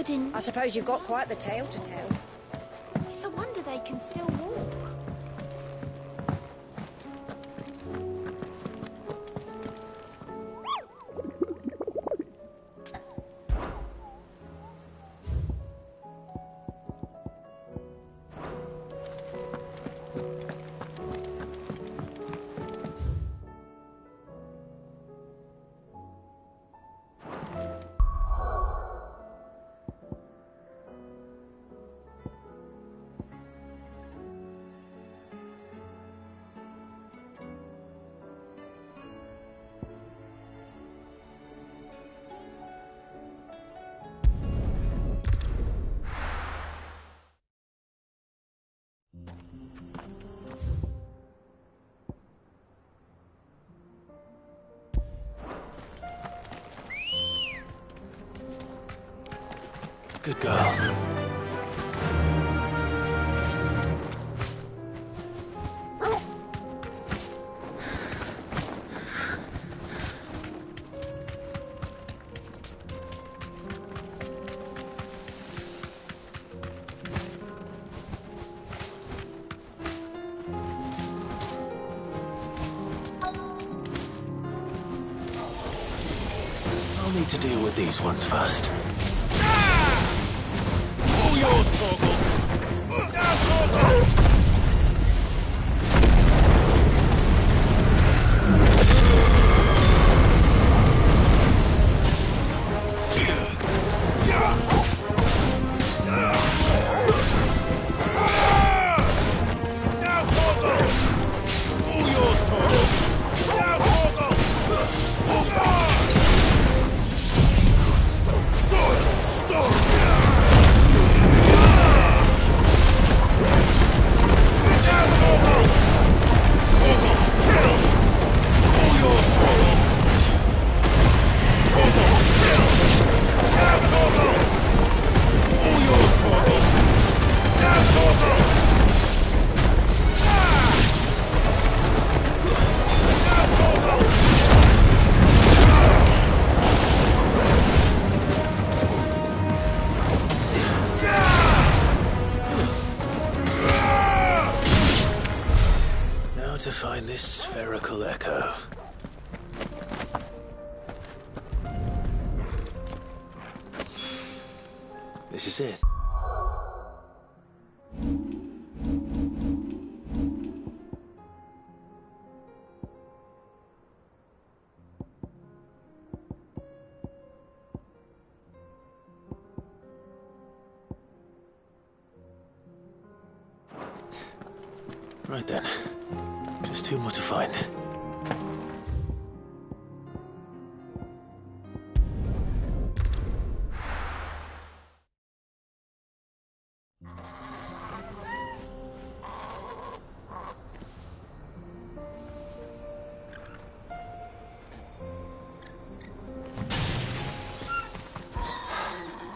covered in... I suppose you've got quite the tale to tell. It's a wonder they can still walk. Good girl. I'll need to deal with these ones first. All yours, Torgal! Now, Torgal! To find this spherical echo. This is it. Right then. Just two more to find.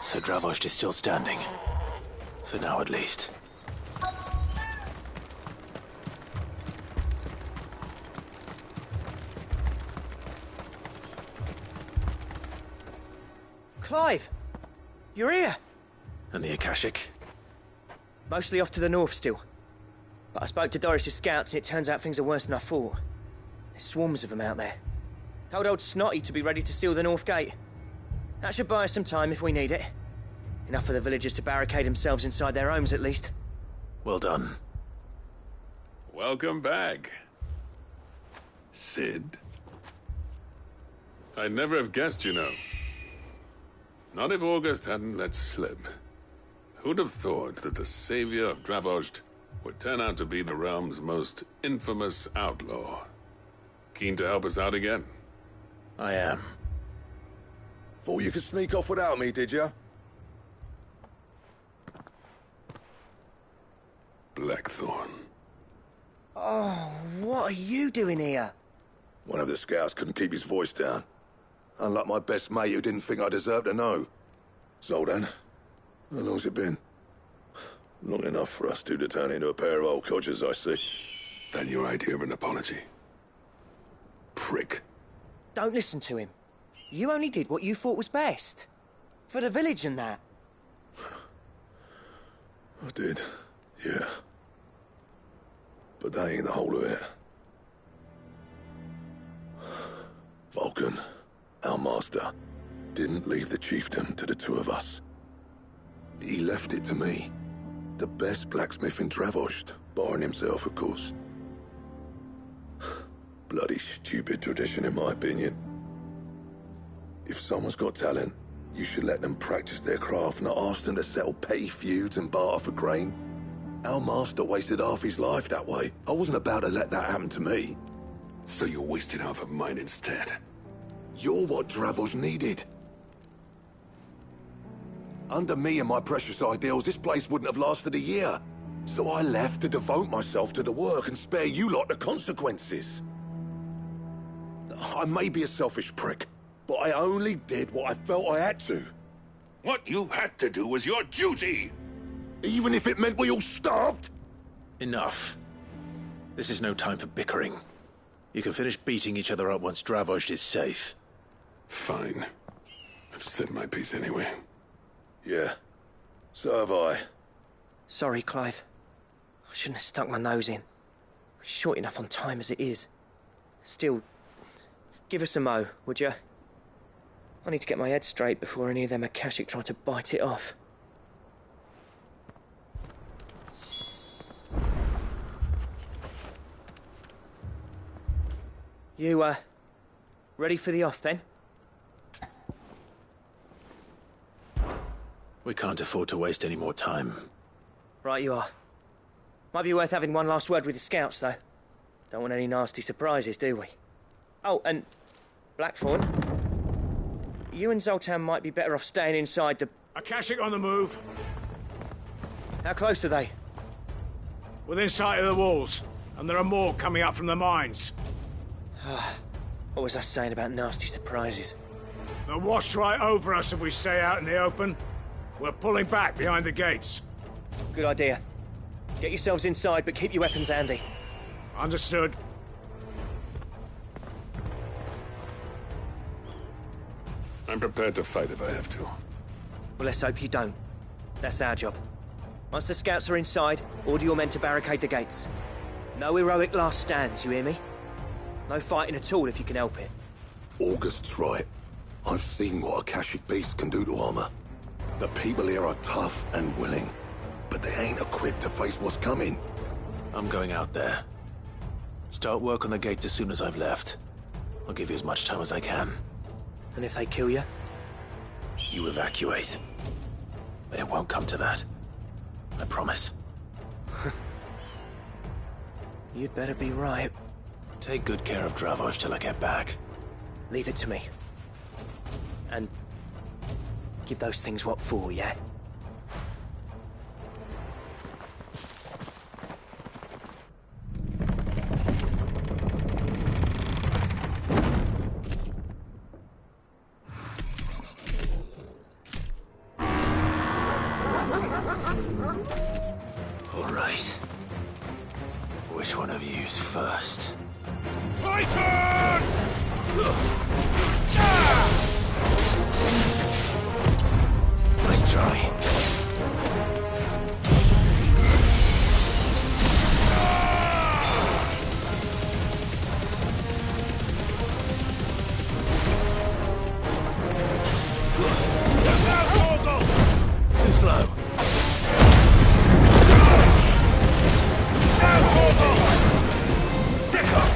So Dravost is still standing. For now, at least. Clive! You're here! And the Akashic? Mostly off to the north still. But I spoke to Doris's scouts and it turns out things are worse than I thought. There's swarms of them out there. Told old Snotty to be ready to seal the north gate. That should buy us some time if we need it. Enough for the villagers to barricade themselves inside their homes at least. Well done. Welcome back, Sid. I'd never have guessed, you know. Not if August hadn't let slip. Who'd have thought that the savior of Dravost would turn out to be the realm's most infamous outlaw? Keen to help us out again? I am. Thought you could sneak off without me, did you? Blackthorn. Oh, what are you doing here? One of the scouts couldn't keep his voice down. Unlike my best mate who didn't think I deserved to know. Zoldan, how long's it been? Long enough for us two to turn into a pair of old codgers, I see. Then your idea of an apology? Prick. Don't listen to him. You only did what you thought was best. For the village and that. I did, yeah. But that ain't the whole of it. Vulcan, our master, didn't leave the chiefdom to the two of us. He left it to me. The best blacksmith in Dravost, barring himself, of course. Bloody stupid tradition, in my opinion. If someone's got talent, you should let them practice their craft, not ask them to settle petty feuds and barter for grain. Our master wasted half his life that way. I wasn't about to let that happen to me. So you wasted half of mine instead. You're what Dravost needed. Under me and my precious ideals, this place wouldn't have lasted a year. So I left to devote myself to the work and spare you lot the consequences. I may be a selfish prick, but I only did what I felt I had to. What you had to do was your duty! Even if it meant we all starved? Enough. This is no time for bickering. You can finish beating each other up once Dravost is safe. Fine. I've said my piece anyway. Yeah, so have I. Sorry, Clive. I shouldn't have stuck my nose in. We're short enough on time as it is. Still, give us a mo, would you? I need to get my head straight before any of them Akashic try to bite it off. You, ready for the off, then? We can't afford to waste any more time. Right you are. Might be worth having one last word with the scouts, though. Don't want any nasty surprises, do we? Oh, and Blackthorn, you and Zoltan might be better off staying inside the... Akashic on the move. How close are they? Within sight of the walls. And there are more coming up from the mines. What was I saying about nasty surprises? They'll wash right over us if we stay out in the open. We're pulling back behind the gates. Good idea. Get yourselves inside, but keep your weapons handy. Understood. I'm prepared to fight if I have to. Well, let's hope you don't. That's our job. Once the scouts are inside, order your men to barricade the gates. No heroic last stands, you hear me? No fighting at all if you can help it. August's right. I've seen what Akashic beasts can do to armor. The people here are tough and willing, but they ain't equipped to face what's coming. I'm going out there. Start work on the gate as soon as I've left. I'll give you as much time as I can. And if they kill you? You evacuate. But it won't come to that. I promise. You'd better be right. Take good care of Dravost till I get back. Leave it to me. And give those things what for, yeah? All right. Which one of you's first? Nice try. Too slow. Sick up.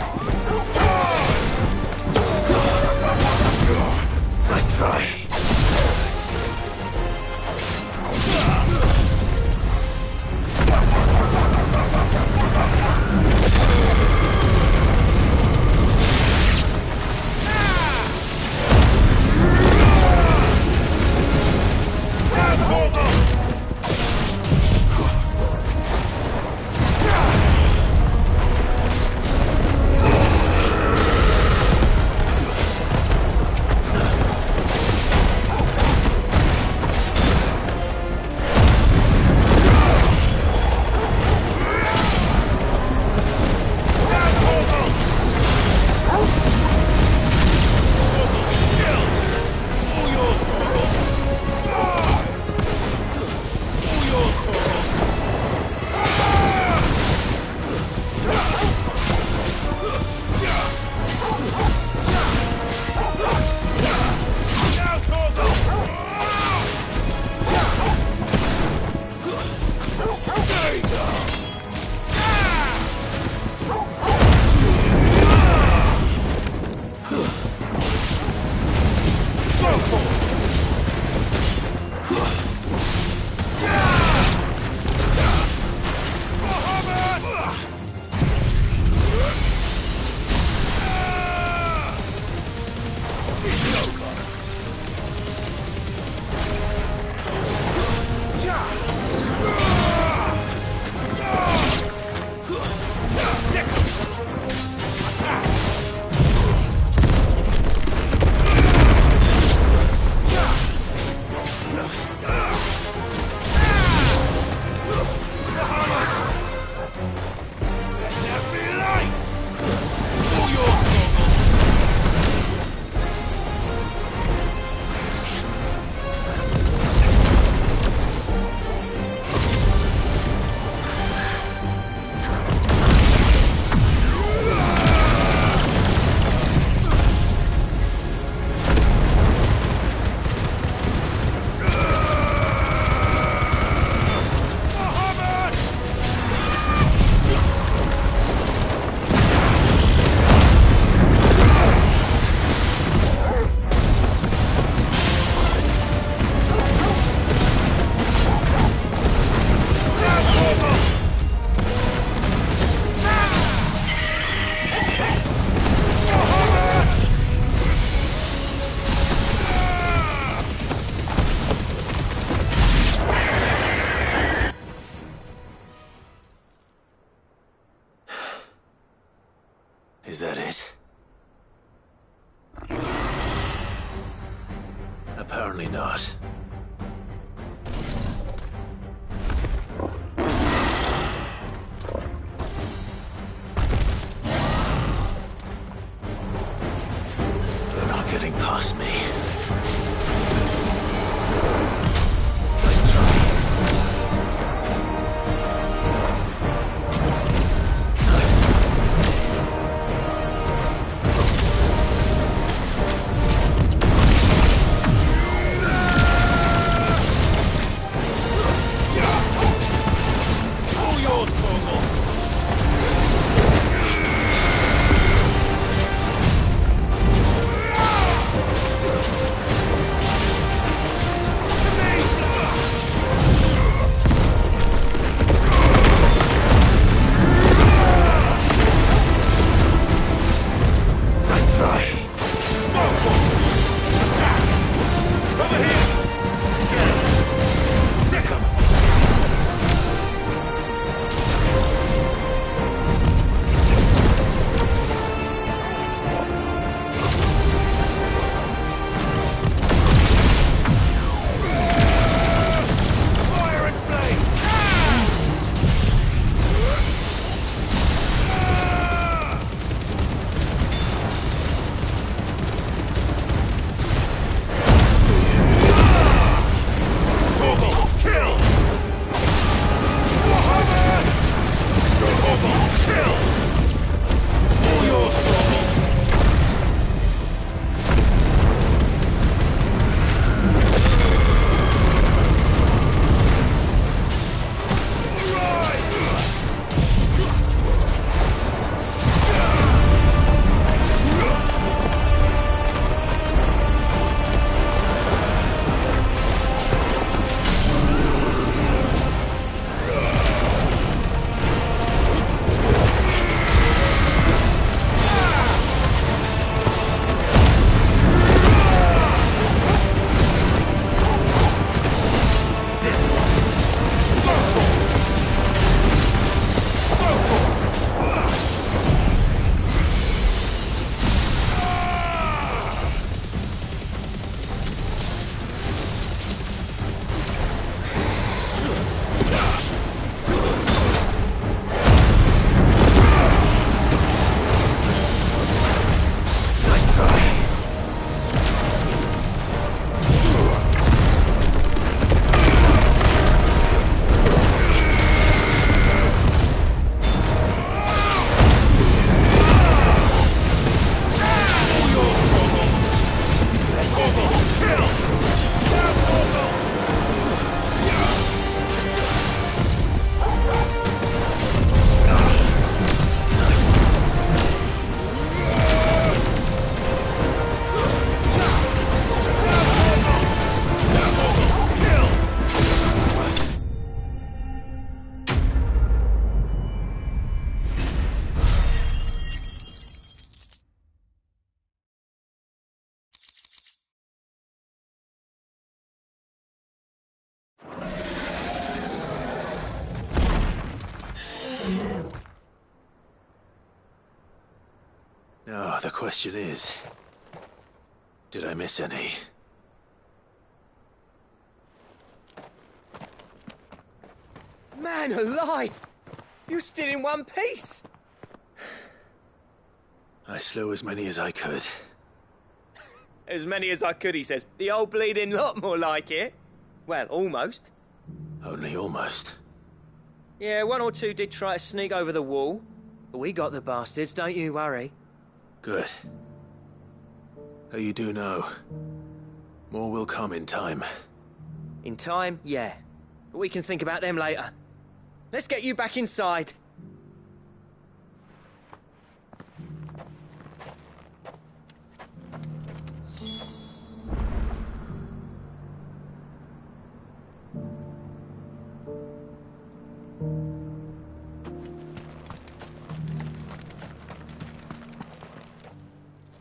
Is that it? Apparently not. You're not getting past me. Nice try. Now, the question is, did I miss any? Man alive! You still in one piece! I slew as many as I could. As many as I could, he says. The old bleeding lot, more like it. Well, almost. Only almost. Yeah, one or two did try to sneak over the wall. But we got the bastards, don't you worry. Good. Though you do know, more will come in time. In time, yeah. But we can think about them later. Let's get you back inside.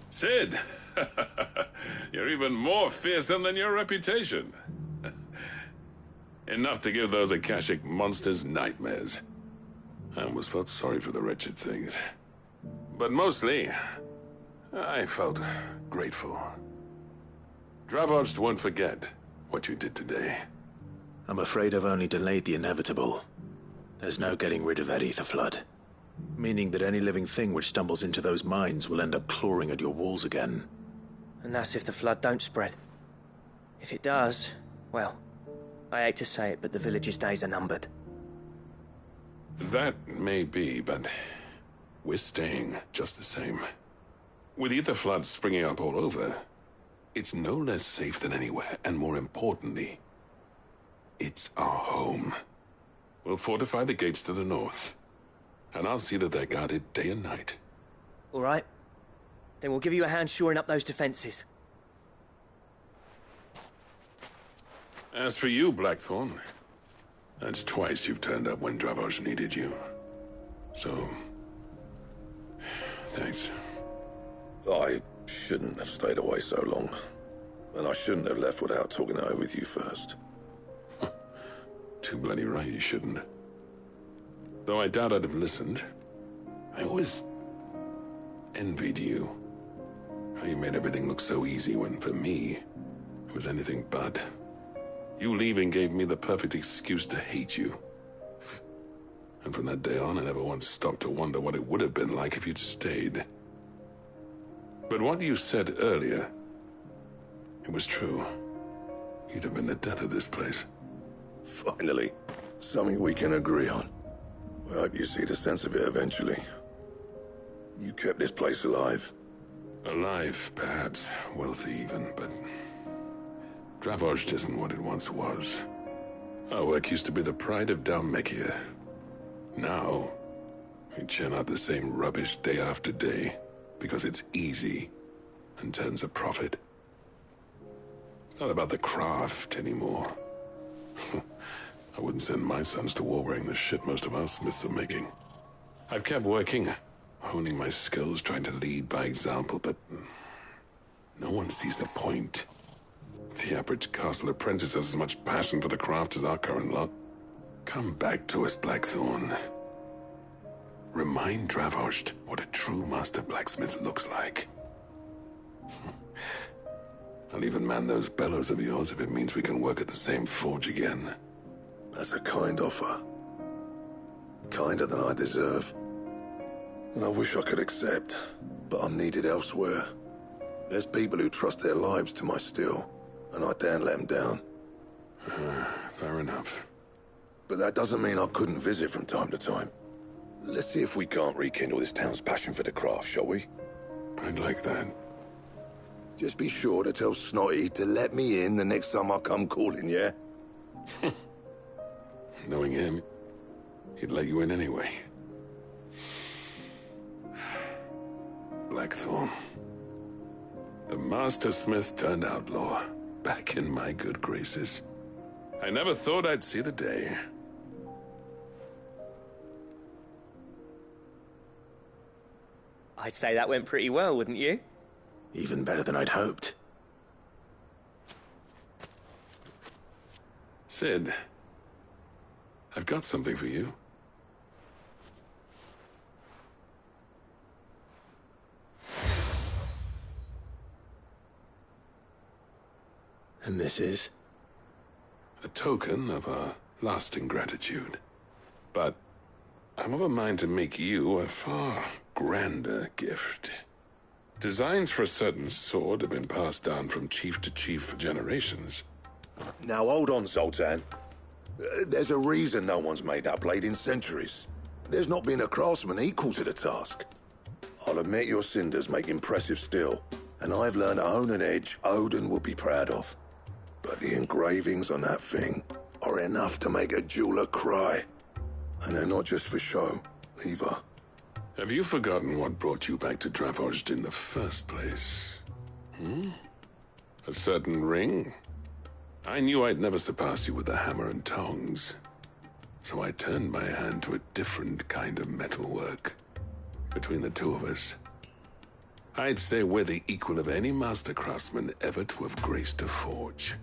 Sid, you're even more fearsome than your reputation. Enough to give those Akashic monsters nightmares. I almost felt sorry for the wretched things. But mostly, I felt grateful. Dravost won't forget what you did today. I'm afraid I've only delayed the inevitable. There's no getting rid of that ether flood. Meaning that any living thing which stumbles into those mines will end up clawing at your walls again. And that's if the flood don't spread. If it does, well, I hate to say it, but the village's days are numbered. That may be, but we're staying just the same. With ether floods springing up all over, it's no less safe than anywhere, and more importantly, it's our home. We'll fortify the gates to the north, and I'll see that they're guarded day and night. All right. Then we'll give you a hand shoring up those defenses. As for you, Blackthorn, that's twice you've turned up when Dravosh needed you. So, thanks. I shouldn't have stayed away so long. And I shouldn't have left without talking it over with you first. Too bloody right you shouldn't. Though I doubt I'd have listened. I always envied you. How you made everything look so easy when, for me, it was anything but. You leaving gave me the perfect excuse to hate you. And from that day on, I never once stopped to wonder what it would have been like if you'd stayed. But what you said earlier, it was true. You'd have been the death of this place. Finally, something we can agree on. I hope you see the sense of it eventually. You kept this place alive. Alive, perhaps. Wealthy even, but Dravosh isn't what it once was. Our work used to be the pride of Dalmekia. Now, we churn out the same rubbish day after day because it's easy and turns a profit. It's not about the craft anymore. I wouldn't send my sons to war wearing the shit most of our smiths are making. I've kept working, honing my skills, trying to lead by example, but no one sees the point. The average castle apprentice has as much passion for the craft as our current lot. Come back to us, Blackthorn. Remind Dravosh what a true master blacksmith looks like. I'll even man those bellows of yours if it means we can work at the same forge again. That's a kind offer. Kinder than I deserve. And I wish I could accept, but I'm needed elsewhere. There's people who trust their lives to my steel, and I daren't let them down. Fair enough. But that doesn't mean I couldn't visit from time to time. Let's see if we can't rekindle this town's passion for the craft, shall we? I'd like that. Just be sure to tell Snotty to let me in the next time I come calling, yeah? Knowing him, he'd let you in anyway. Blackthorn. The Master Smith turned outlaw, back in my good graces. I never thought I'd see the day. I'd say that went pretty well, wouldn't you? Even better than I'd hoped. Sid, I've got something for you. And this is? A token of our lasting gratitude. But I'm of a mind to make you a far grander gift. Designs for a certain sword have been passed down from chief to chief for generations. Now hold on, Zoltan. There's a reason no one's made that blade in centuries. There's not been a craftsman equal to the task. I'll admit your cinders make impressive steel, and I've learned to hone an edge Odin will be proud of. But the engravings on that thing are enough to make a jeweler cry. And they're not just for show, either. Have you forgotten what brought you back to Dravost in the first place? A certain ring? I knew I'd never surpass you with the hammer and tongs. So I turned my hand to a different kind of metalwork. Between the two of us, I'd say we're the equal of any master craftsman ever to have graced a forge.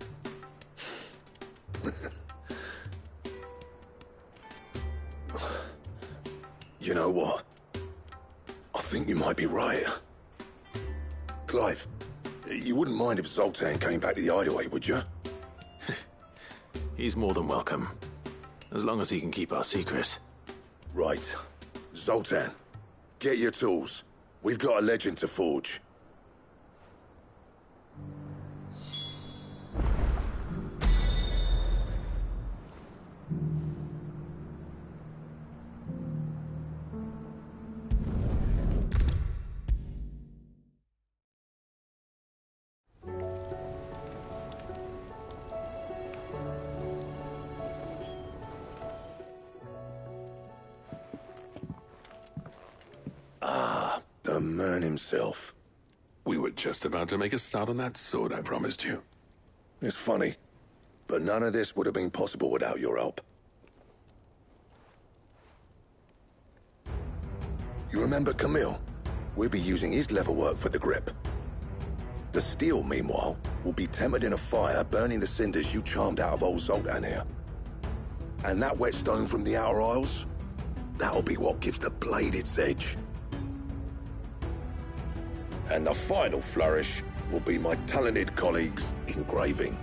You know what? I think you might be right. Clive, you wouldn't mind if Zoltan came back to the hideaway, would you? He's more than welcome. As long as he can keep our secret. Right. Zoltan, get your tools. We've got a legend to forge. The man himself. We were just about to make a start on that sword I promised you. It's funny, but none of this would have been possible without your help. You remember Camille? We'll be using his leather work for the grip. The steel, meanwhile, will be tempered in a fire, burning the cinders you charmed out of old Zoltan here. And that whetstone from the Outer Isles? That'll be what gives the blade its edge. And the final flourish will be my talented colleagues' engraving.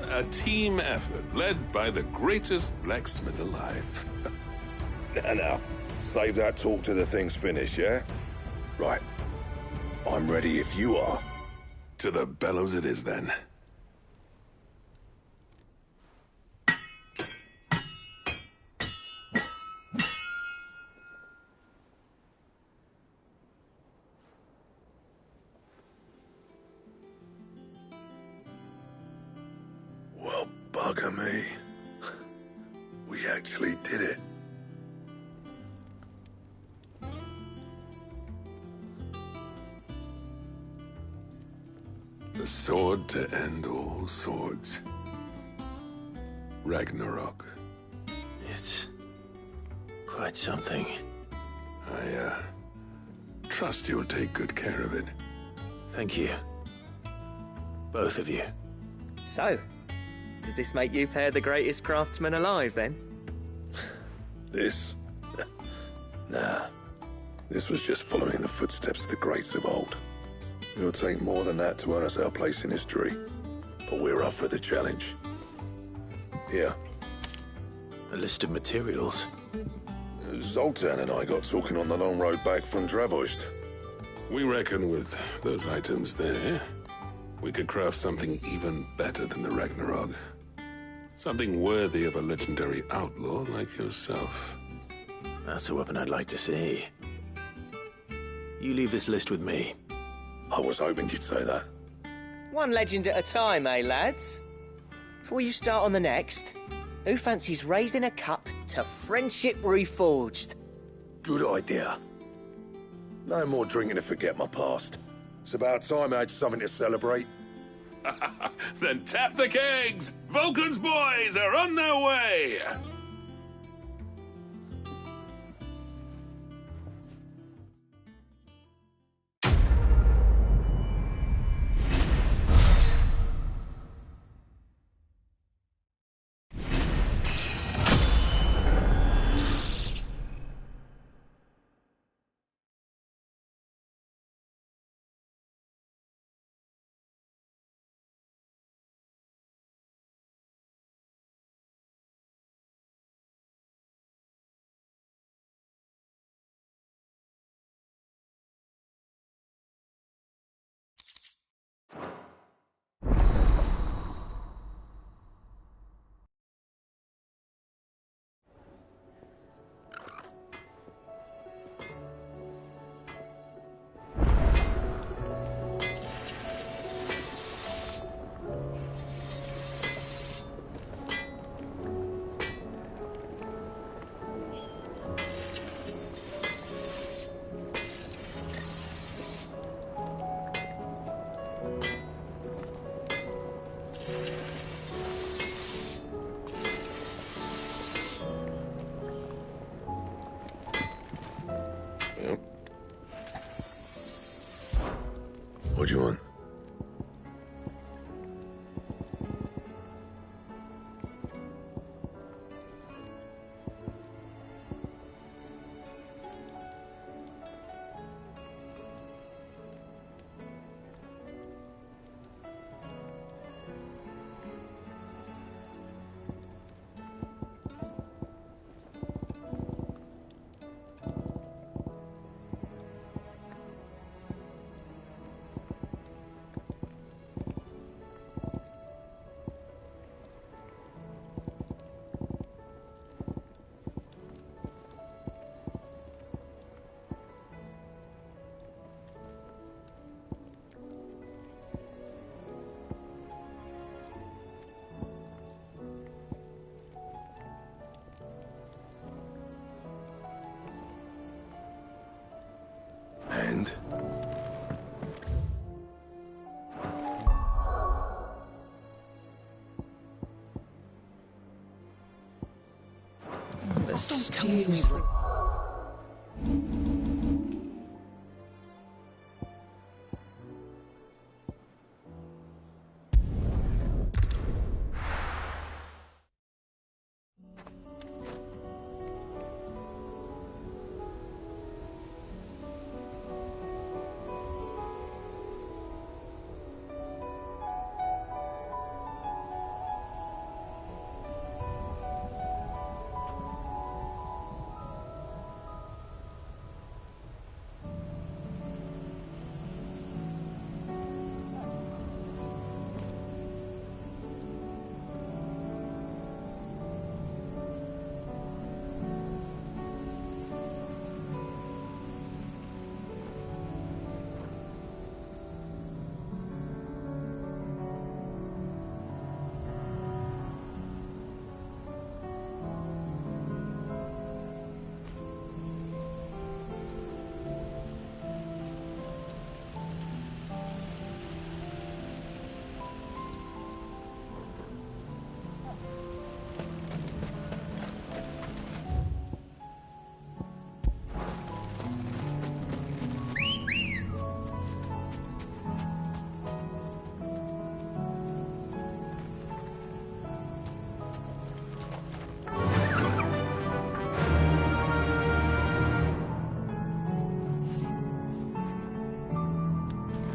A team effort led by the greatest blacksmith alive. Now, save that talk till the thing's finished, yeah? Right. I'm ready if you are. To the bellows it is, then. Well, bugger me. We actually did it. The sword to end all swords. Ragnarok. It's quite something. I trust you'll take good care of it. Thank you. Both of you. So, does this make you pair the greatest craftsman alive, then? This? Nah. This was just following the footsteps of the greats of old. It'll take more than that to earn us our place in history. But we're up for the challenge. Here. A list of materials. Zoltan and I got talking on the long road back from Dravost. We reckon with those items there, we could craft something even better than the Ragnarok. Something worthy of a legendary outlaw like yourself. That's a weapon I'd like to see. You leave this list with me. I was hoping you'd say that. One legend at a time, eh, lads? Before you start on the next, who fancies raising a cup to friendship reforged? Good idea. No more drinking to forget my past. It's about time I had something to celebrate. Then tap the kegs! Vulcan's boys are on their way! What do you want? The stews.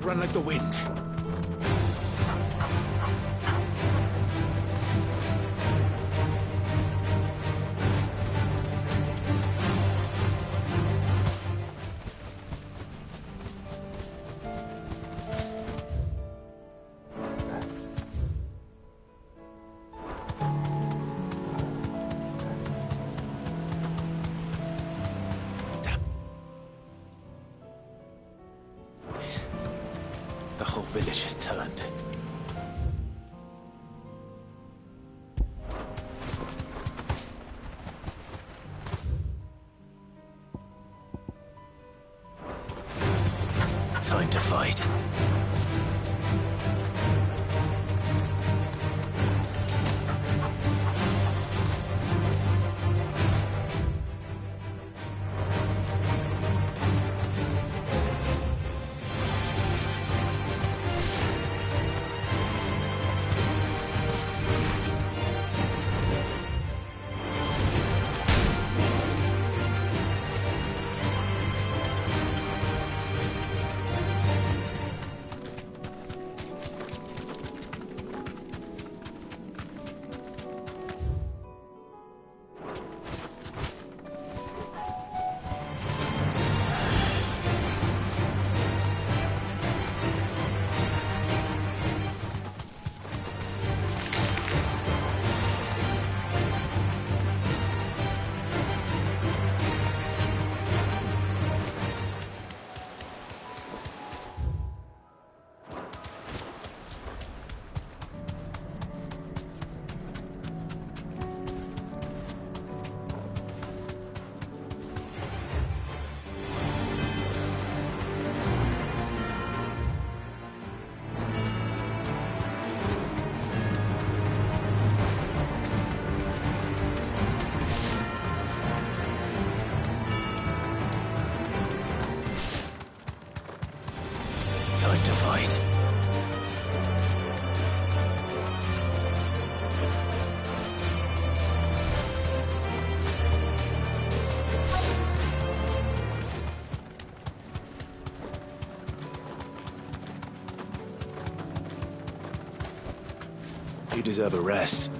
Run like the wind. The whole village has turned. Time to fight. Time to fight. You deserve a rest.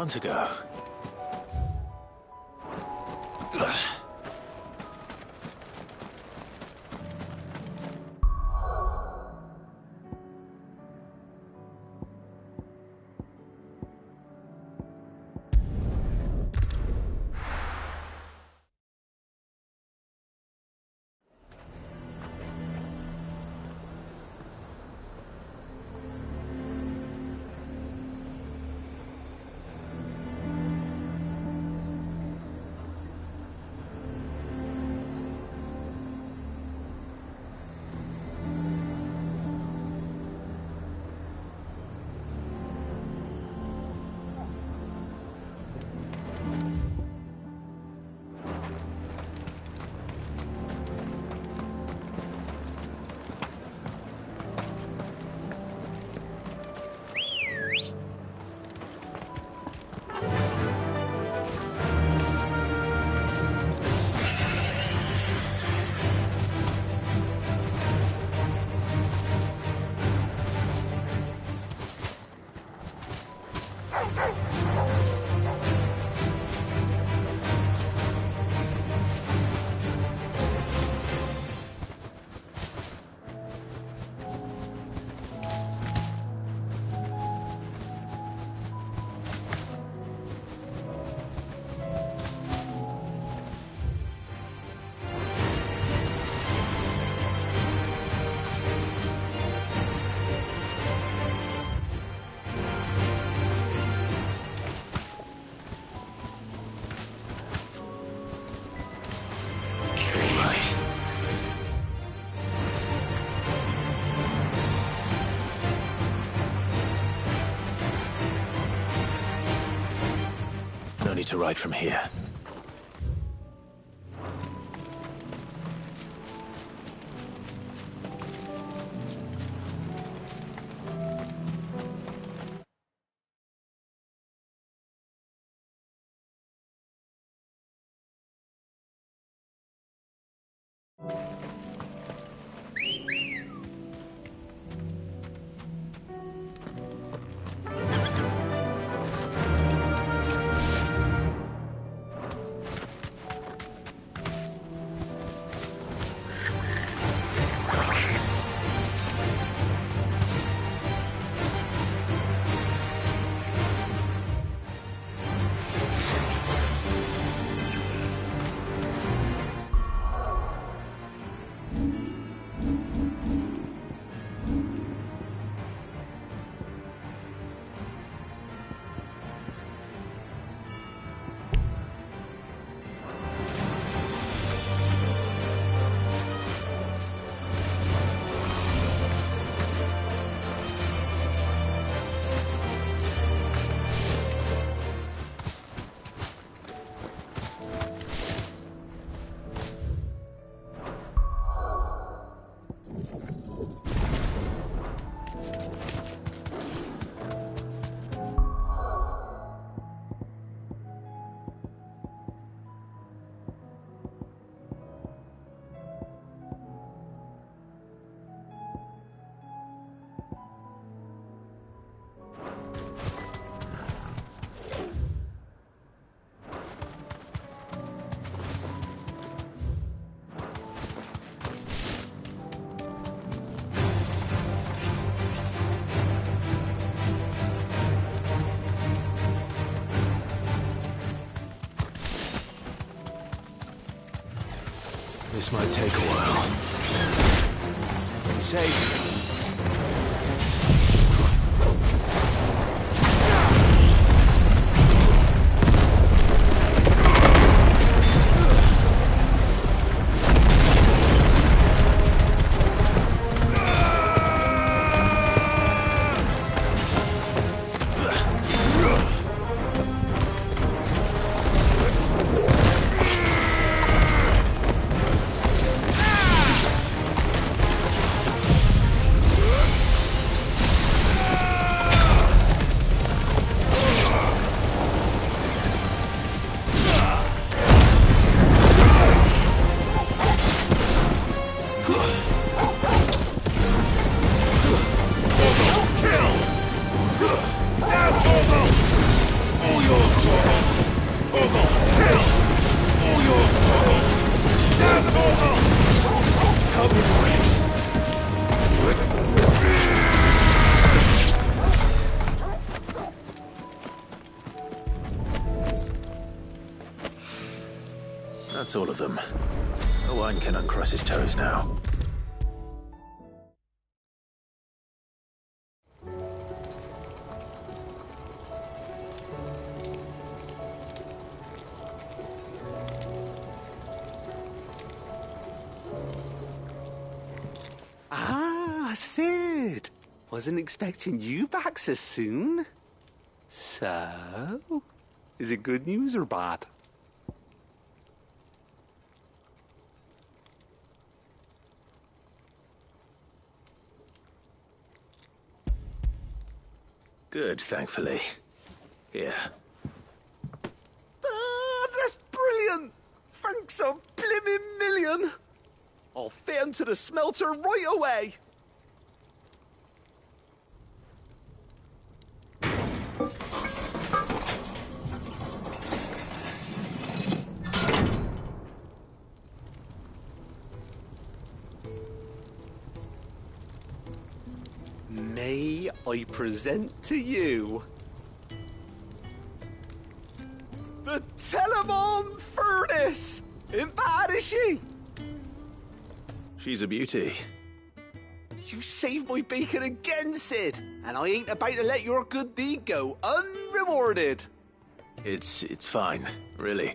want to go. No need to ride from here. This might take a while. Be safe. That's all of them. Owen can uncross his toes now. Ah, Sid. Wasn't expecting you back so soon. So, is it good news or bad? Good, thankfully. Here. Ah, that's brilliant! Thanks a blimmin' million! I'll fit 'em to the smelter right away! May I present to you the Telemon Furnace! Ain't bad, is she? She's a beauty. You saved my bacon again, Sid, and I ain't about to let your good deed go unrewarded. It's fine, really.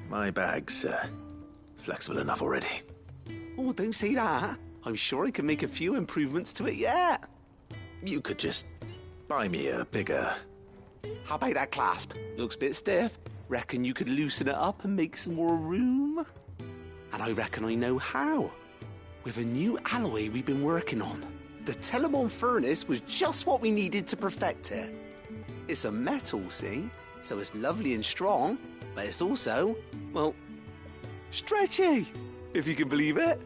My bag's, flexible enough already. Oh, don't say that. I'm sure I can make a few improvements to it yet. You could just buy me a bigger... How about that clasp? Looks a bit stiff. Reckon you could loosen it up and make some more room? And I reckon I know how. With a new alloy we've been working on. The Telemon Furnace was just what we needed to perfect it. It's a metal, see? So it's lovely and strong, but it's also, well, stretchy, if you can believe it.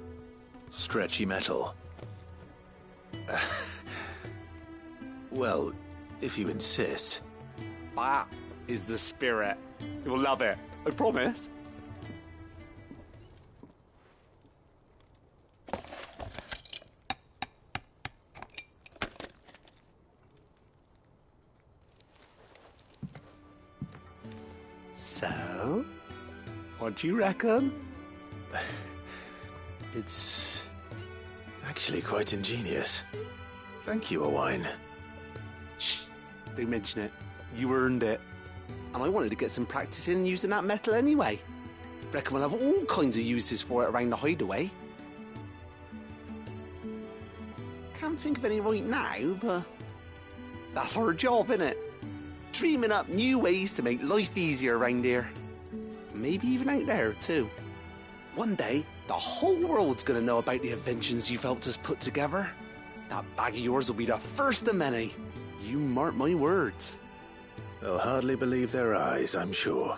Stretchy metal. Well, if you insist. That is the spirit. You'll love it, I promise. So, what do you reckon? It's actually quite ingenious. Thank you, Owen. Shh, don't mention it. You earned it. And I wanted to get some practice in using that metal anyway. Reckon we'll have all kinds of uses for it around the hideaway. Can't think of any right now, but that's our job, innit? Dreaming up new ways to make life easier around here. Maybe even out there, too. One day, the whole world's gonna know about the inventions you've helped us put together. That bag of yours will be the first of many. You mark my words. They'll hardly believe their eyes, I'm sure.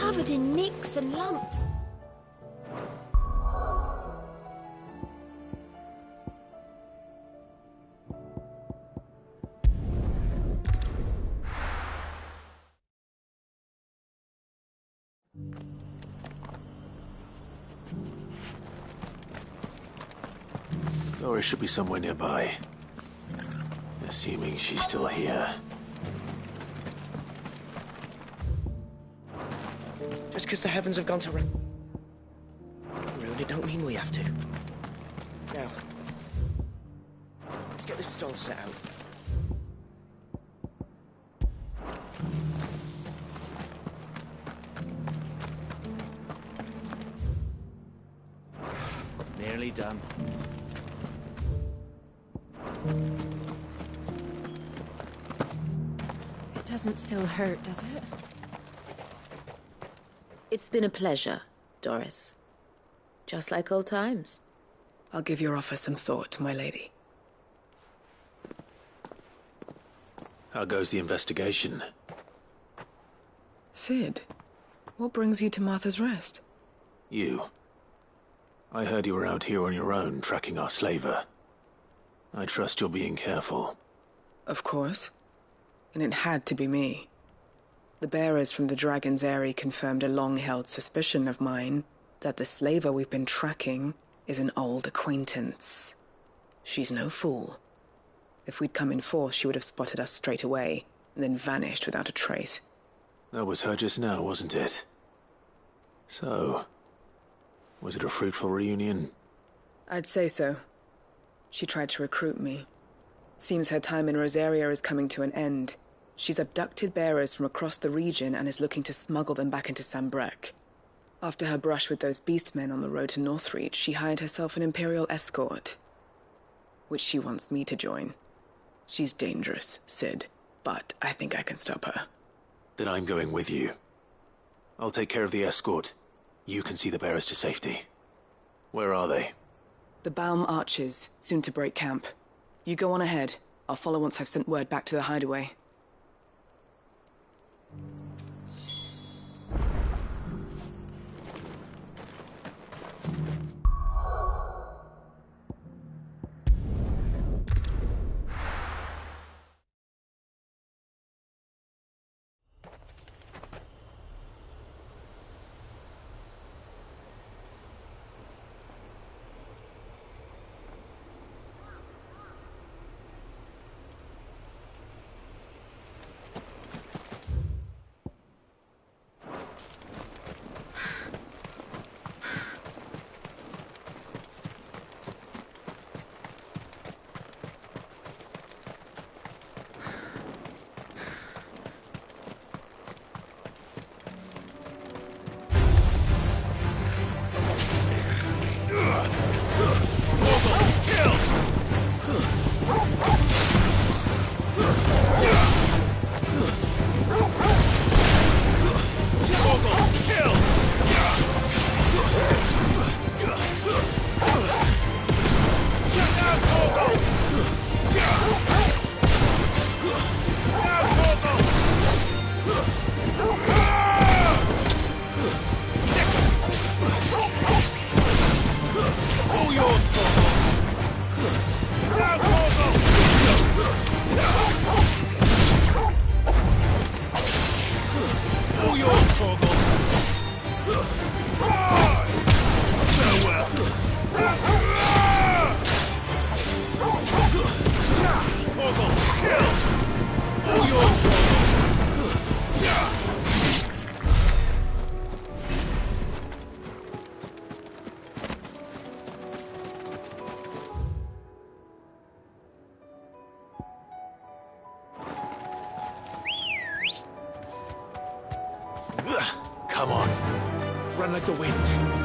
covered in nicks and lumps. Doris should be somewhere nearby. Assuming she's still here. Just because the heavens have gone to ruin it don't mean we have to. Now, let's get this stall set out. Nearly done. It doesn't still hurt, does it? It's been a pleasure, Doris. Just like old times. I'll give your offer some thought, my lady. How goes the investigation? Sid, what brings you to Martha's Rest? You. I heard you were out here on your own, tracking our slaver. I trust you're being careful. Of course. And it had to be me. The bearers from the Dragon's Eyrie confirmed a long-held suspicion of mine that the slaver we've been tracking is an old acquaintance. She's no fool. If we'd come in force, she would have spotted us straight away, and then vanished without a trace. That was her just now, wasn't it? So, was it a fruitful reunion? I'd say so. She tried to recruit me. Seems her time in Rosaria is coming to an end. She's abducted bearers from across the region and is looking to smuggle them back into Sambrec. After her brush with those beastmen on the road to Northreach, she hired herself an Imperial escort, which she wants me to join. She's dangerous, Sid, but I think I can stop her. Then I'm going with you. I'll take care of the escort. You can see the bearers to safety. Where are they? The Baum Archers, soon to break camp. You go on ahead. I'll follow once I've sent word back to the hideaway. Come on. Run like the wind.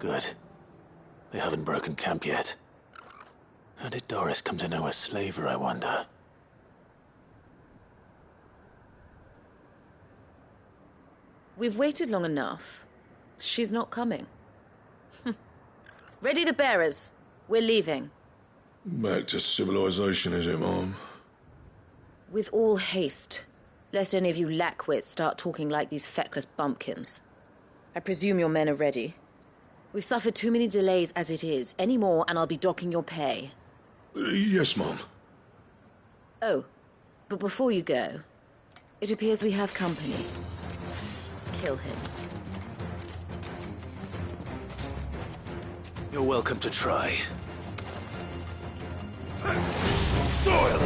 Good. They haven't broken camp yet. How did Doris come to know a slaver, I wonder? We've waited long enough. She's not coming. Ready the bearers. We're leaving. Back to civilization, is it, Mom? With all haste, lest any of you lackwits start talking like these feckless bumpkins. I presume your men are ready. We've suffered too many delays as it is. Any more and I'll be docking your pay. Yes, Mom. Oh, but before you go, it appears we have company. Kill him. You're welcome to try. Soil!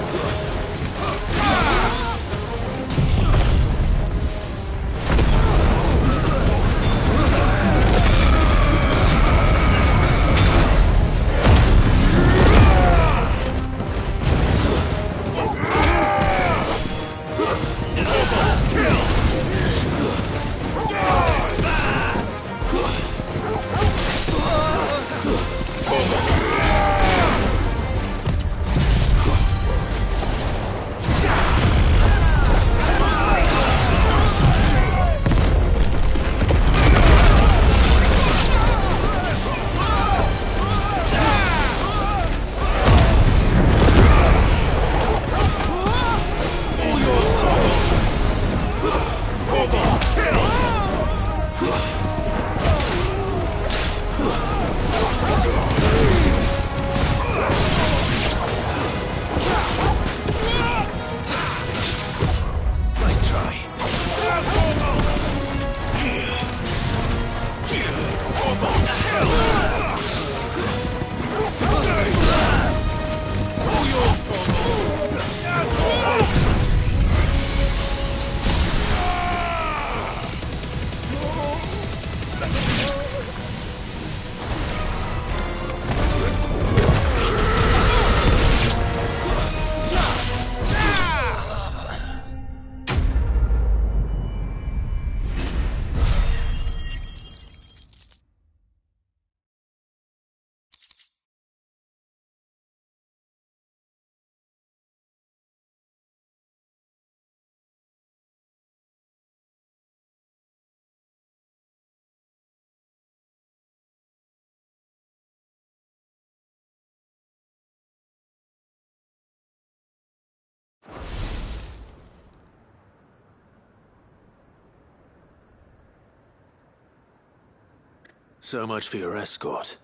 So much for your escort.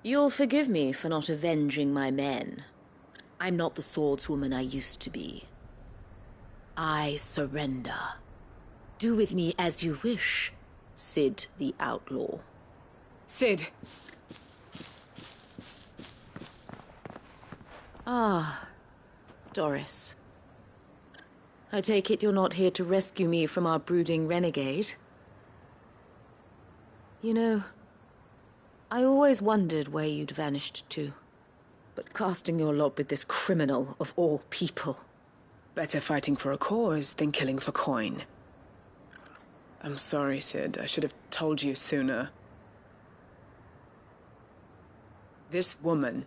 You'll forgive me for not avenging my men. I'm not the swordswoman I used to be. I surrender. Do with me as you wish, Sid the Outlaw. Sid! Ah, Doris. I take it you're not here to rescue me from our brooding renegade? You know, I always wondered where you'd vanished to. But casting your lot with this criminal of all people. Better fighting for a cause than killing for coin. I'm sorry, Sid. I should have told you sooner. This woman,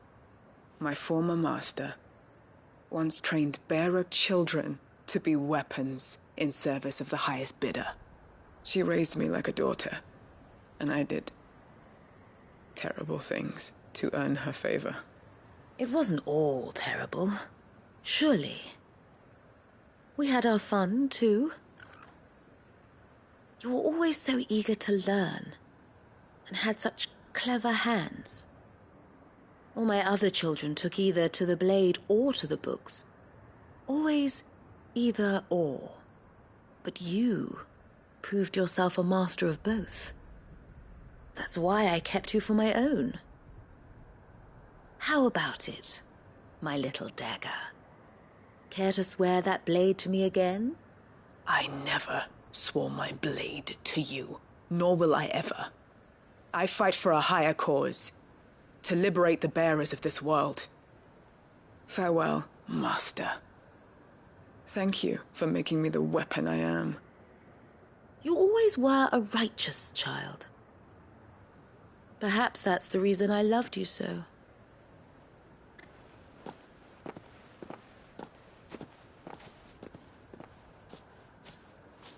my former master, once trained bearer children to be weapons in service of the highest bidder. She raised me like a daughter, and I did terrible things to earn her favor. It wasn't all terrible, surely. We had our fun, too. You were always so eager to learn, and had such clever hands. All my other children took either to the blade or to the books. Always either or. But you proved yourself a master of both. That's why I kept you for my own. How about it, my little dagger? Care to swear that blade to me again? I never swore my blade to you, nor will I ever. I fight for a higher cause, to liberate the bearers of this world. Farewell, Master. Thank you for making me the weapon I am. You always were a righteous child. Perhaps that's the reason I loved you so.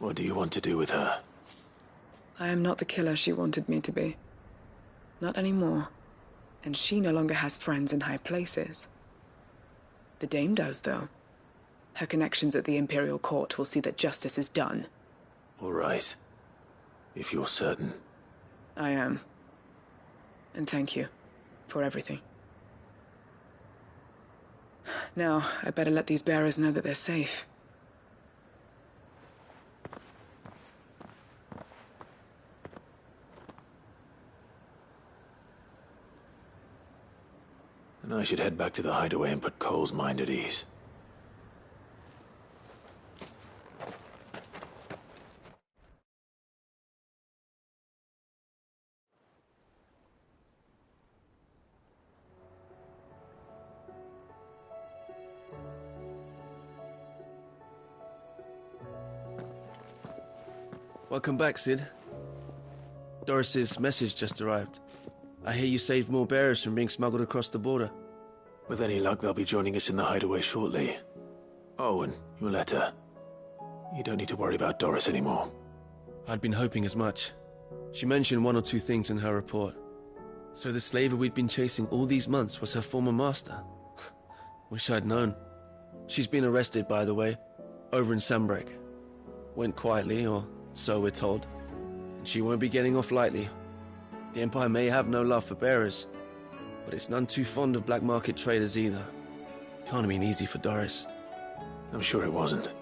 What do you want to do with her? I am not the killer she wanted me to be. Not anymore. And she no longer has friends in high places. The Dame does, though. Her connections at the Imperial Court will see that justice is done. All right. If you're certain. I am. And thank you for everything. Now, I better let these bearers know that they're safe. And I should head back to the hideaway and put Cole's mind at ease. Welcome back, Sid. Doris's message just arrived. I hear you saved more bearers from being smuggled across the border. With any luck, they'll be joining us in the hideaway shortly. Oh, and your letter. You don't need to worry about Doris anymore. I'd been hoping as much. She mentioned one or two things in her report. So the slaver we'd been chasing all these months was her former master. Wish I'd known. She's been arrested, by the way, over in Sambrek. Went quietly, or so we're told. And she won't be getting off lightly. The Empire may have no love for bearers, but it's none too fond of black market traders either. Can't have been easy for Doris. I'm sure it wasn't.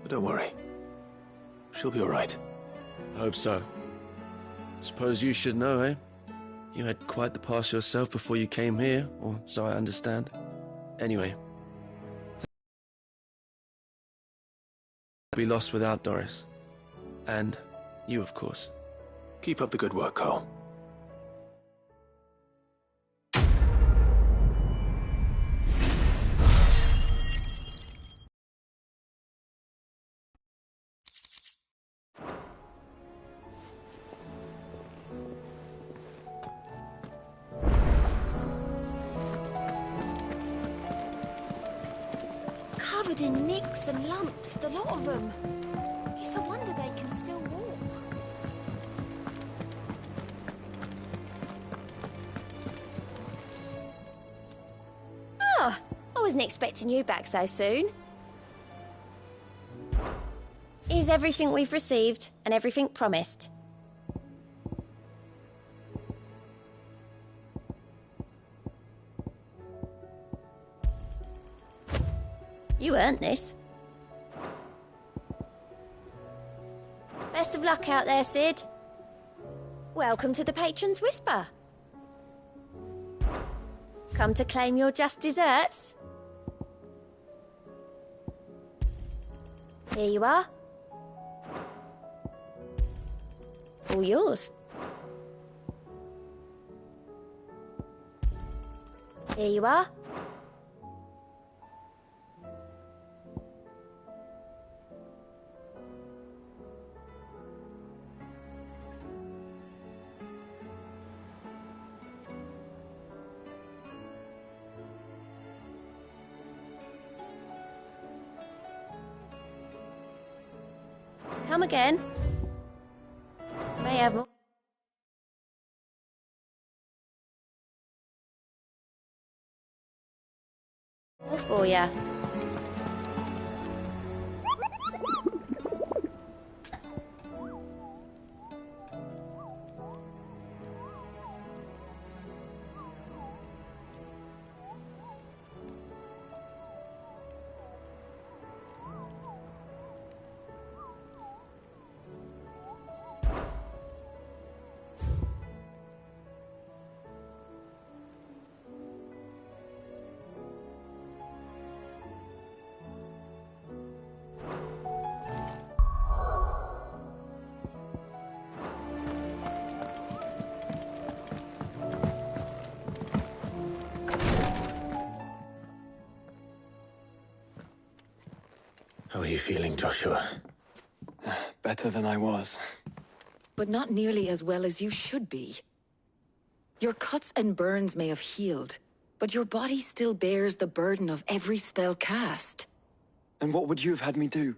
But don't worry. She'll be all right. I hope so. Suppose you should know, eh? You had quite the past yourself before you came here, or so I understand. Anyway. I'd be lost without Doris. And you, of course. Keep up the good work, Cole. Covered in nicks and lumps, the lot of them. It's a wonder they can still walk. Ah, I wasn't expecting you back so soon. Here's everything we've received and everything promised. You earned this. Best of luck out there, Sid. Welcome to the Patron's Whisper. Come to claim your just desserts? Here you are. All yours. Here you are. Come again. May have more. More for ya. How are you feeling, Joshua? Better than I was. but not nearly as well as you should be. Your cuts and burns may have healed, but your body still bears the burden of every spell cast. And what would you have had me do?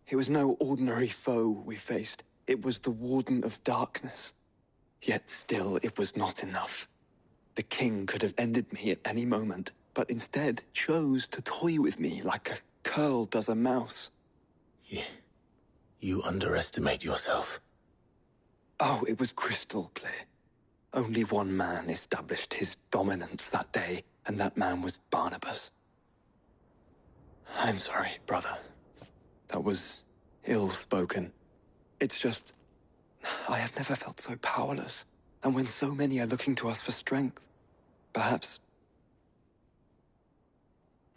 It was no ordinary foe we faced. It was the Warden of Darkness. Yet still, it was not enough. The king could have ended me at any moment, but instead chose to toy with me like a curl does a mouse. You underestimate yourself. Oh, it was crystal clear. Only one man established his dominance that day, and that man was Barnabas. I'm sorry, brother. That was ill-spoken. It's just, I have never felt so powerless. And when so many are looking to us for strength, perhaps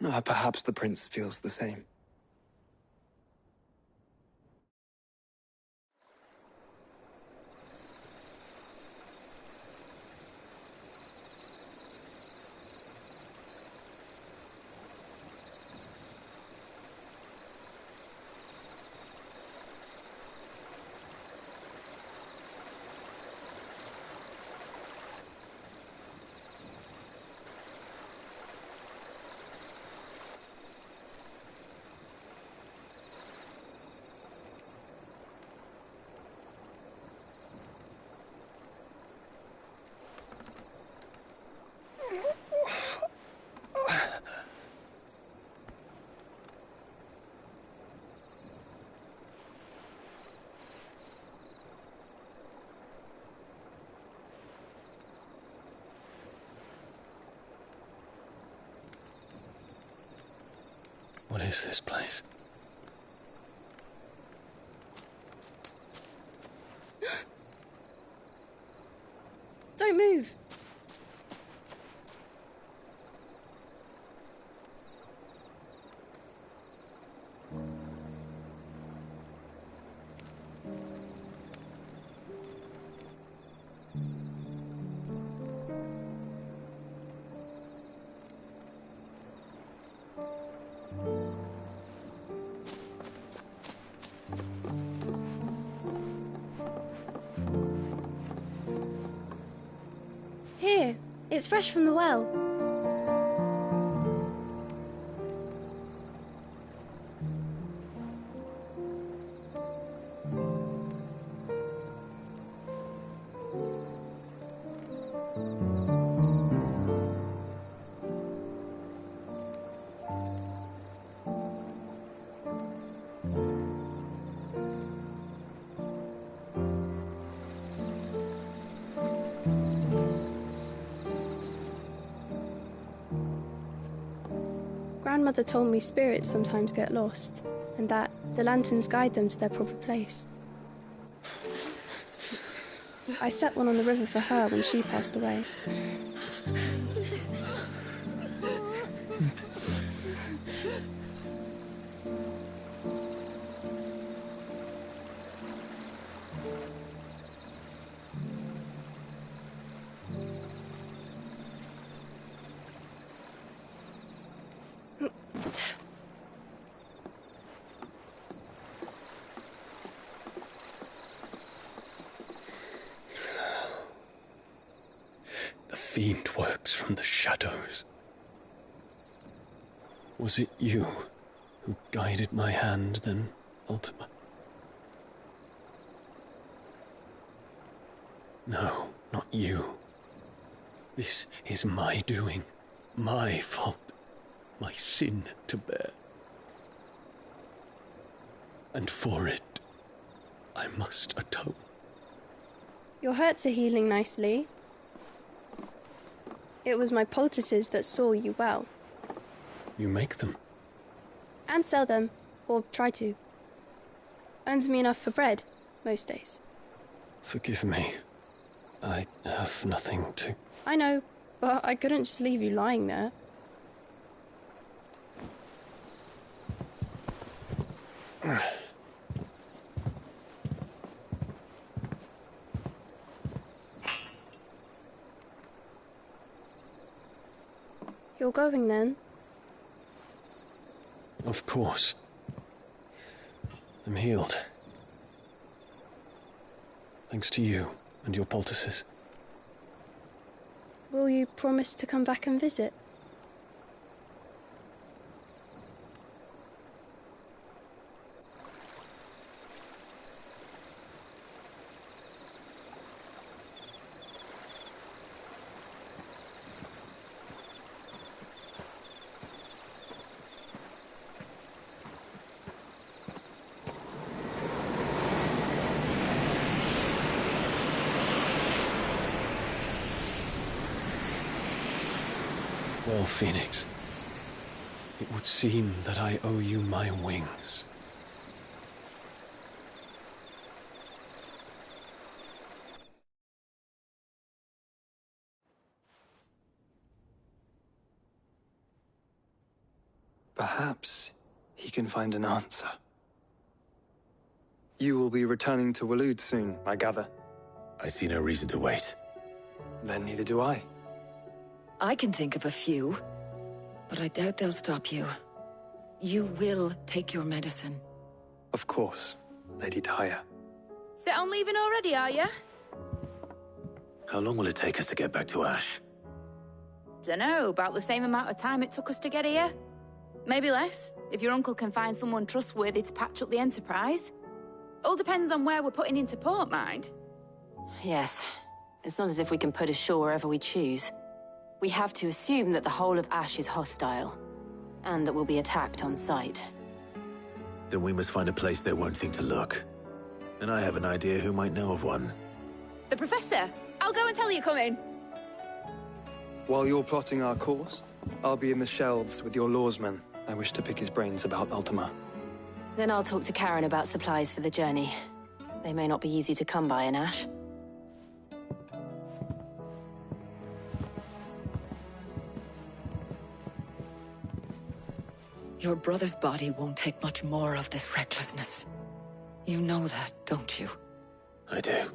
the prince feels the same. What is this place? Don't move. Here, it's fresh from the well. Grandmother told me spirits sometimes get lost, and that the lanterns guide them to their proper place. I set one on the river for her when she passed away. The fiend works from the shadows. Was it you who guided my hand then, Ultima? No, not you. This is my doing, my fault, my sin to bear. And for it, I must atone. Your hurts are healing nicely. It was my poultices that saw you well. You make them? And sell them, or try to. Earns me enough for bread, most days. Forgive me. I have nothing to... I know, but I couldn't just leave you lying there. You're going then? Of course. I'm healed. Thanks to you and your poultices. Will you promise to come back and visit? Well, Phoenix, it would seem that I owe you my wings. Perhaps he can find an answer. You will be returning to Waloed soon, I gather. I see no reason to wait. Then neither do I. I can think of a few, but I doubt they'll stop you. You will take your medicine. Of course, Lady Daya. Set on leaving already, are you? How long will it take us to get back to Ash? Dunno, about the same amount of time it took us to get here. Maybe less, if your uncle can find someone trustworthy to patch up the Enterprise. All depends on where we're putting into port, mind. Yes. It's not as if we can put ashore wherever we choose. We have to assume that the whole of Ash is hostile, and that we'll be attacked on sight. Then we must find a place they won't think to look. And I have an idea who might know of one. The Professor! I'll go and tell you come in. While you're plotting our course, I'll be in the shelves with your lawsman. I wish to pick his brains about Ultima. Then I'll talk to Karen about supplies for the journey. They may not be easy to come by in Ash. Your brother's body won't take much more of this recklessness. You know that, don't you? I do.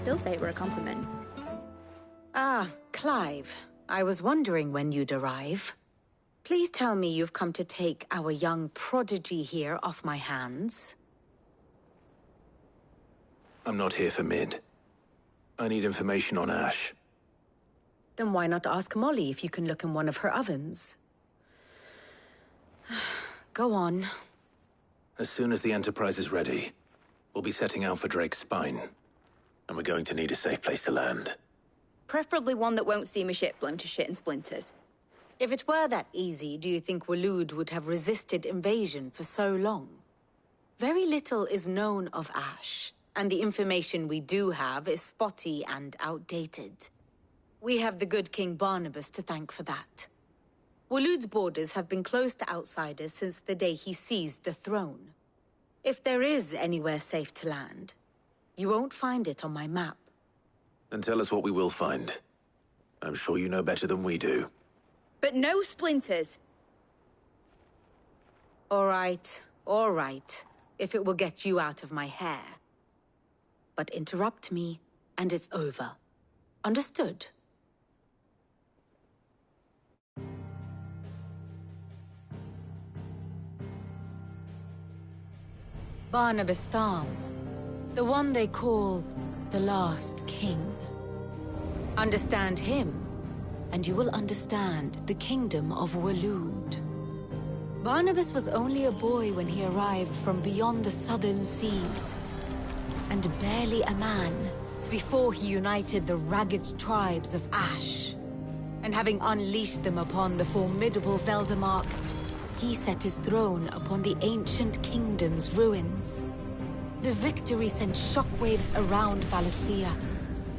still say it were a compliment. Ah, Clive. I was wondering when you'd arrive. Please tell me you've come to take our young prodigy here off my hands. I'm not here for Mid. I need information on Ash. Then why not ask Molly if you can look in one of her ovens? Go on. As soon as the Enterprise is ready, we'll be setting out for Drake's Spine. And we're going to need a safe place to land. Preferably one that won't see my ship blown to shit and splinters. If it were that easy, do you think Waloed would have resisted invasion for so long? Very little is known of Ash, and the information we do have is spotty and outdated. We have the good King Barnabas to thank for that. Waloed's borders have been closed to outsiders since the day he seized the throne. If there is anywhere safe to land, you won't find it on my map. Then tell us what we will find. I'm sure you know better than we do. But no splinters! All right, if it will get you out of my hair. But interrupt me, and it's over. Understood? Barnabas Tham, the one they call the Last King. Understand him, and you will understand the kingdom of Waloed. Barnabas was only a boy when he arrived from beyond the southern seas, and barely a man before he united the ragged tribes of Ash. And having unleashed them upon the formidable Veldamark, he set his throne upon the ancient kingdom's ruins. The victory sent shockwaves around Valisthea,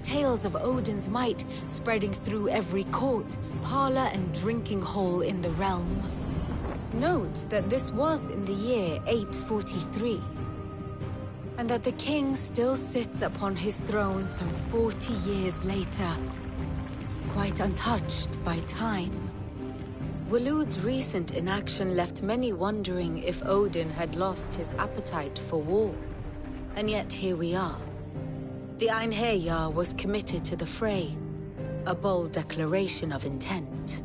tales of Odin's might spreading through every court, parlor, and drinking hole in the realm. Note that this was in the year 843, and that the king still sits upon his throne some 40 years later, quite untouched by time. Waloed's recent inaction left many wondering if Odin had lost his appetite for war. And yet here we are. The Einherjar was committed to the fray, a bold declaration of intent.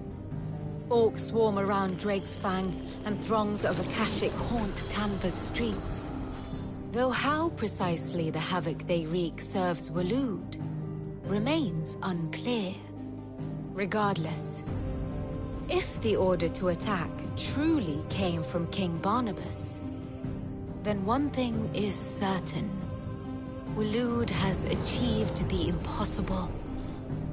Orcs swarm around Drake's Fang, and throngs of Akashic haunt Canva's streets. Though how precisely the havoc they wreak serves Waloed remains unclear. Regardless, if the order to attack truly came from King Barnabas, then one thing is certain. Waloed has achieved the impossible,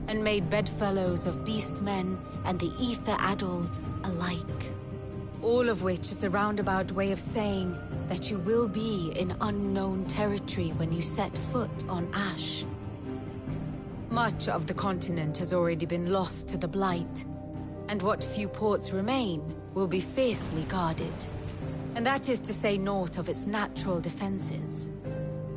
and made bedfellows of beastmen and the ether-addled alike. All of which is a roundabout way of saying that you will be in unknown territory when you set foot on Ash. Much of the continent has already been lost to the Blight, and what few ports remain will be fiercely guarded. And that is to say naught of its natural defenses.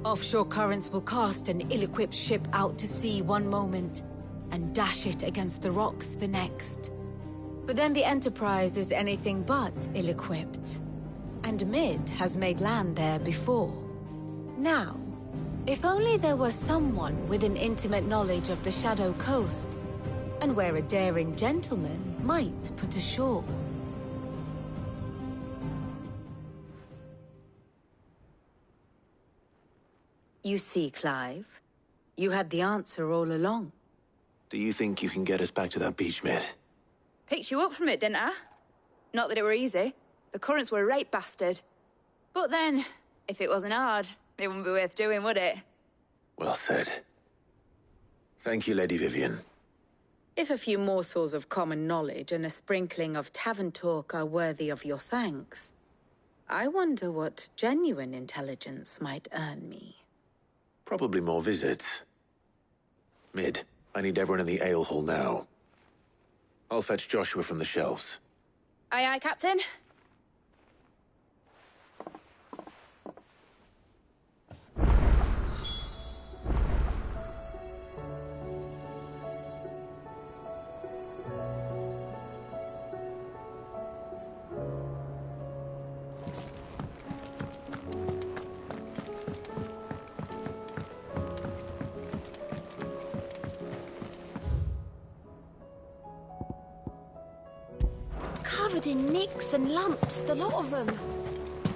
Offshore currents will cast an ill-equipped ship out to sea one moment, and dash it against the rocks the next. But then the Enterprise is anything but ill-equipped. And Mid has made land there before. Now, if only there were someone with an intimate knowledge of the Shadow Coast, and where a daring gentleman might put ashore. You see, Clive, you had the answer all along. Do you think you can get us back to that beach, Mid? Picked you up from it, didn't I? Not that it were easy. The currents were a right bastard. But then, if it wasn't hard, it wouldn't be worth doing, would it? Well said. Thank you, Lady Vivian. If a few morsels of common knowledge and a sprinkling of tavern talk are worthy of your thanks, I wonder what genuine intelligence might earn me. Probably more visits. Mid, I need everyone in the ale hall now. I'll fetch Joshua from the shelves. Aye, aye, Captain. covered in nicks and lumps, the lot of them.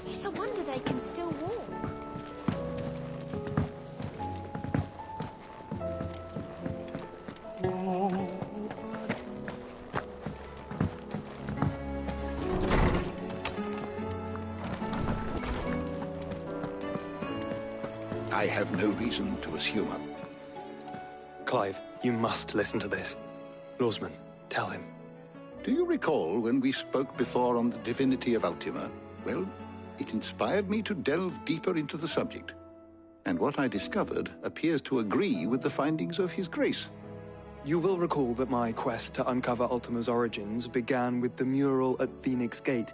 It's a wonder they can still walk. I have no reason to assume it. Clive, you must listen to this. Lawsman, tell him. Do you recall when we spoke before on the divinity of Ultima? Well, it inspired me to delve deeper into the subject. And what I discovered appears to agree with the findings of His Grace. You will recall that my quest to uncover Ultima's origins began with the mural at Phoenix Gate.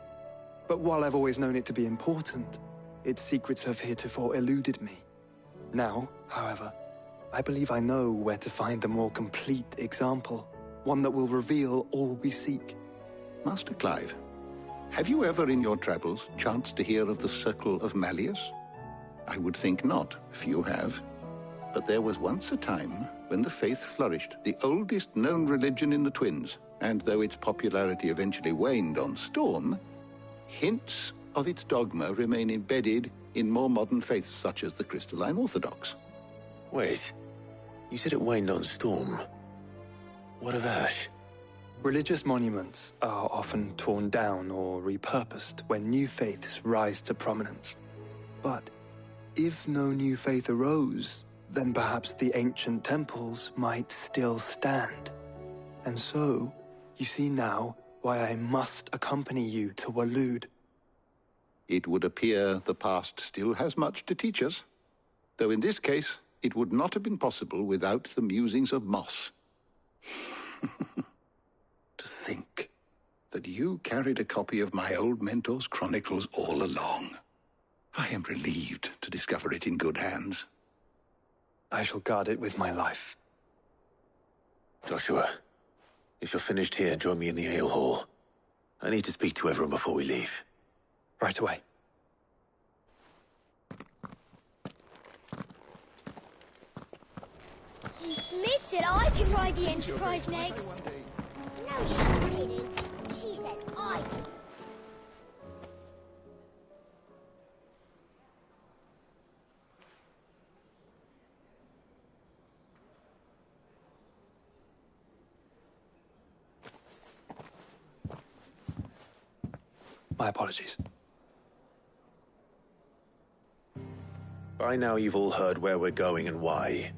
But while I've always known it to be important, its secrets have heretofore eluded me. Now, however, I believe I know where to find the more complete example, one that will reveal all we seek. Master Clive, have you ever in your travels chanced to hear of the Circle of Malleus? I would think not, if you have. But there was once a time when the faith flourished, the oldest known religion in the Twins, and though its popularity eventually waned on Storm, hints of its dogma remain embedded in more modern faiths such as the Crystalline Orthodox. Wait, you said it waned on Storm. What of Ash? Religious monuments are often torn down or repurposed when new faiths rise to prominence. But if no new faith arose, then perhaps the ancient temples might still stand. And so, you see now why I must accompany you to Waloed. It would appear the past still has much to teach us, though in this case, it would not have been possible without the musings of Moss. To think that you carried a copy of my old mentor's chronicles all along. I am relieved to discover it in good hands. I shall guard it with my life. Joshua, if you're finished here, join me in the ale hall. I need to speak to everyone before we leave. Right away. Mid said I could ride the Enterprise next. No, she didn't. She said I could. My apologies. By now you've all heard where we're going and why.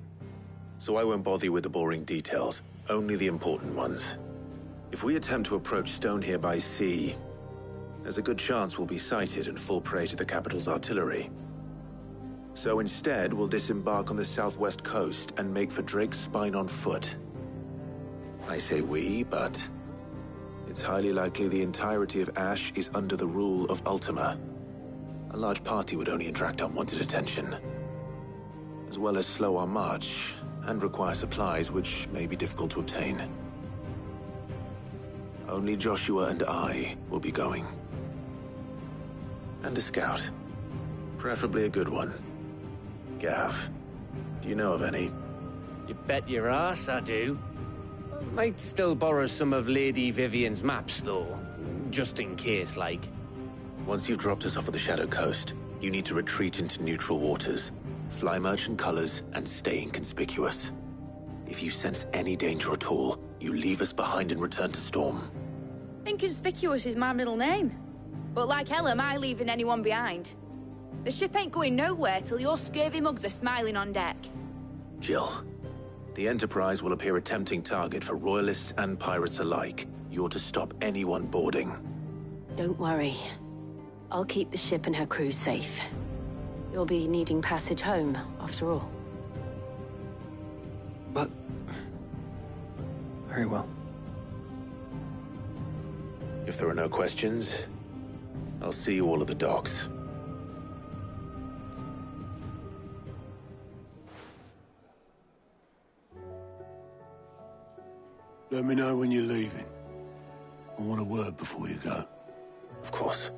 So I won't bother you with the boring details, only the important ones. If we attempt to approach Stone here by sea, there's a good chance we'll be sighted and fall prey to the capital's artillery. So instead, we'll disembark on the southwest coast and make for Drake's Spine on foot. I say we, but it's highly likely the entirety of Ash is under the rule of Ultima. A large party would only attract unwanted attention, as well as slow our march and require supplies which may be difficult to obtain. Only Joshua and I will be going. And a scout. Preferably a good one. Gav, do you know of any? You bet your ass I do. Might still borrow some of Lady Vivian's maps, though. Just in case, like. Once you've dropped us off at the Shadow Coast, you need to retreat into neutral waters, fly merchant colors, and stay inconspicuous. If you sense any danger at all, you leave us behind and return to Storm. Inconspicuous is my middle name. But like hell am I leaving anyone behind. The ship ain't going nowhere till your scurvy mugs are smiling on deck. Jill, the Enterprise will appear a tempting target for royalists and pirates alike. You're to stop anyone boarding. Don't worry. I'll keep the ship and her crew safe. You'll be needing passage home, after all. But... very well. If there are no questions, I'll see you all at the docks. Let me know when you're leaving. I want a word before you go. Of course.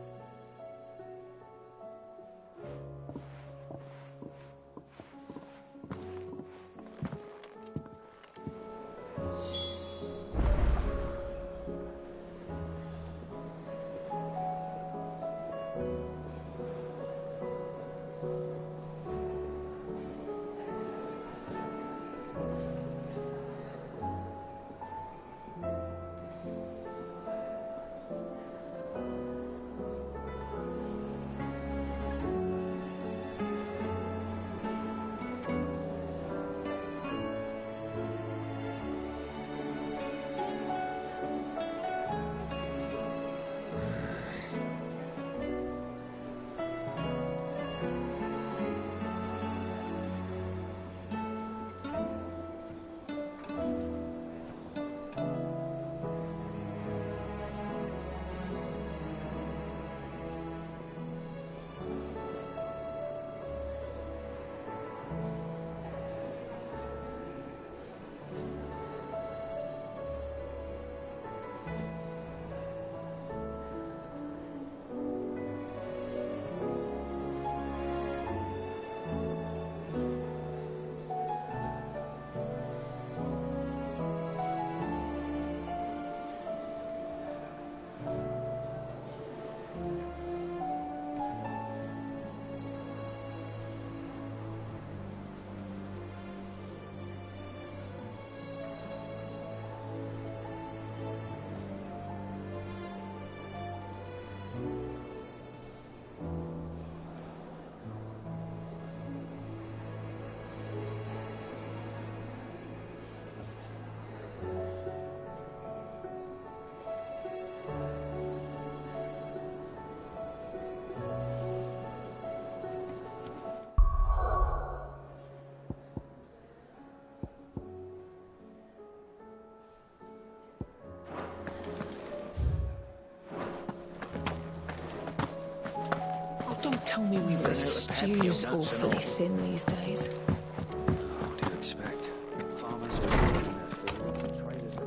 Tell me we've run out of pep Stew's nuts awfully and all. thin these days. What do you expect? Farmers are growing their food, traders are...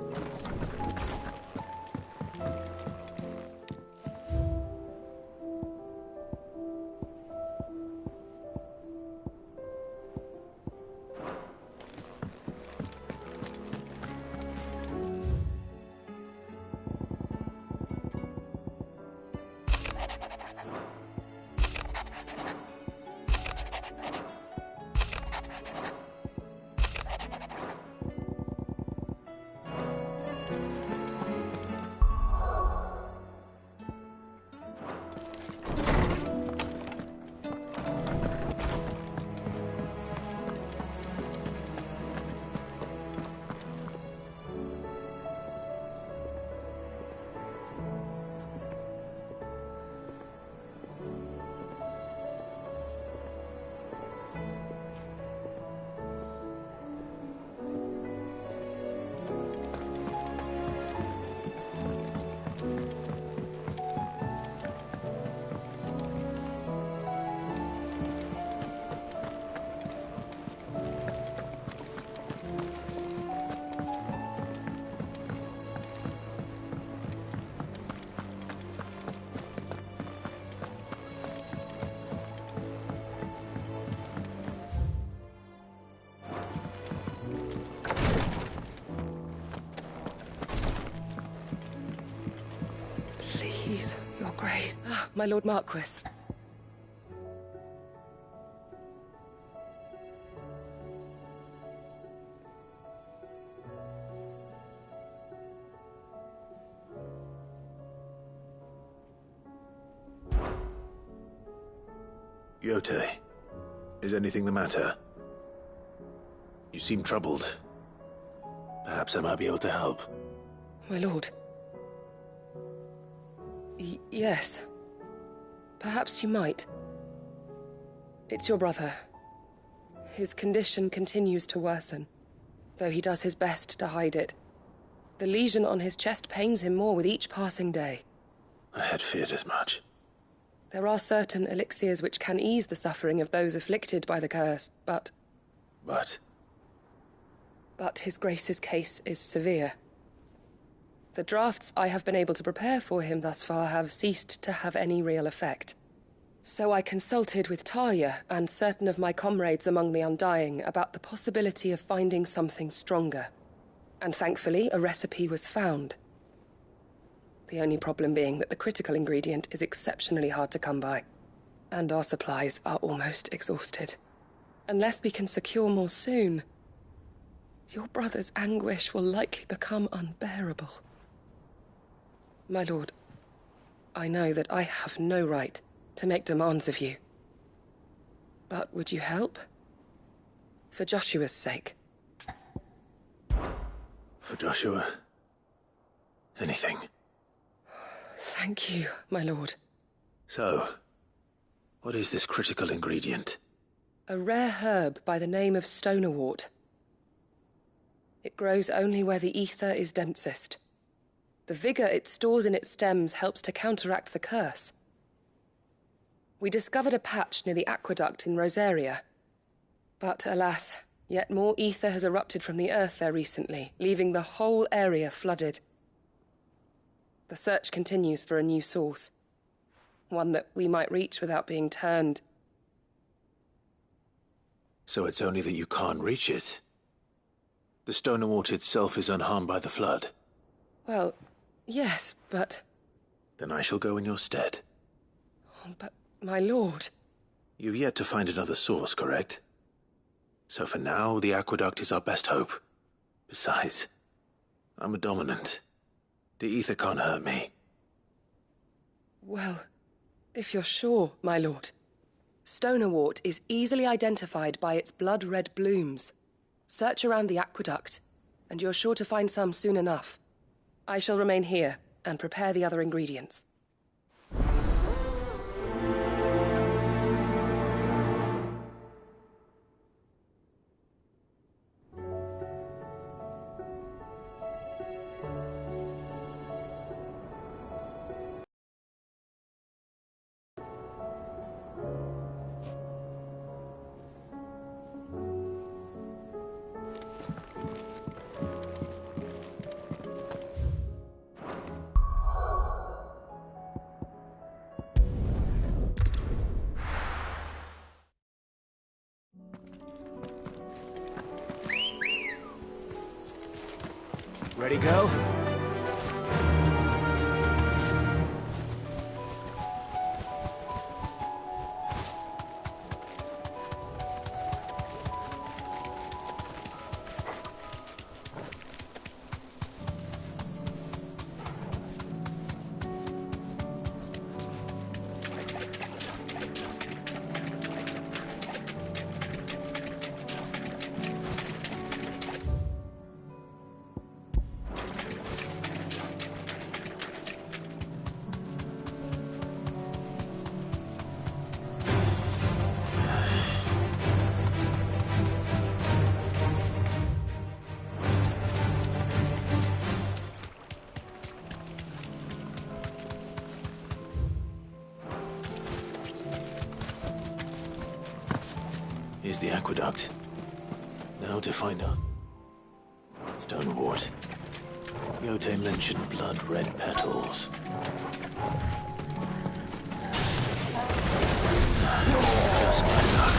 Please, Your Grace. Ah, my Lord Marquis. Yote, is anything the matter? You seem troubled. Perhaps I might be able to help. My lord. Yes. Perhaps you might. It's your brother. His condition continues to worsen, though he does his best to hide it. The lesion on his chest pains him more with each passing day. I had feared as much. There are certain elixirs which can ease the suffering of those afflicted by the curse, but... But His Grace's case is severe. The drafts I have been able to prepare for him thus far have ceased to have any real effect. So I consulted with Talia and certain of my comrades among the Undying about the possibility of finding something stronger. And thankfully, a recipe was found. The only problem being that the critical ingredient is exceptionally hard to come by, and our supplies are almost exhausted. Unless we can secure more soon, your brother's anguish will likely become unbearable. My lord, I know that I have no right to make demands of you. But would you help? For Joshua's sake. For Joshua? Anything. Thank you, my lord. So, what is this critical ingredient? A rare herb by the name of stonerwort. It grows only where the ether is densest. The vigor it stores in its stems helps to counteract the curse. We discovered a patch near the aqueduct in Rosaria. But alas, yet more ether has erupted from the earth there recently, leaving the whole area flooded. The search continues for a new source. One that we might reach without being turned. So it's only that you can't reach it? The stonerwort itself is unharmed by the flood? Well, yes, but... Then I shall go in your stead. Oh, but, my lord... You've yet to find another source, correct? So for now, the aqueduct is our best hope. Besides, I'm a dominant. The ether can't hurt me. Well, if you're sure, my lord. Stonerwort is easily identified by its blood-red blooms. Search around the aqueduct, and you're sure to find some soon enough. I shall remain here and prepare the other ingredients. Ready, go? Here's the aqueduct. Now to find out. Stonewort. Yote mentioned blood-red petals. Just my luck.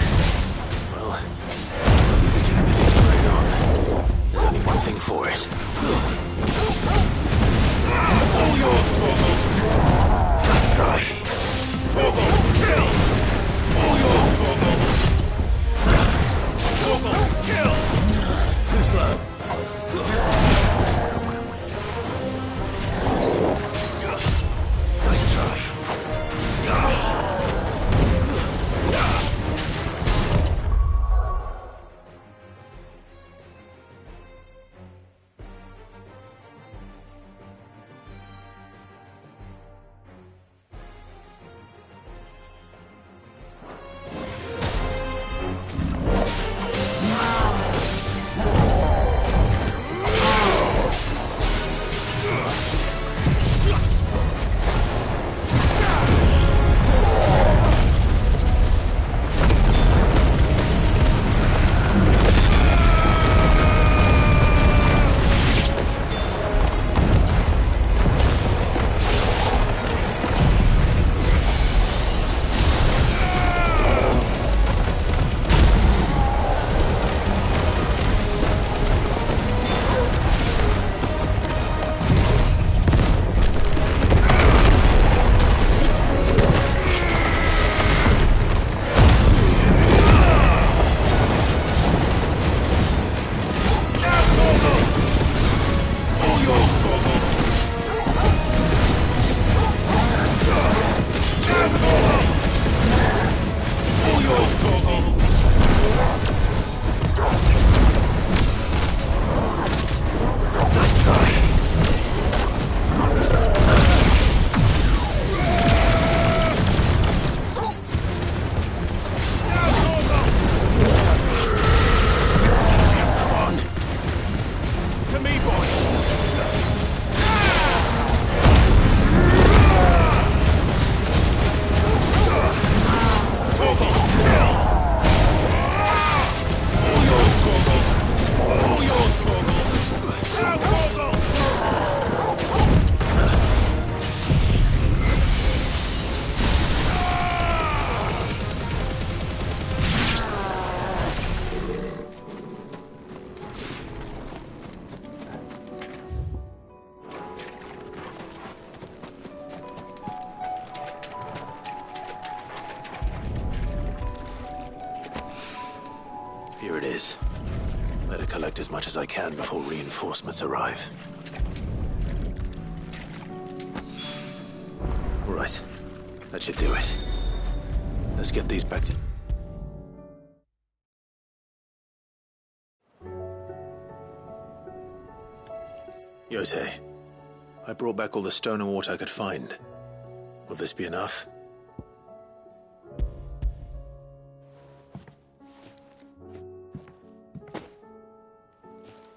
Well, we can everything right on. There's only one thing for it. All yours, Torgal! Let's try. Torgal, kill! All yours, Torgal! Torgal, kill! Too slow. Nice try. Here it is. Better collect as much as I can before reinforcements arrive. Right. That should do it. Let's get these back to... Yote, I brought back all the stone and water I could find. Will this be enough?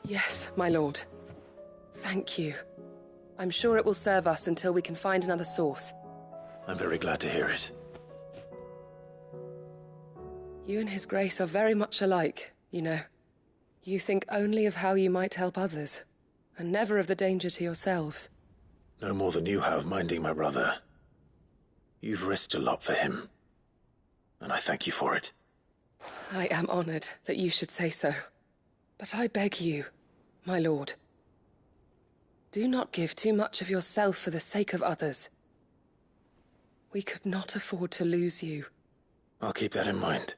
Yes, my lord. Thank you. I'm sure it will serve us until we can find another source. I'm very glad to hear it. You and His Grace are very much alike, you know. You think only of how you might help others, and never of the danger to yourselves. No more than you have minding my brother. You've risked a lot for him, and I thank you for it. I am honored that you should say so. But I beg you, my lord, Do not give too much of yourself for the sake of others. We could not afford to lose you. I'll keep that in mind.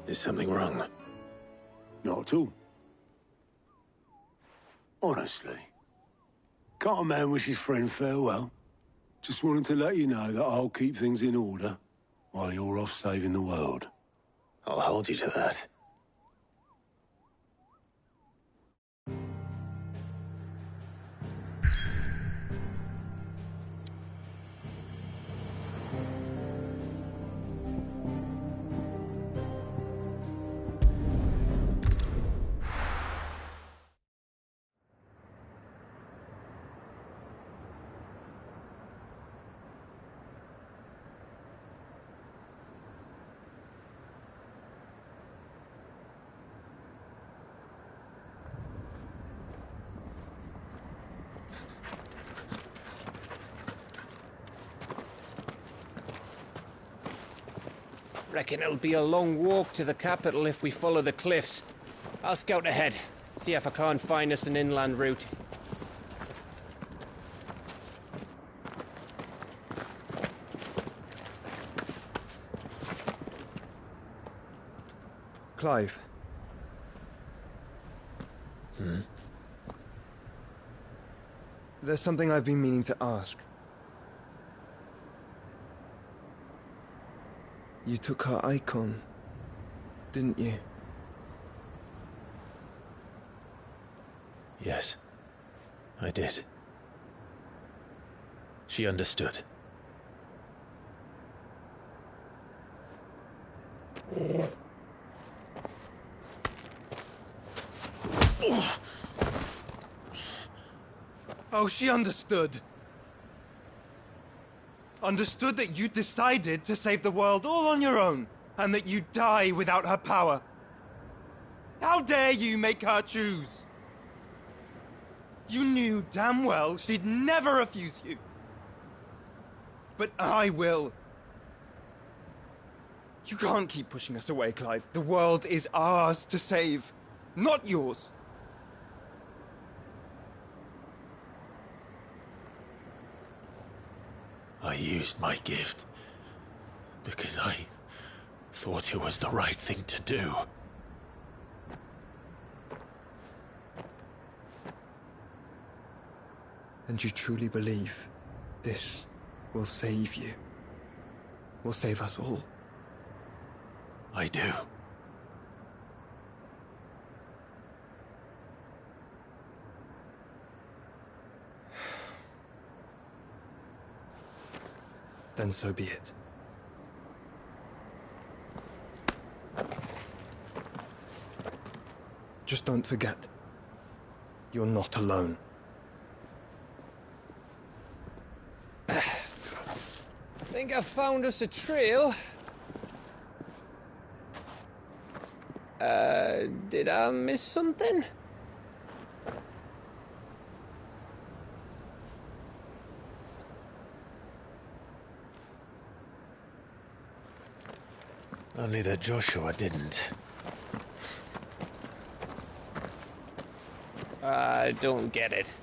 Is something wrong? Not at all. Honestly. Can't a man wish his friend farewell? Just wanted to let you know that I'll keep things in order while you're off saving the world. I'll hold you to that. Reckon it'll be a long walk to the capital if we follow the cliffs. I'll scout ahead, see if I can't find us an inland route. Clive. There's something I've been meaning to ask. You took her icon, didn't you? Yes, I did. She understood. Oh, she understood. Understood that you decided to save the world all on your own, and that you'd die without her power. How dare you make her choose? You knew damn well she'd never refuse you. But I will. You can't keep pushing us away, Clive. The world is ours to save, not yours. I used my gift because I thought it was the right thing to do. And you truly believe this will save you? Will save us all? I do. Then so be it. Just don't forget, you're not alone. Think I found us a trail. Did I miss something? Only that Joshua didn't. I don't get it.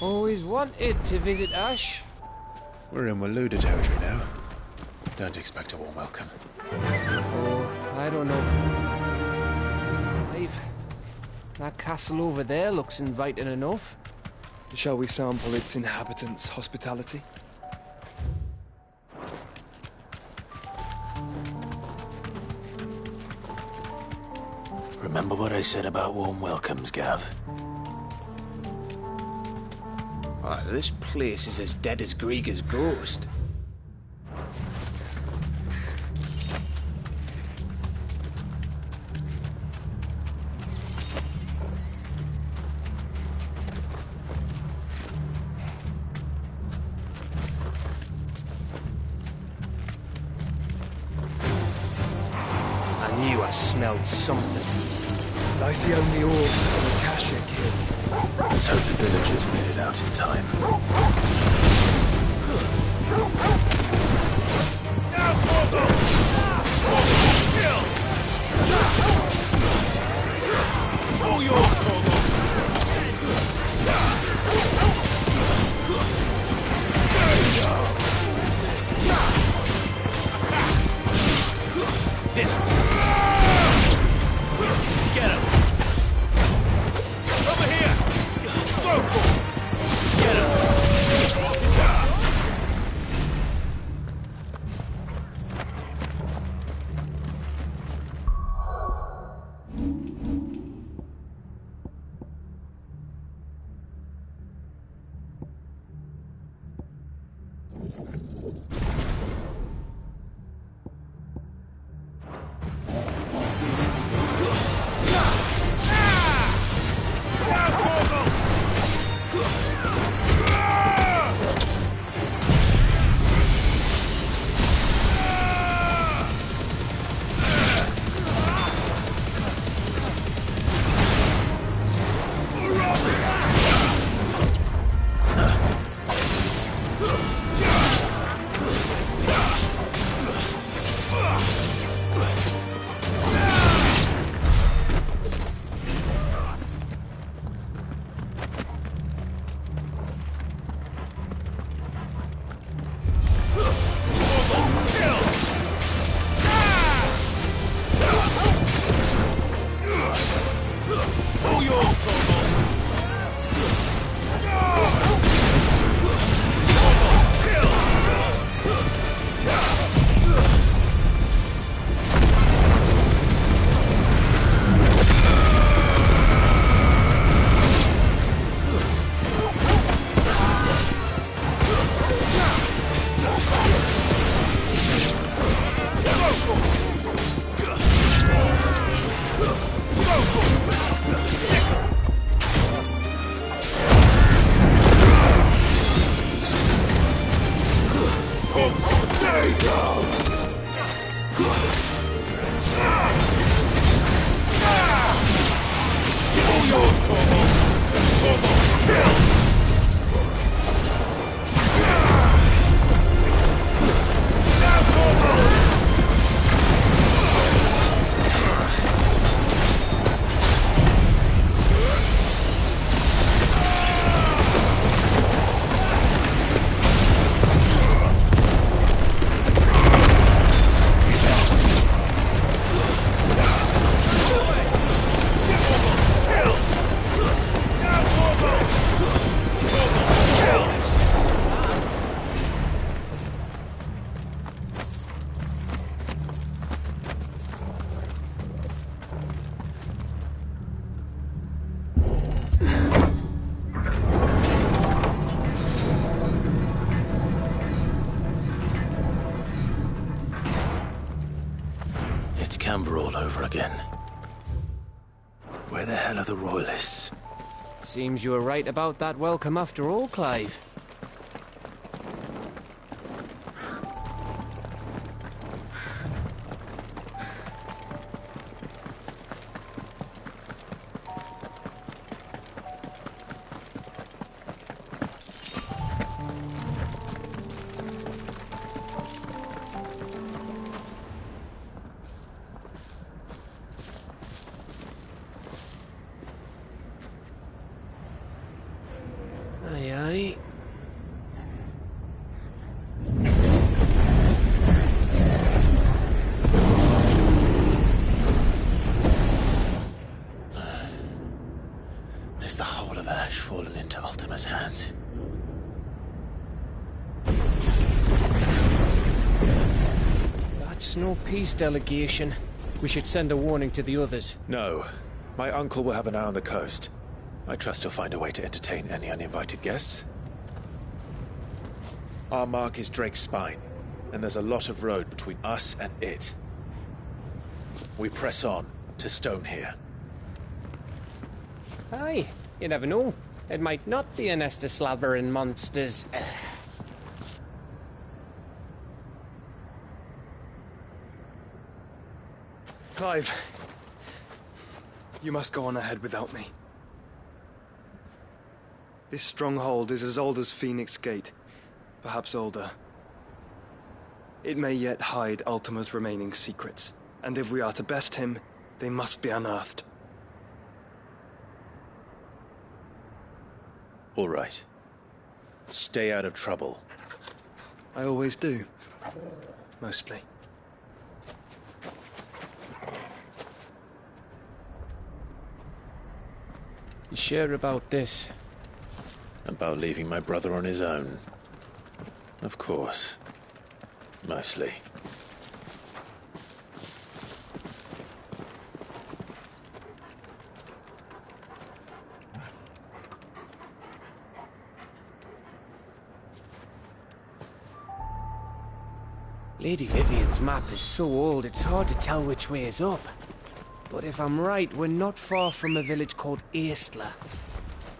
Always wanted to visit Ash. We're in Waluda territory now. Don't expect a warm welcome. Oh, I don't know. Dave, that castle over there looks inviting enough. Shall we sample its inhabitants' hospitality? Remember what I said about warm welcomes, Gav? This place is as dead as Grieger's ghost. I knew I smelled something. I see only orcs and the Kashik here. Let's hope the villagers made it out in time. This. Get him. Over here. Go. Get him. Camber all over again. Where the hell are the Royalists? Seems you were right about that welcome after all, Clive. Aye, aye. Is the whole of Ash fallen into Ultima's hands? That's no peace delegation. We should send a warning to the others. No. My uncle will have an eye on the coast. I trust he'll find a way to entertain any uninvited guests. Our mark is Drake's Spine, and there's a lot of road between us and it. We press on to Stone here. Aye, you never know. It might not be a nest of slabbering monsters. Clive, you must go on ahead without me. This stronghold is as old as Phoenix Gate, perhaps older. It may yet hide Ultima's remaining secrets, and if we are to best him, they must be unearthed. All right. Stay out of trouble. I always do. Mostly. You sure about this? About leaving my brother on his own. Of course. Mostly. Lady Vivian's map is so old it's hard to tell which way is up. But if I'm right, we're not far from a village called Eastla.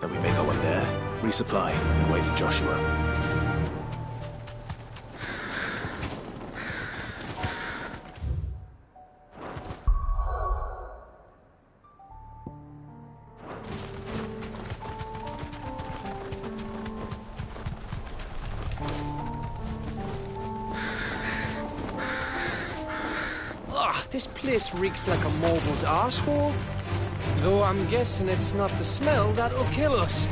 Then we make our way there, resupply, and wait for Joshua. This place reeks like a mobile's arsehole. Though I'm guessing it's not the smell that'll kill us.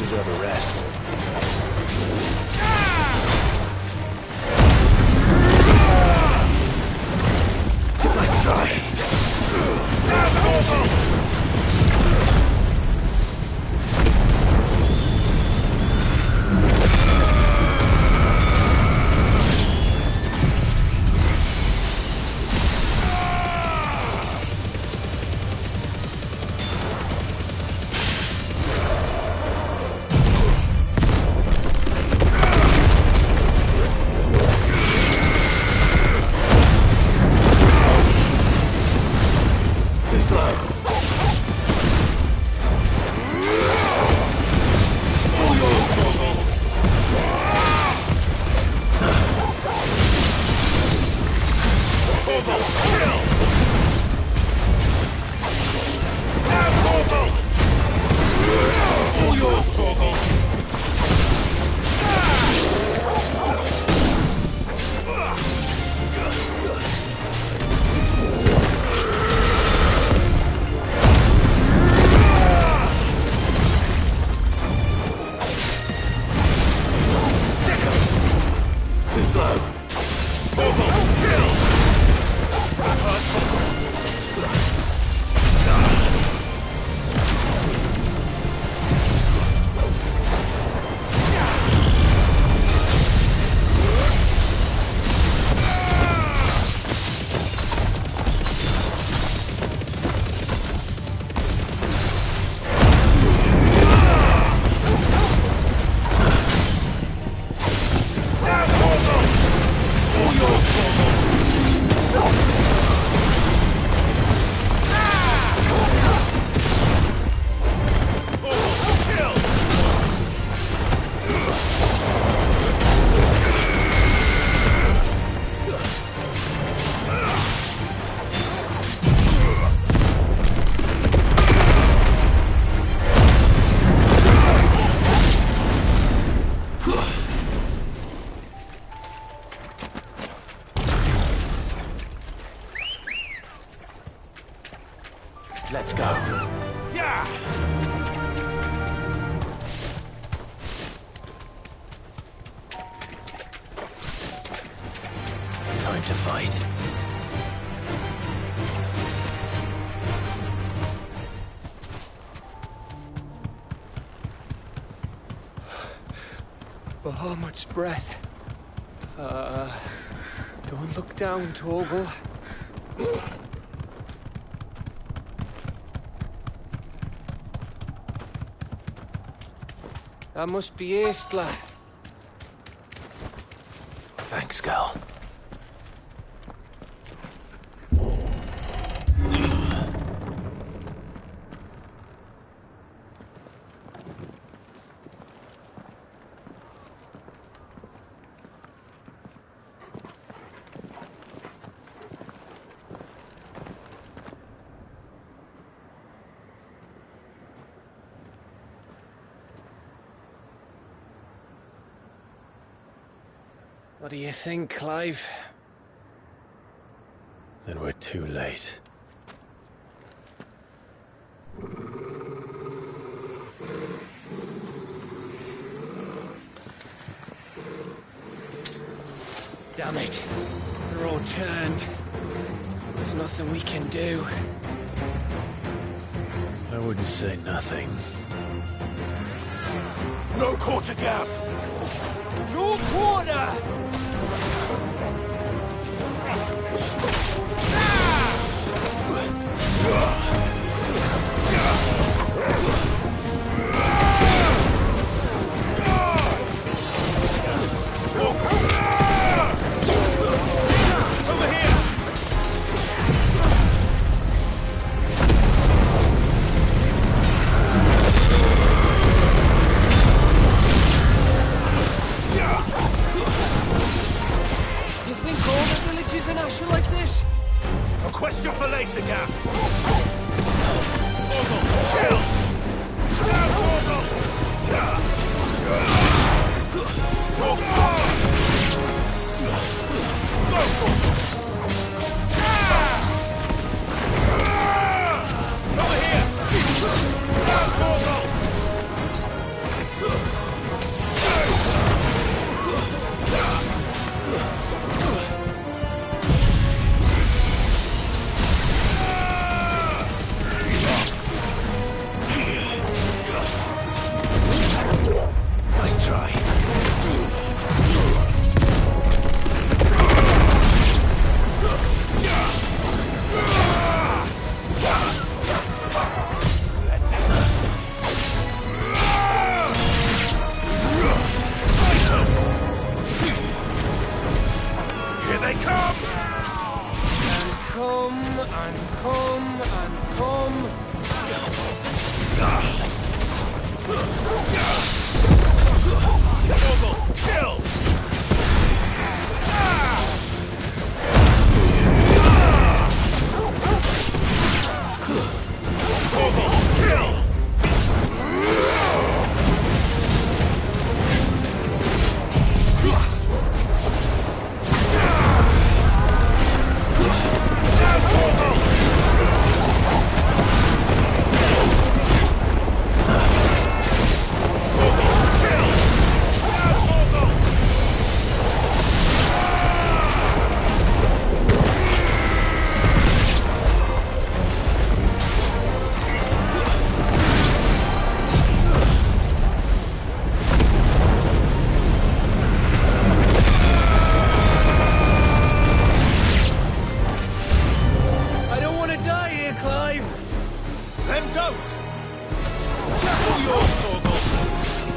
deserve a rest. Nice try. Let's go. Yeah! Time to fight. Bahamut's breath. Don't look down, Torgal. That must be Aistla. Thanks, girl. What do you think, Clive? Then we're too late. Damn it. They're all turned. There's nothing we can do. I wouldn't say nothing. No quarter, Gav! No quarter! A question for later, Gav.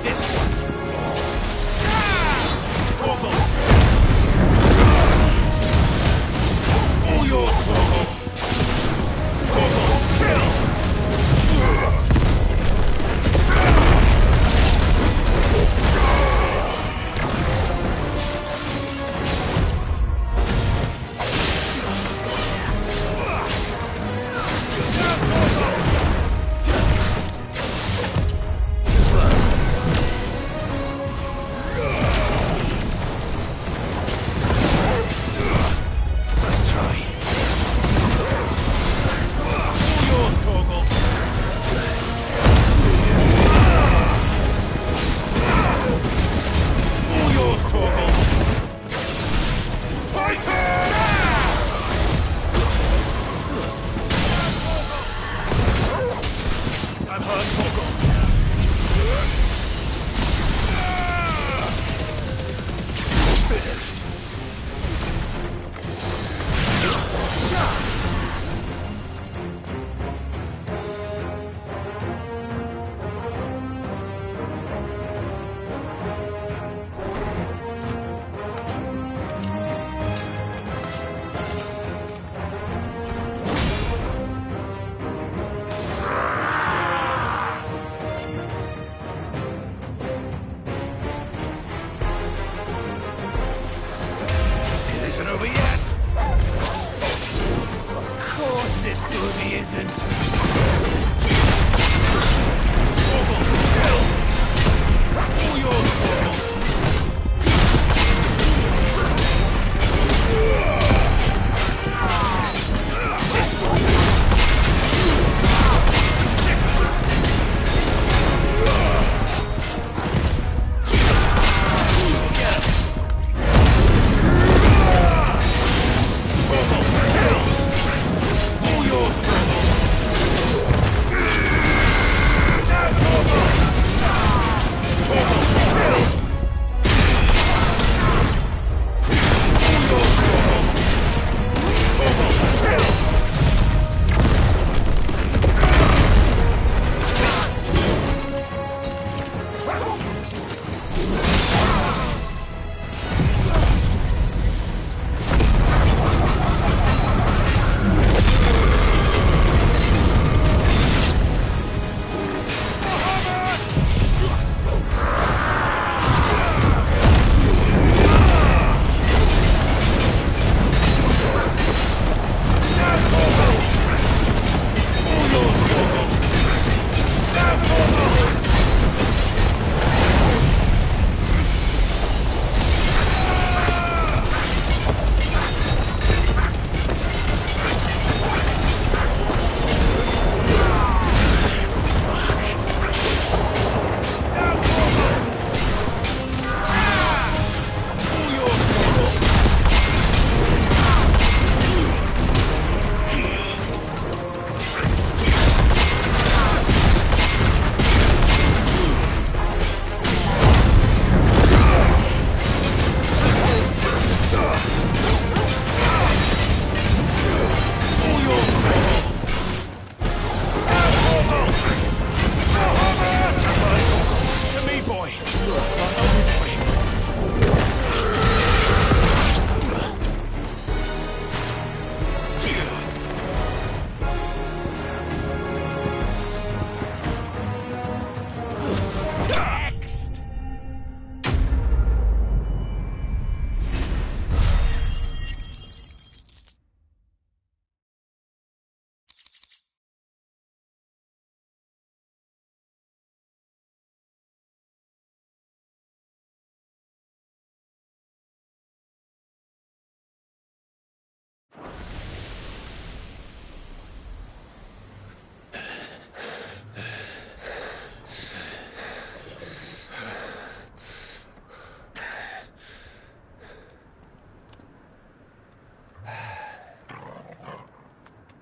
This one. Torgal. All yours, Torgal. Torgal, kill!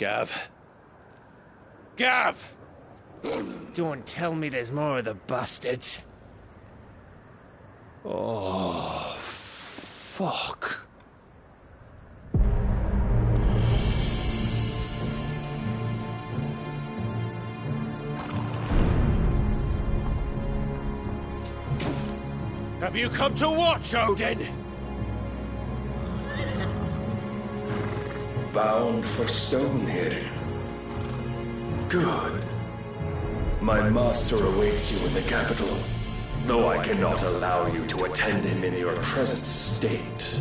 Gav. Gav! Don't tell me there's more of the bastards. Oh, fuck. Have you come to watch, Odin? Bound for Stonehill. Good. My master awaits you in the capital, though I cannot allow you to attend him in your present state.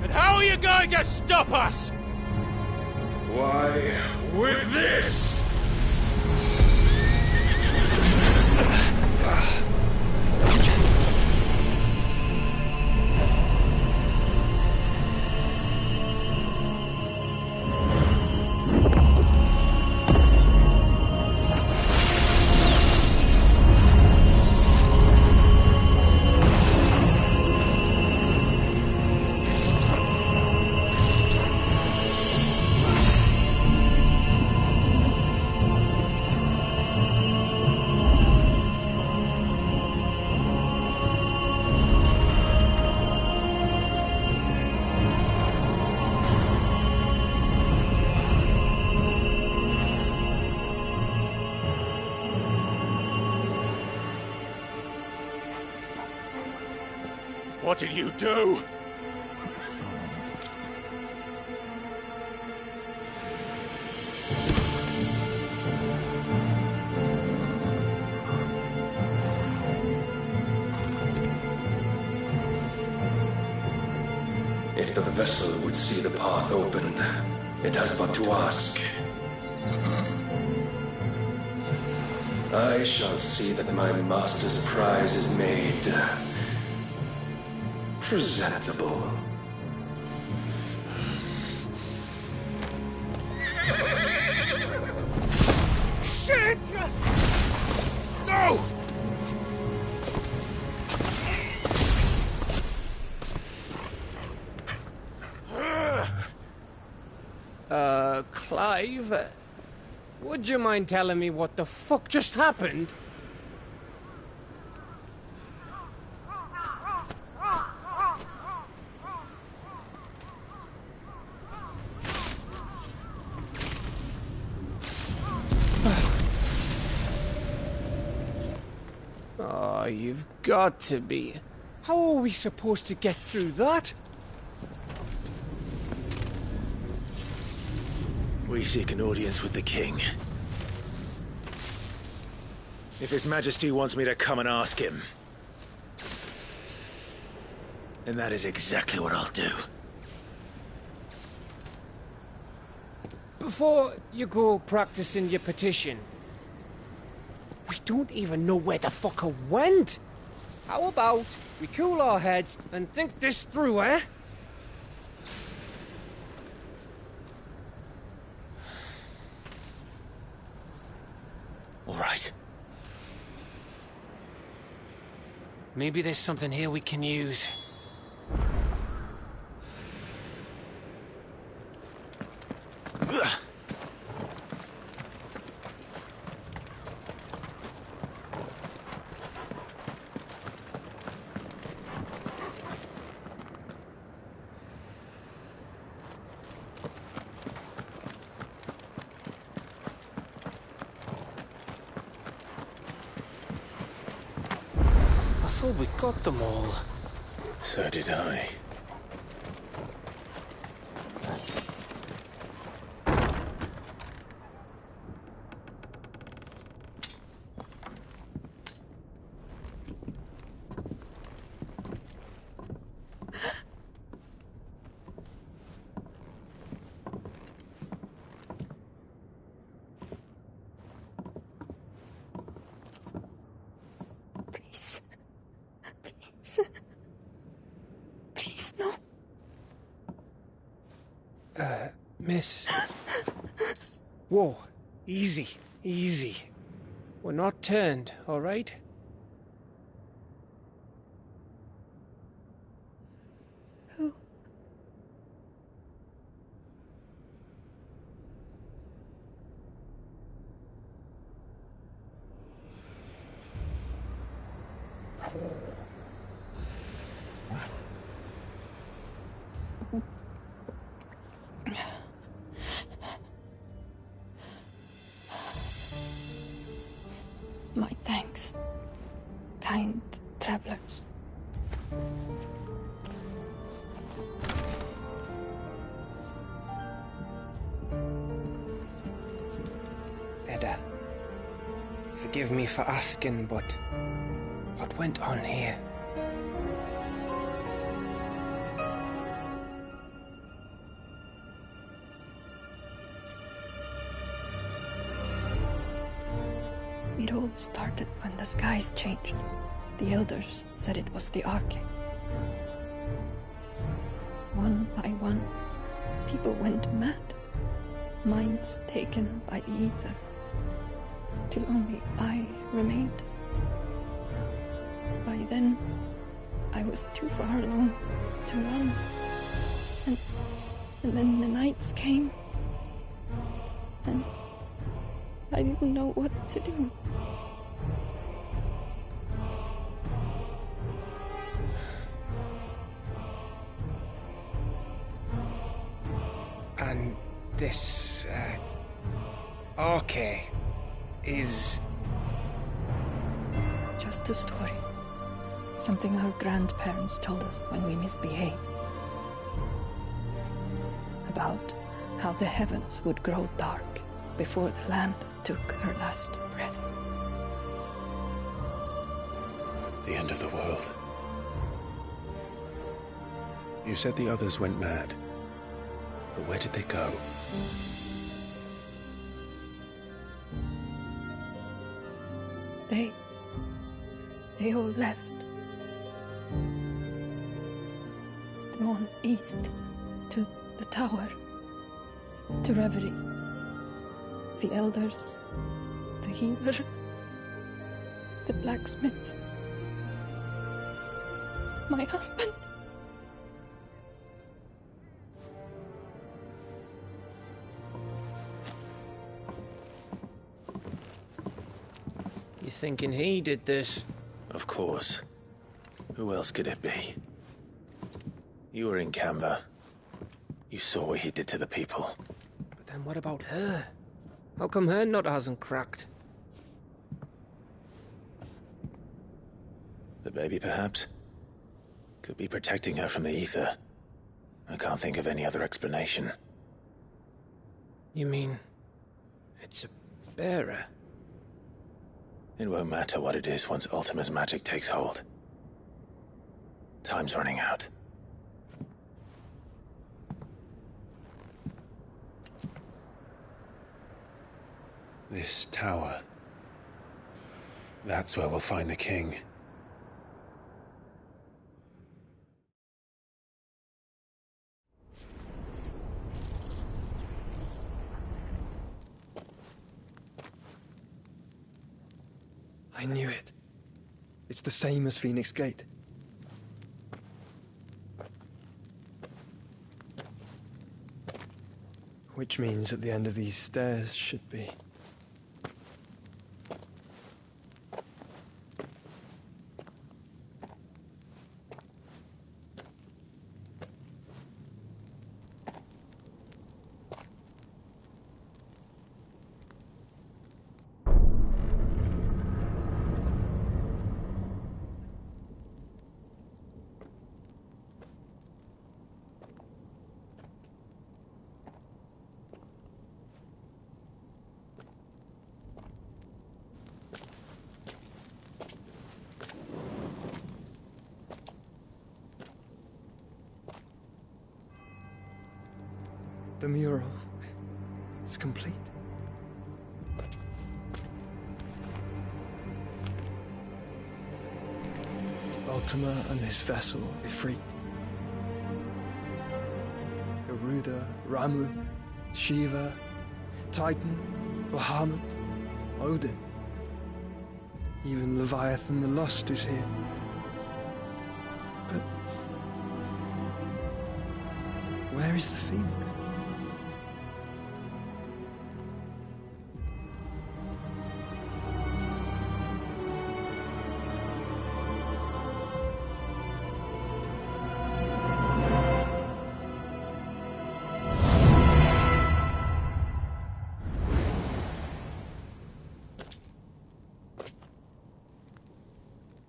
And how are you going to stop us? Why, with this! What did you do? If the vessel would see the path opened, it has but to ask. I shall see that my master's prize is made presentable. Shit! No! Clive, would you mind telling me what the fuck just happened? Oh, you've got to be. How are we supposed to get through that? We seek an audience with the king. If His Majesty wants me to come and ask him, then that is exactly what I'll do. Before you go practicing your petition, we don't even know where the fucker went. How about we cool our heads and think this through, eh? All right. Maybe there's something here we can use. I thought we got them all. So did I. Please, no. Miss. Whoa, easy, easy. We're not turned, all right? Who? My thanks, kind travelers. Edda, forgive me for asking, but what went on here? It all started when the skies changed. The elders said it was the Arcane. One by one, people went mad. Minds taken by the ether. Till only I remained. By then, I was too far along to run. And then the nights came. And I didn't know what to do. And this, Arcane is... Just a story. Something our grandparents told us when we misbehaved. About how the heavens would grow dark before the land took her last breath. The end of the world. You said the others went mad. But where did they go? They all left. Drawn east to the tower, to Reverie. The elders, the healer, the blacksmith, my husband. You thinking he did this? Of course. Who else could it be? You were in Canva. You saw what he did to the people. But then what about her? How come her nut hasn't cracked? The baby, perhaps? Could be protecting her from the ether. I can't think of any other explanation. You mean... it's a bearer? It won't matter what it is once Ultima's magic takes hold. Time's running out. This tower. That's where we'll find the king. I knew it. It's the same as Phoenix Gate. Which means at the end of these stairs should be... The mural is complete. Ultima and his vessel, Ifrit. Garuda, Ramu, Shiva, Titan, Bahamut, Odin. Even Leviathan the Lost is here. But where is the Phoenix?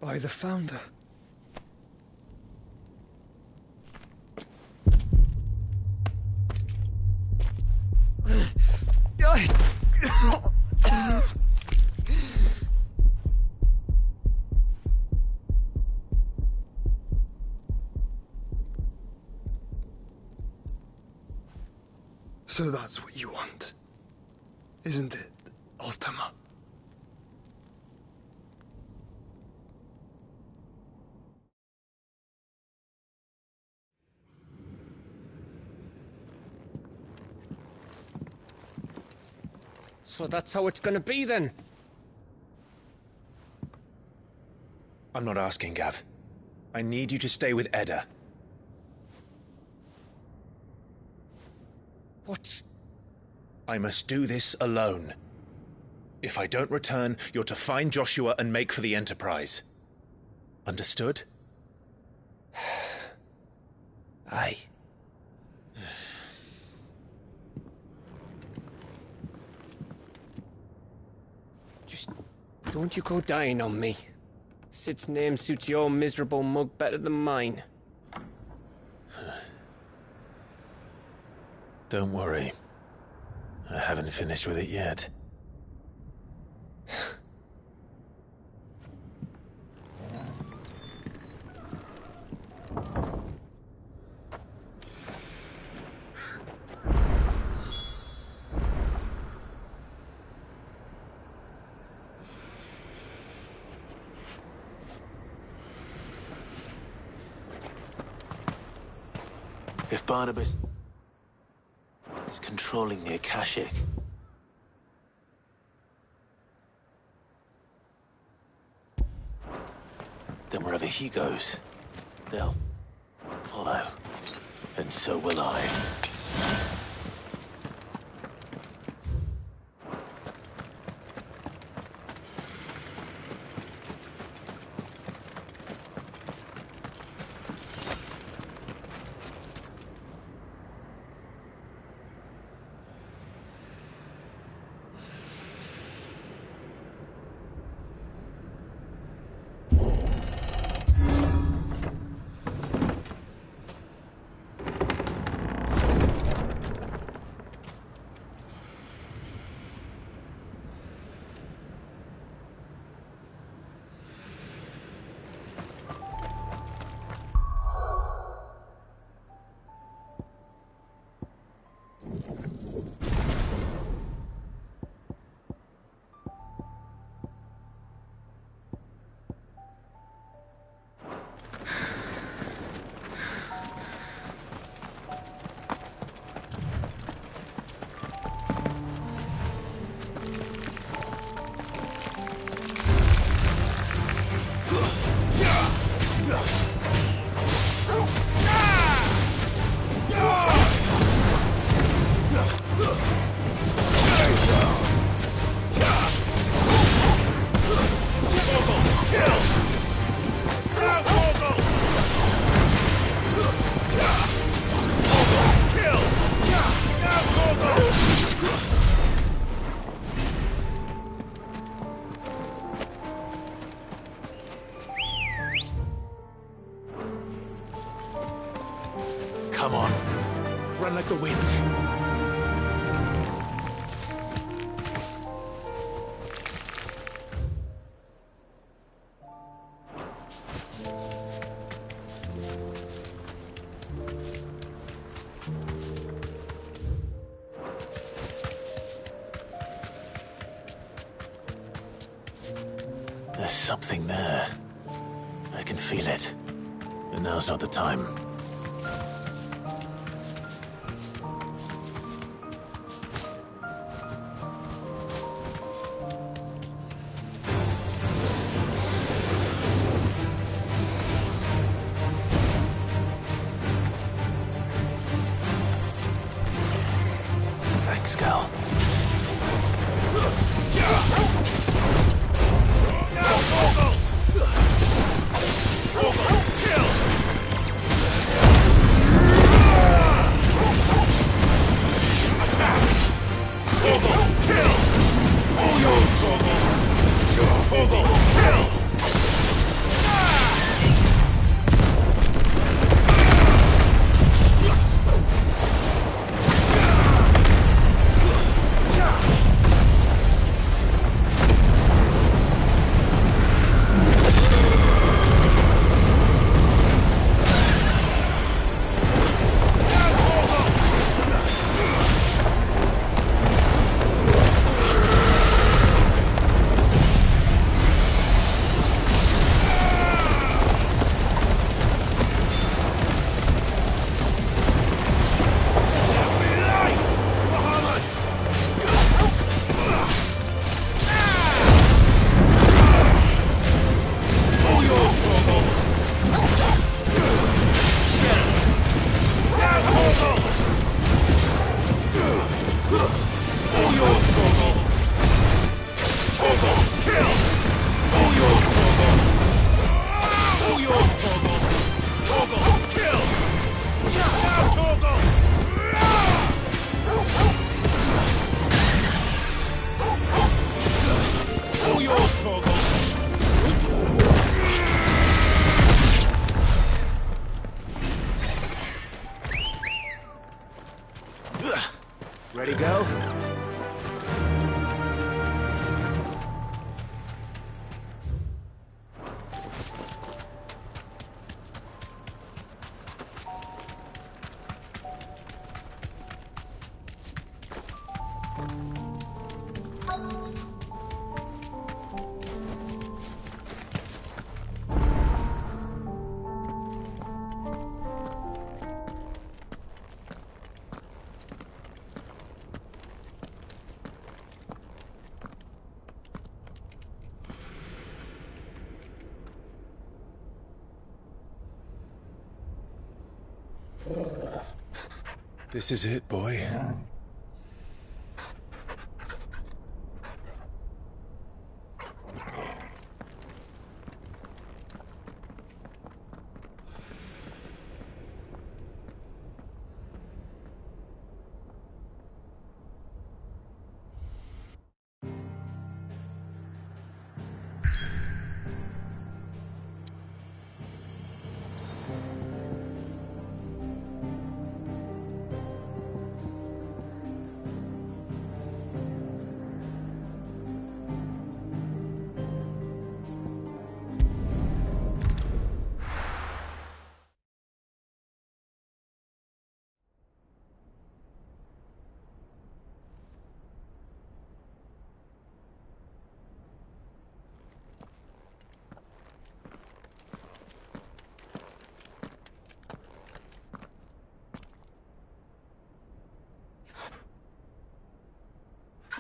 I, the Founder. So that's what you want, isn't it, Ultima? So that's how it's gonna be then? I'm not asking, Gav. I need you to stay with Edda. What? I must do this alone. If I don't return, you're to find Joshua and make for the Enterprise. Understood? Aye. Just don't you go dying on me. Sid's name suits your miserable mug better than mine. Don't worry. I haven't finished with it yet. If Barnabas is controlling the Akashic, then wherever he goes, they'll follow. And so will I. Come on. Run like the wind. There's something there. I can feel it. But now's not the time. Thanks, Cal. This is it, boy.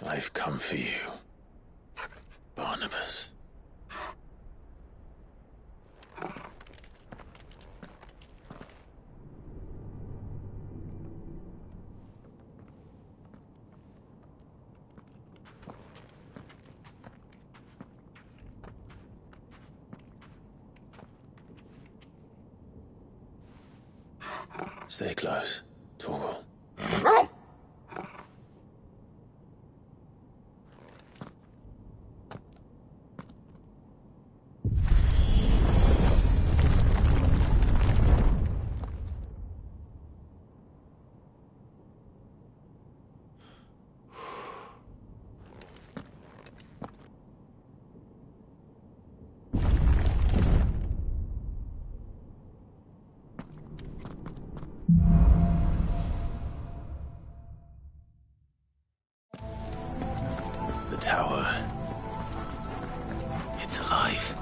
I've come for you, Barnabas. Stay close, Torgal. The tower. It's alive.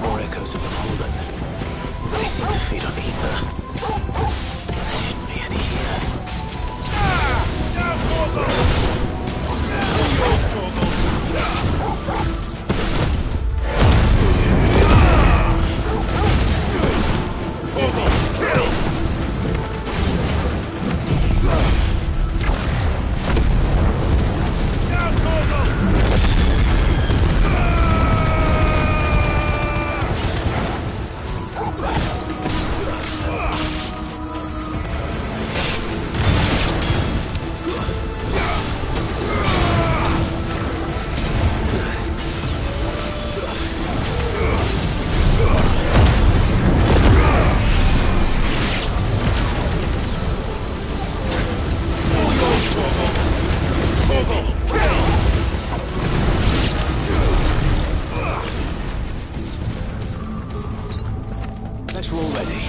More echoes of the fallen. They seem to feed on ether. There shouldn't be any here. Let's roll ready.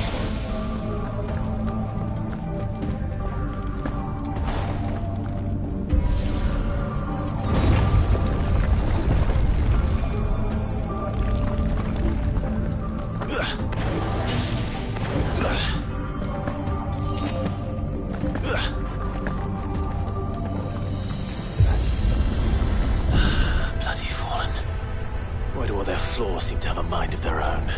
Bloody fallen. Why do all their floors seem to have a mind of their own?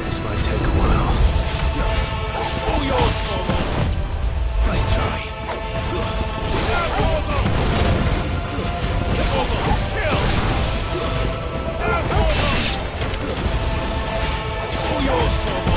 This might take a while. All yours, Torgal. Nice try. All yours, Torgal.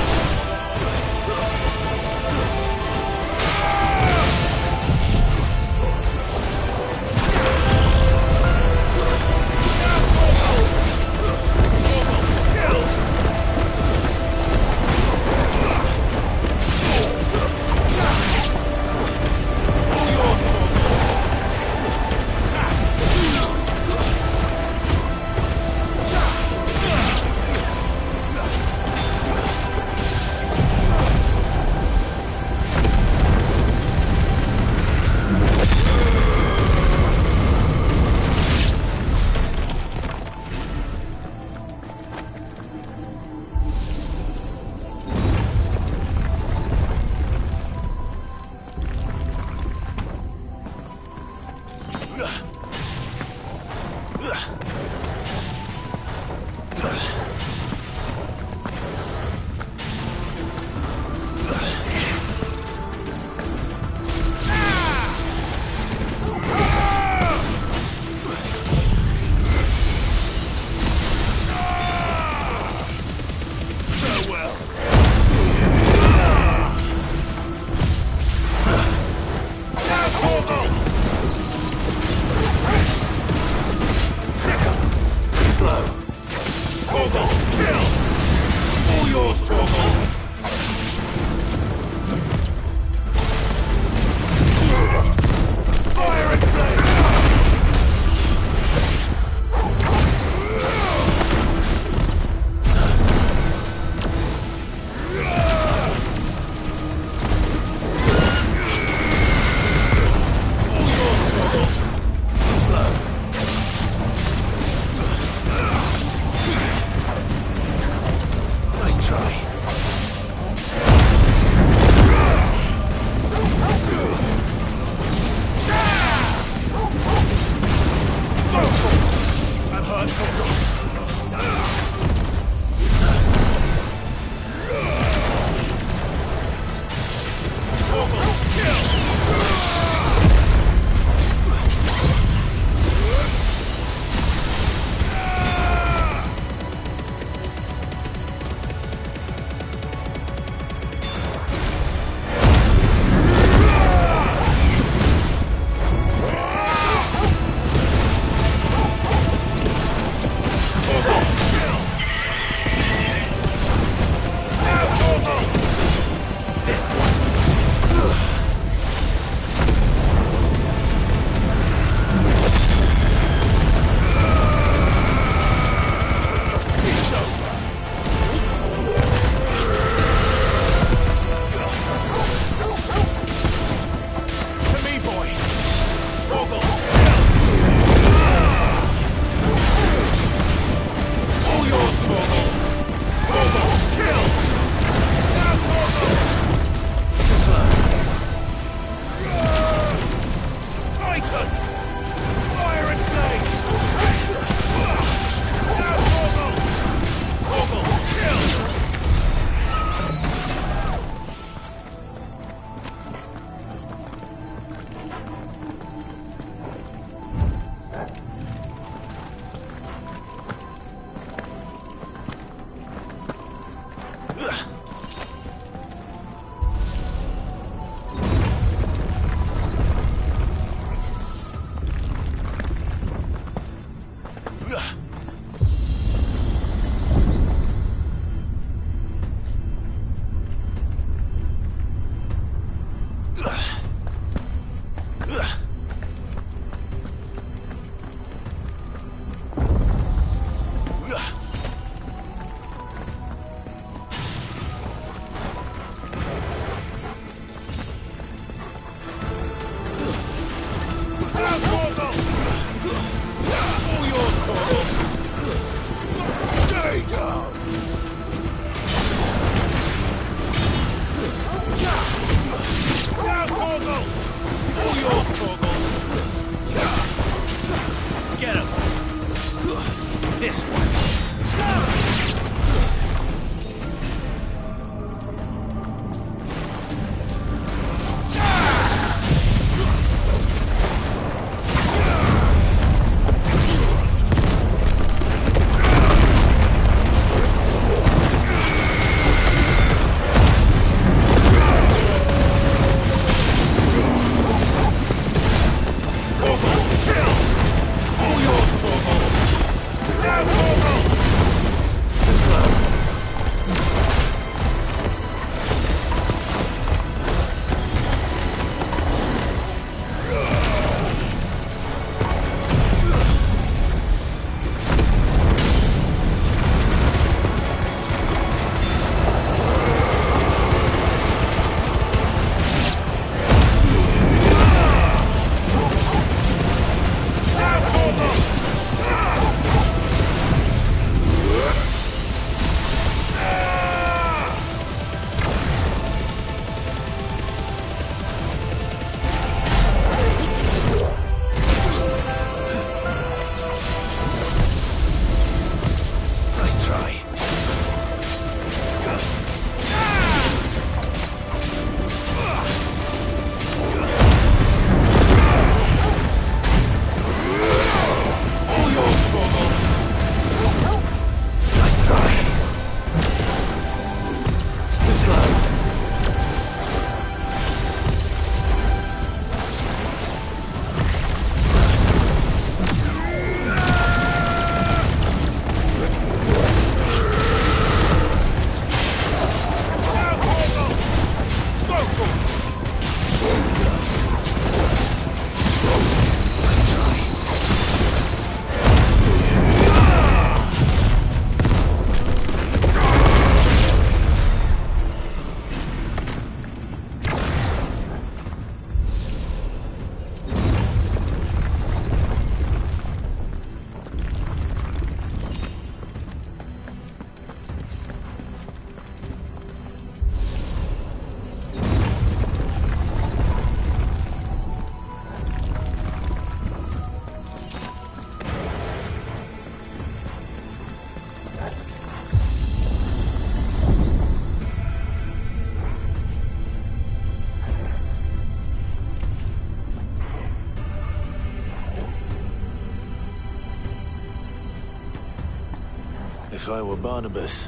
If I were Barnabas,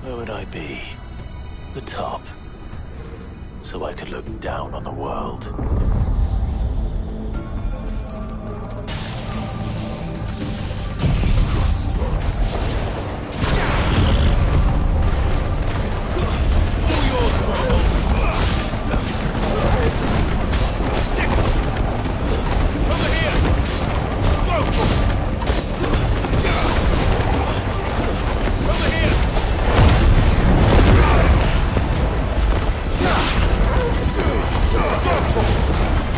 where would I be? The top. So I could look down on the world. Go!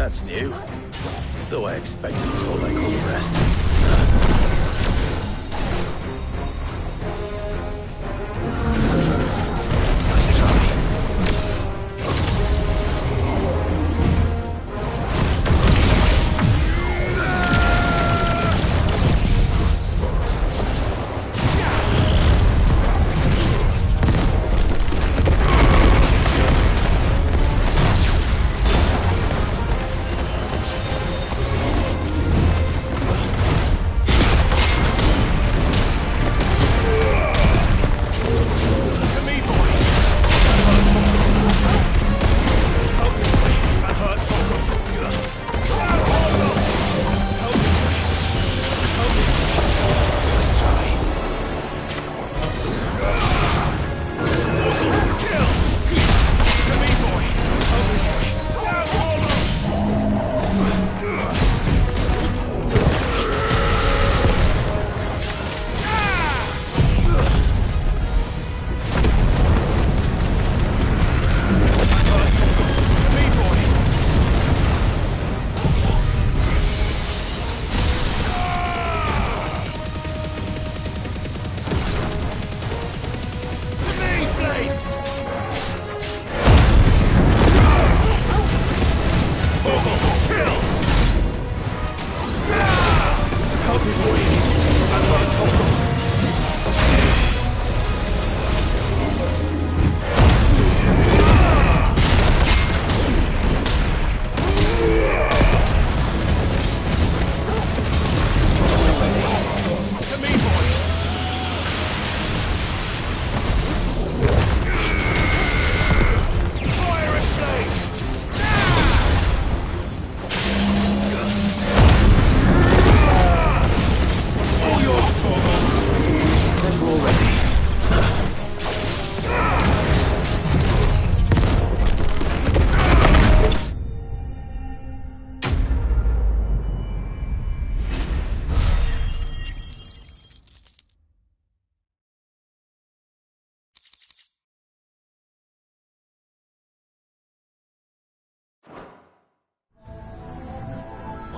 That's new. Though I expected it before like all the rest.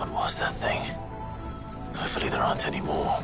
What was that thing? Hopefully there aren't any more.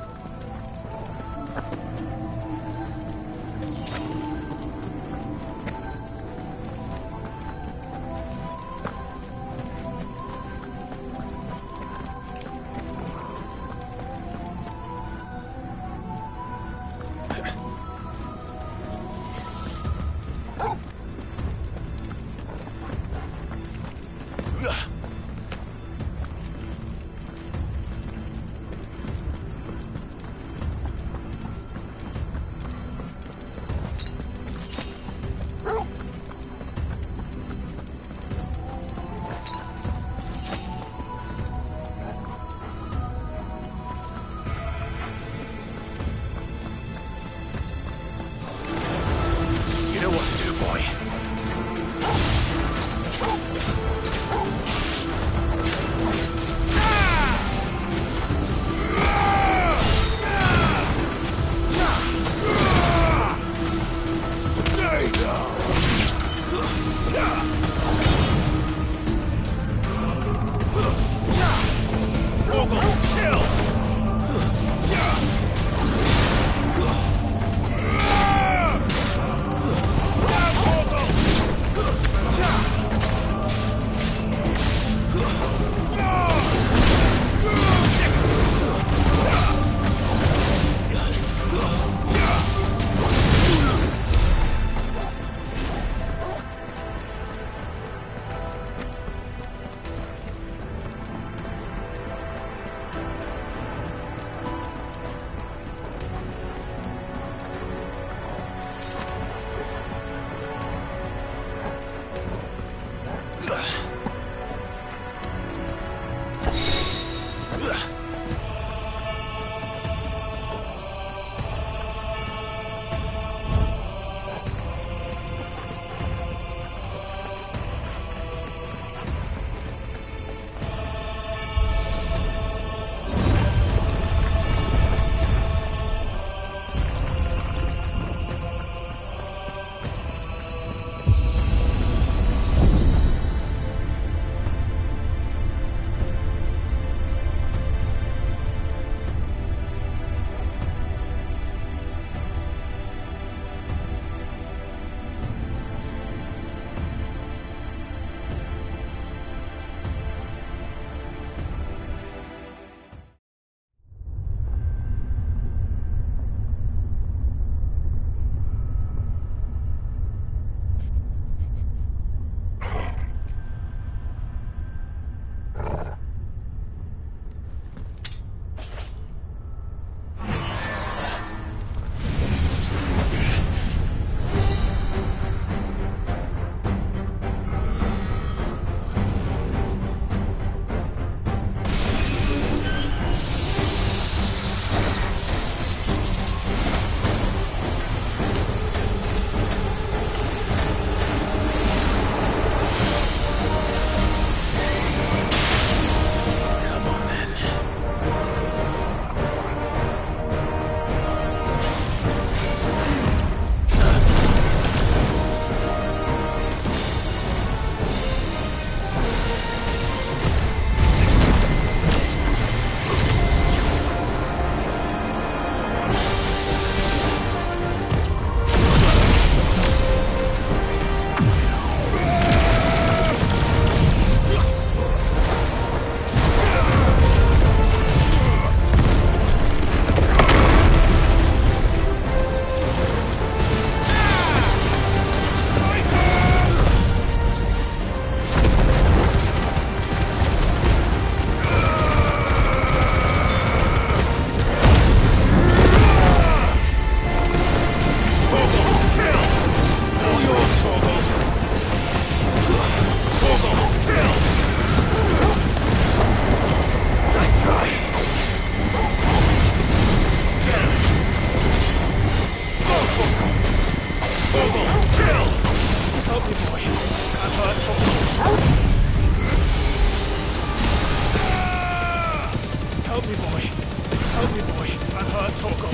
I'm hurt, Torgal.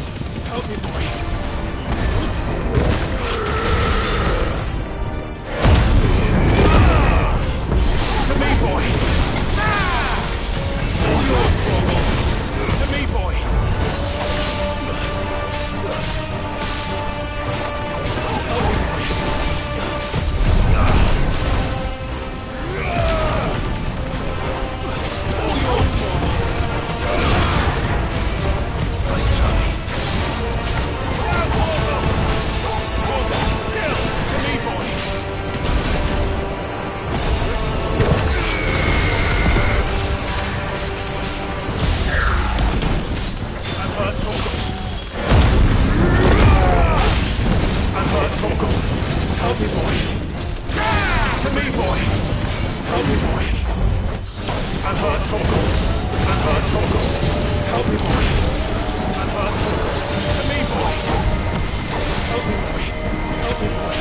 Help me, boy. To me, boy. All yours, Torgal. To me, boy. Help me, boy. All yours, Torgal. Nice try. To me, boy. I'm hurt, Torgal. I'm hurt, Torgal. Help me, boy. To me, boy. Help me, boy. I'm hurt, Torgal. I'm hurt, Torgal. Help me, boy. I'm hurt, Torgal. To me, boy. Help me, boy. Help me, boy.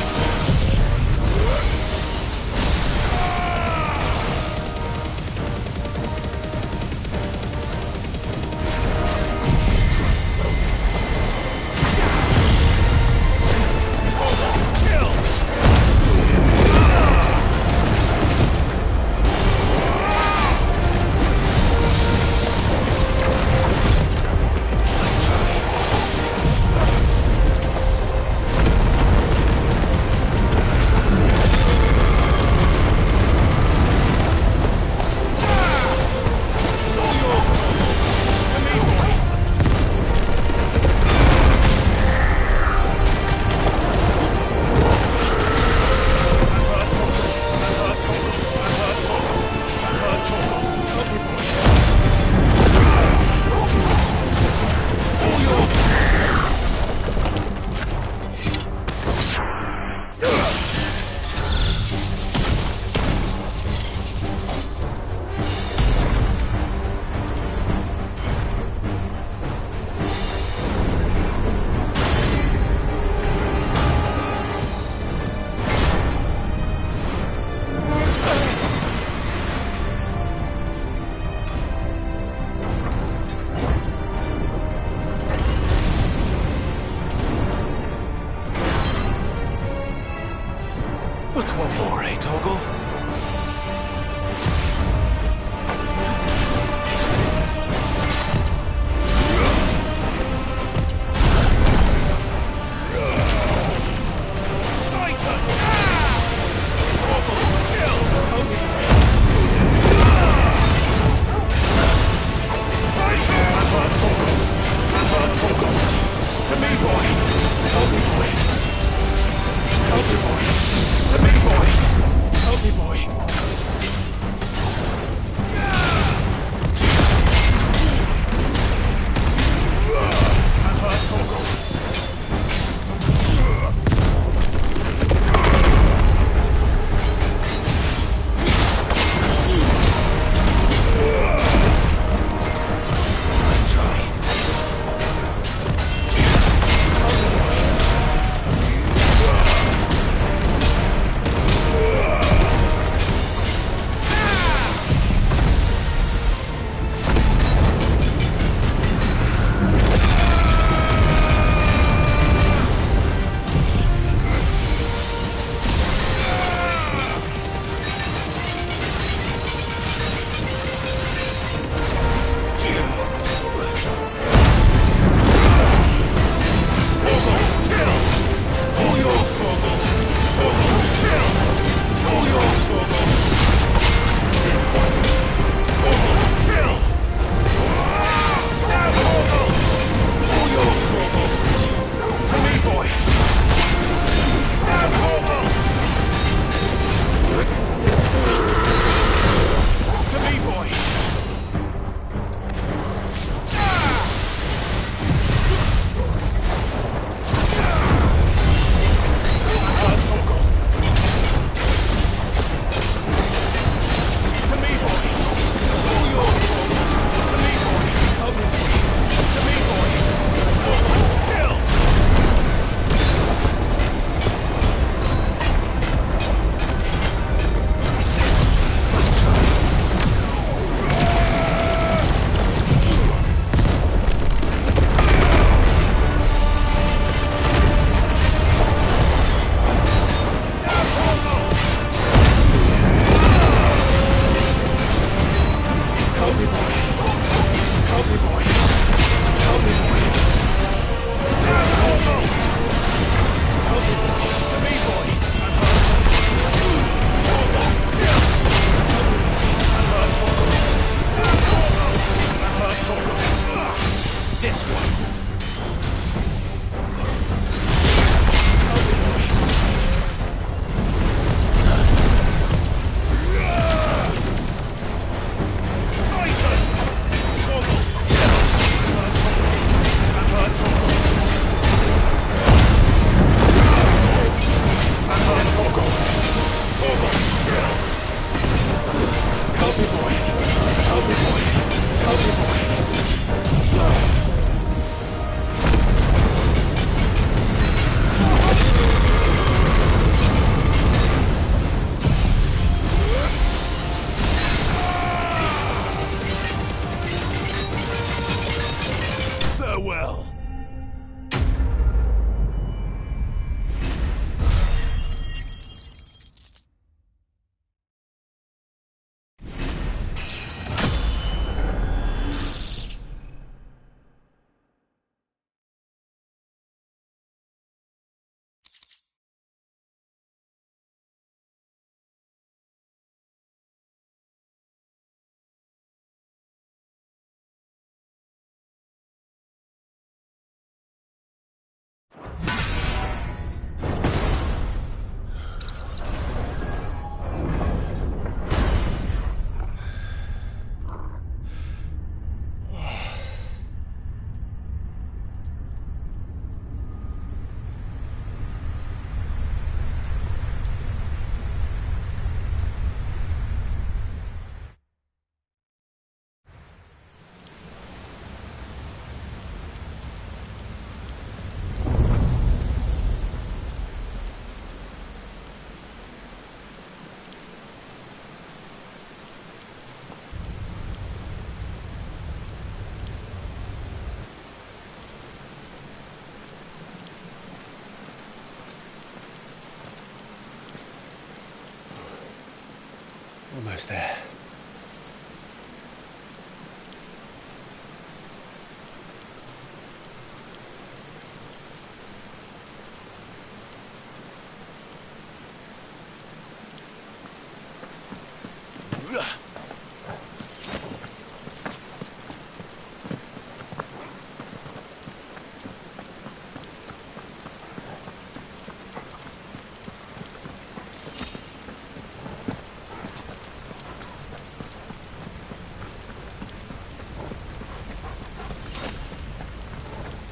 Almost there.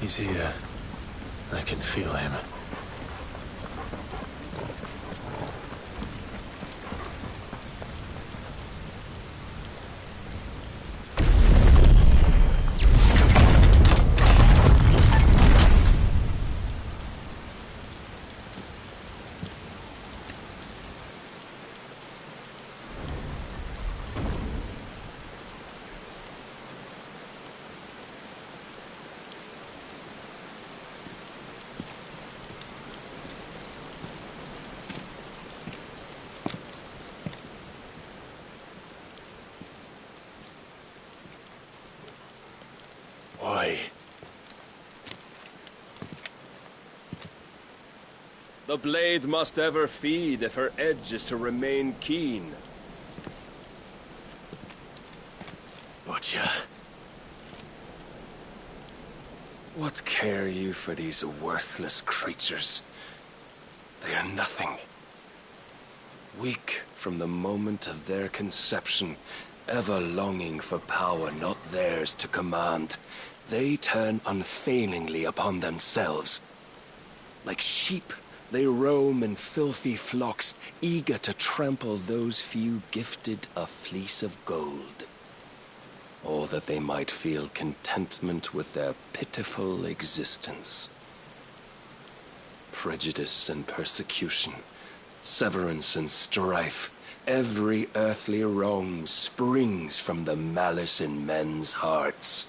He's here. I can feel him. Why? The blade must ever feed if her edge is to remain keen. Butcher. What care you for these worthless creatures? They are nothing. Weak from the moment of their conception, ever longing for power not theirs to command, they turn unfailingly upon themselves. Like sheep, they roam in filthy flocks, eager to trample those few gifted a fleece of gold. Or that they might feel contentment with their pitiful existence. Prejudice and persecution, severance and strife, every earthly wrong springs from the malice in men's hearts.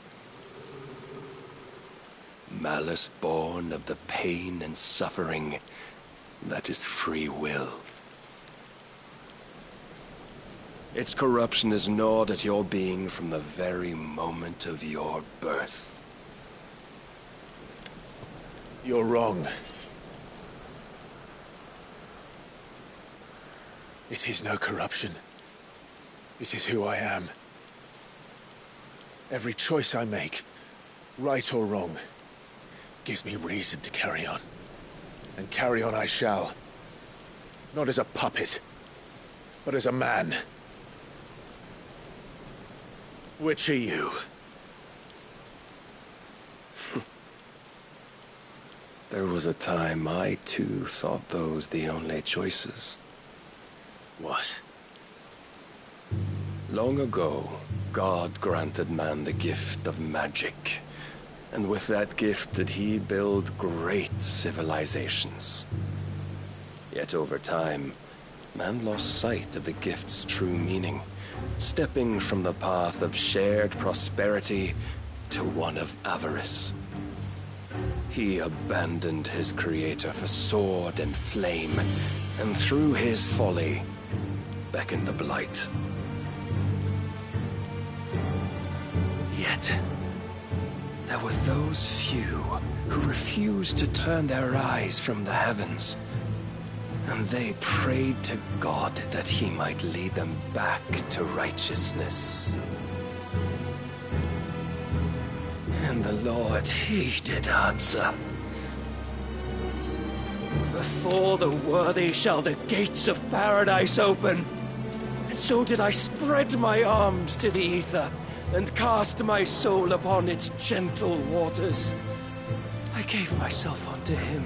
Malice born of the pain and suffering that is free will. Its corruption is gnawed at your being from the very moment of your birth. You're wrong. It is no corruption. It is who I am. Every choice I make, right or wrong, gives me reason to carry on. And carry on I shall. Not as a puppet, but as a man. Which are you? There was a time I too thought those the only choices. What? Long ago, God granted man the gift of magic. And with that gift did he build great civilizations. Yet over time, man lost sight of the gift's true meaning, stepping from the path of shared prosperity to one of avarice. He abandoned his creator for sword and flame, and through his folly, beckoned the blight. Yet, there were those few who refused to turn their eyes from the heavens, and they prayed to God that he might lead them back to righteousness. And the Lord, he did answer. Before the worthy shall the gates of paradise open. And so did I spread my arms to the ether, and cast my soul upon its gentle waters. I gave myself unto him.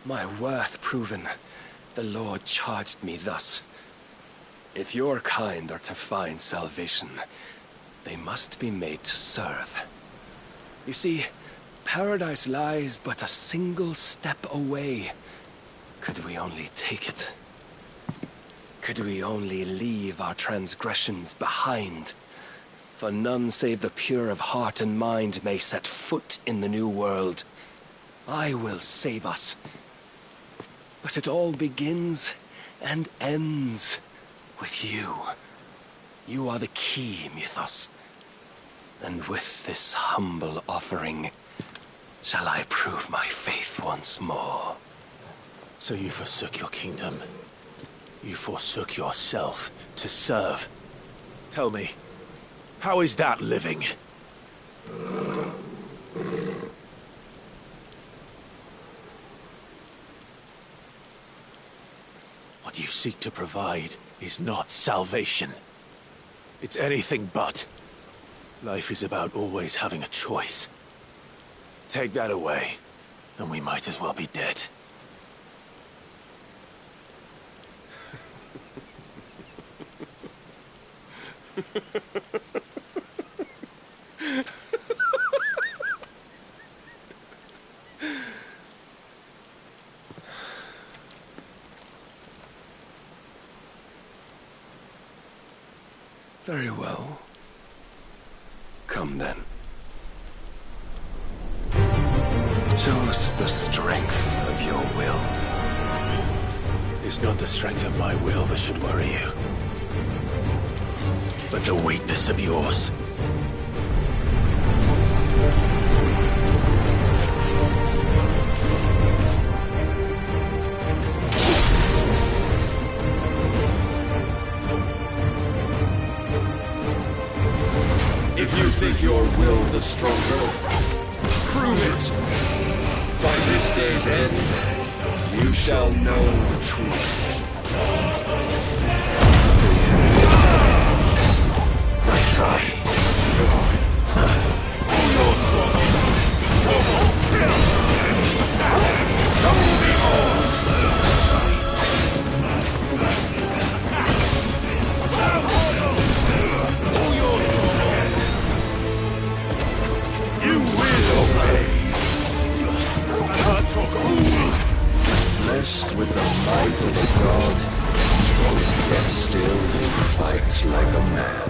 My worth proven, the Lord charged me thus. If your kind are to find salvation, they must be made to serve. You see, paradise lies but a single step away. Could we only take it? Could we only leave our transgressions behind? For none save the pure of heart and mind may set foot in the new world. I will save us. But it all begins and ends with you. You are the key, Mythos. And with this humble offering, shall I prove my faith once more. So you forsook your kingdom. You forsook yourself to serve. Tell me, how is that living? What you seek to provide is not salvation. It's anything but. Life is about always having a choice. Take that away, and we might as well be dead. Very well. Come then. Show us the strength of your will. It's not the strength of my will that should worry you, but the weakness of yours. If you think your will the stronger, prove it! By this day's end, you shall know the truth. Let's try. Blessed with the might of a god, yet still you fight like a man.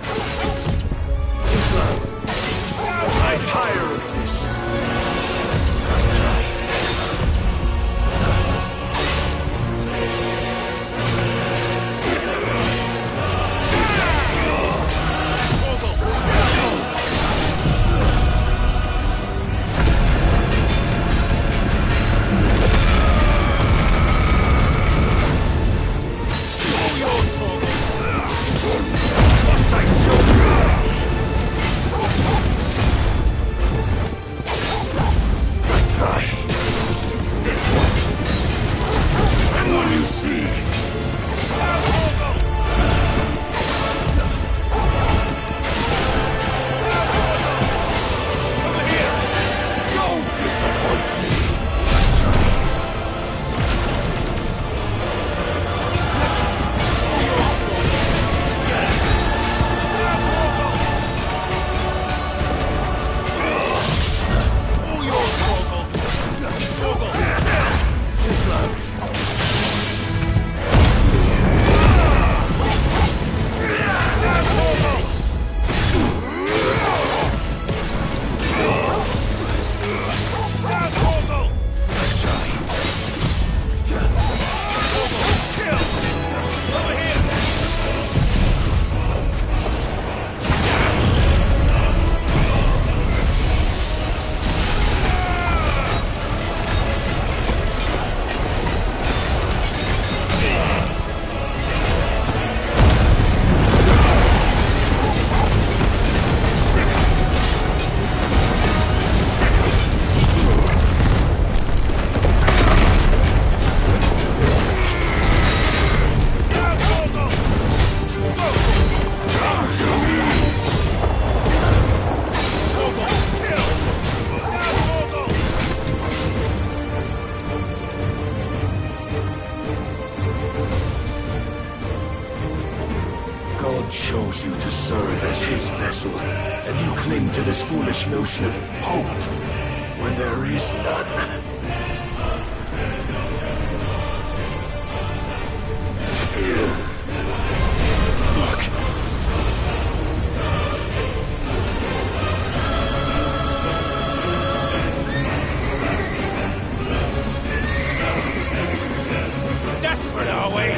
I'm tired of this. Let's try. Must I still chose you to serve as his vessel, and you cling to this foolish notion of hope when there is none. Fuck. Desperate, are we?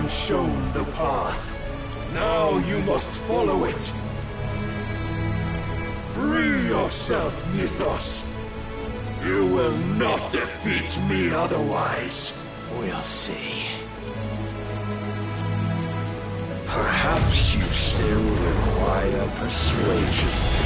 Shown the path. Now you must follow it. Free yourself, Mythos. You will not defeat me otherwise. We'll see. Perhaps you still require persuasion.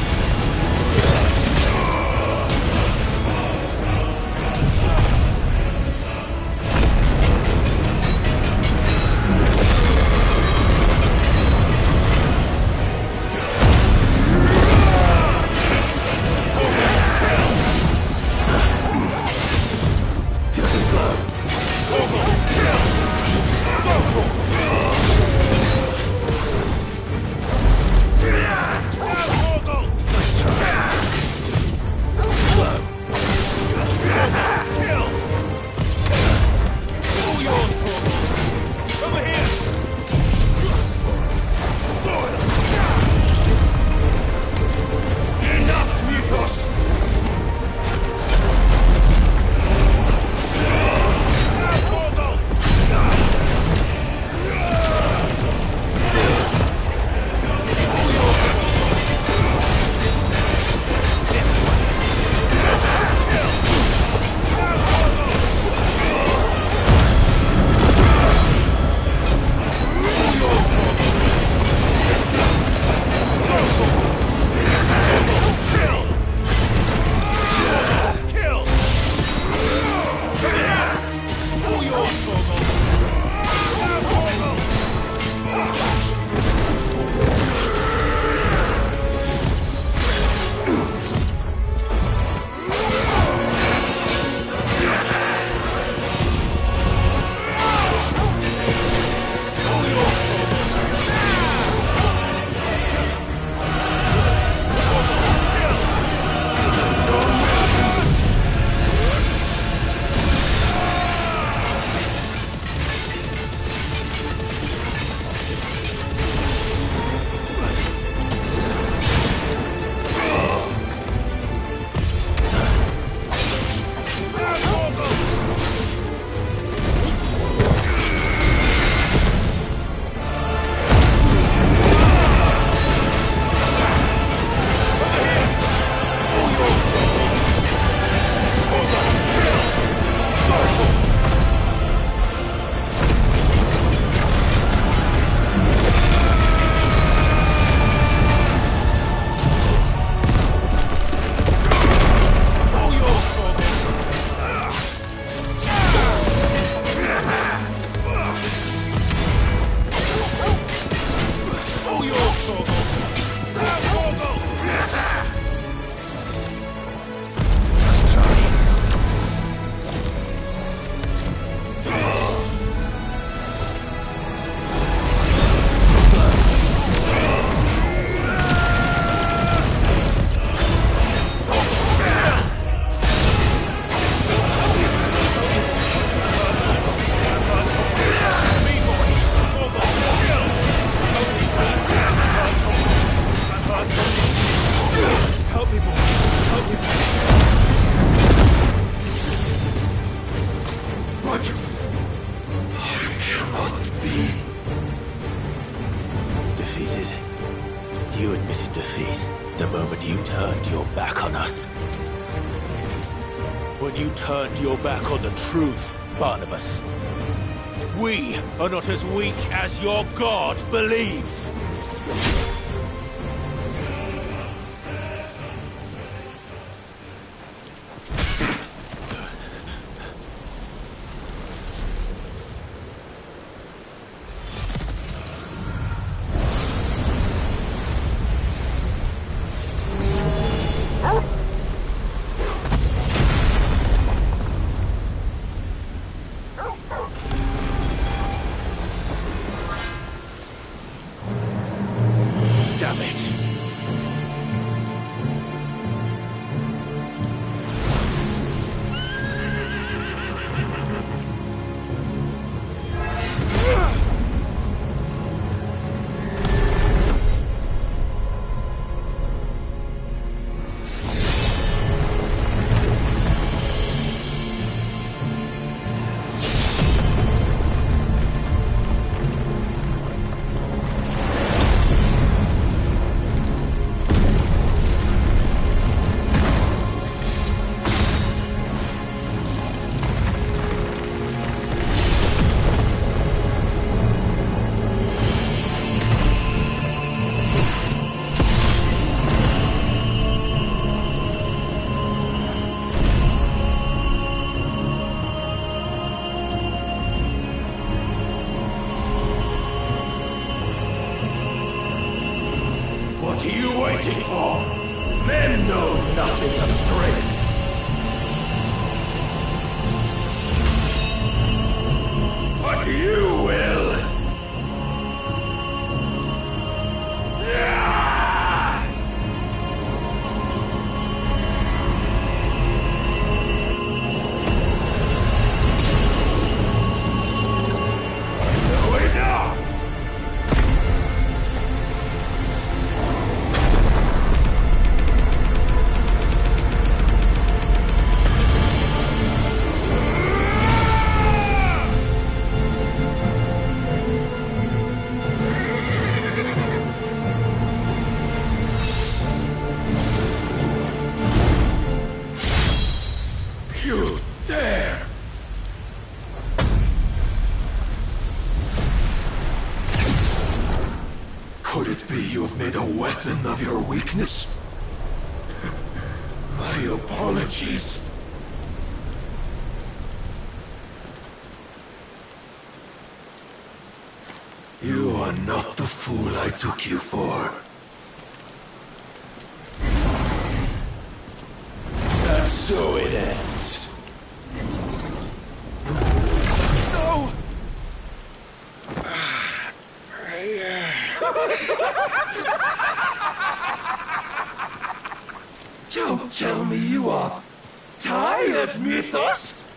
us. When you turned your back on the truth, Barnabas. We are not as weak as your God believes. What are you waiting for? Men know nothing of strength. But you will. You dare! Could it be you have made a weapon of your weakness? My apologies. You are not the fool I took you for. And so it ends. No! Don't tell me you are tired, Mythos!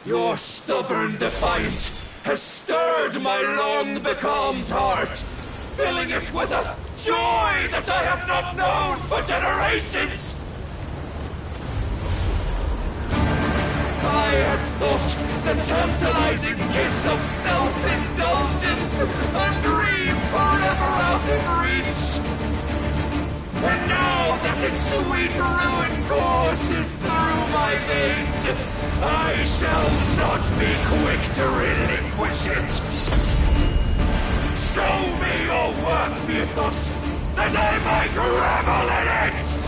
Your stubborn defiance has stirred my long-becalmed heart, filling it with a joy that I have not known for generations! I had thought the tantalizing kiss of self-indulgence a dream forever out of reach. And now that its sweet ruin courses through my veins, I shall not be quick to relinquish it. Show me your work, Mythos, that I might revel in it!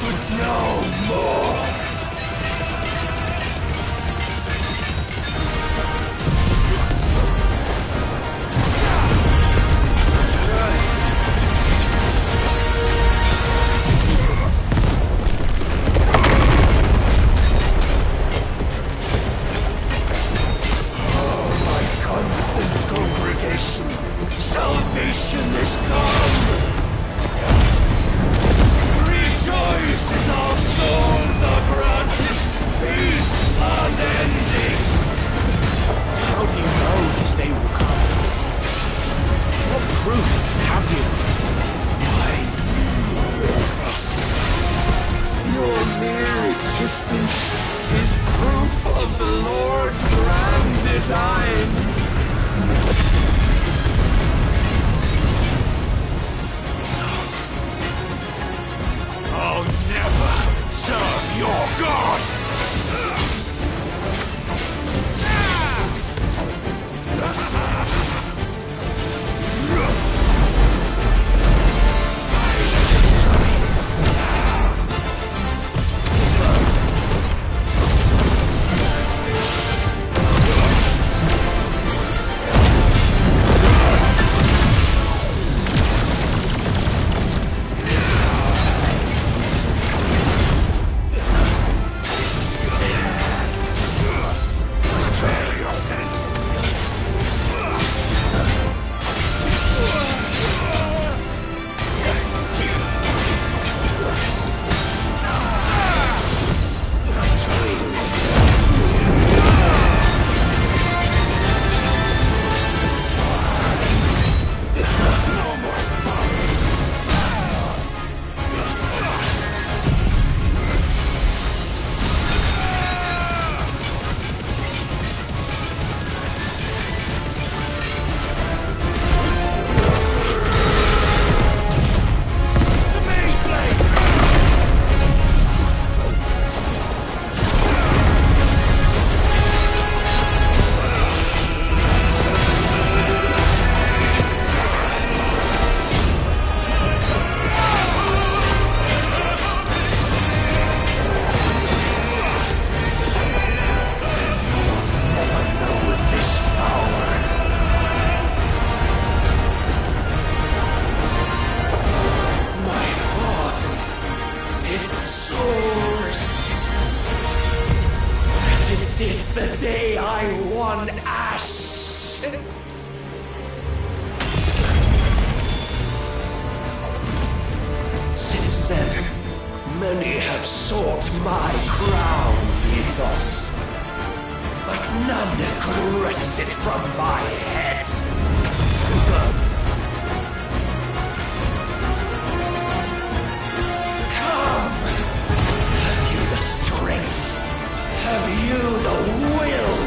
but no more. Salvation is come! Rejoice as our souls are granted peace unending! How do you know this day will come? What proof have you? Why, us. Your mere existence is proof of the Lord's grand design! I'll never serve your god! The day I won Ash! Since then, many have sought my crown, Ethos. But none could wrest it from my head. Come! Have you the strength? Have you the will?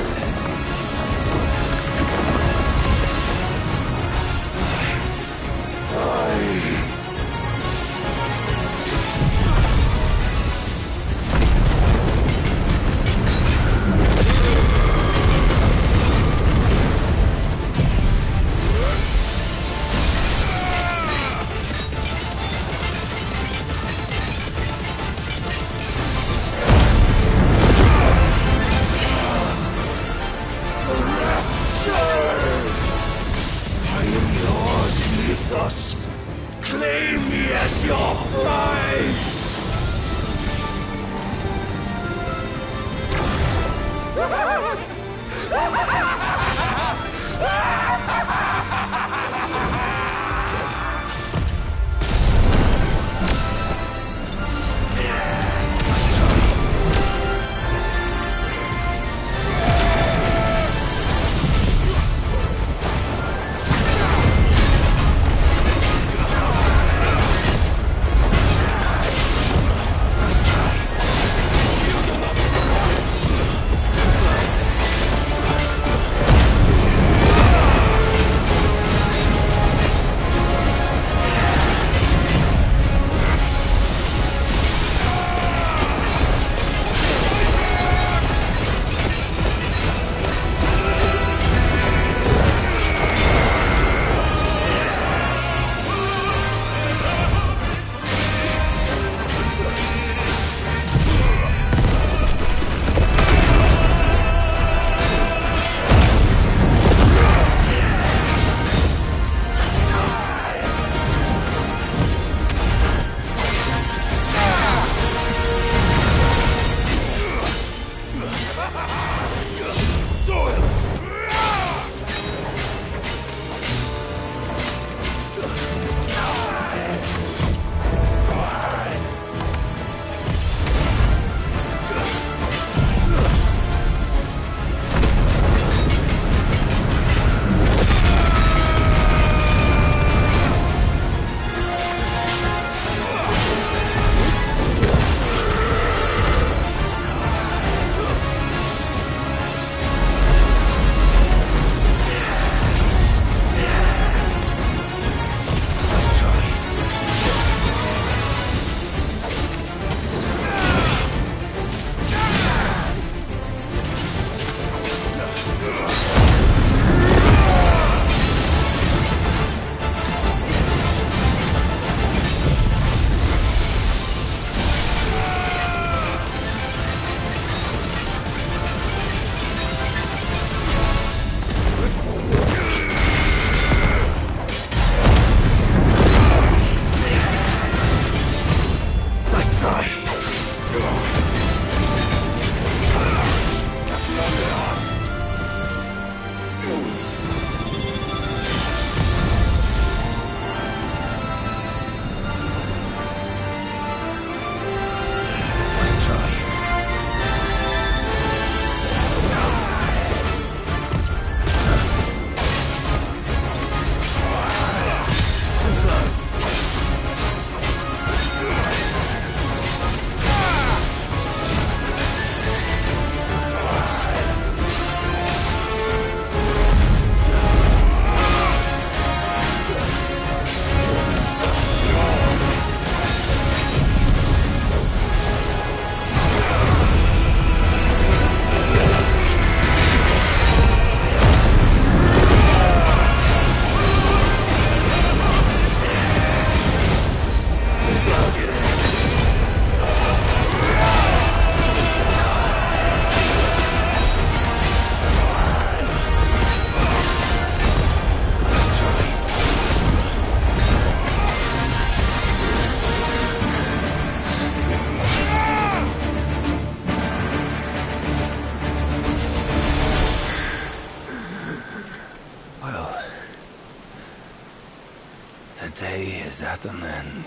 must an end.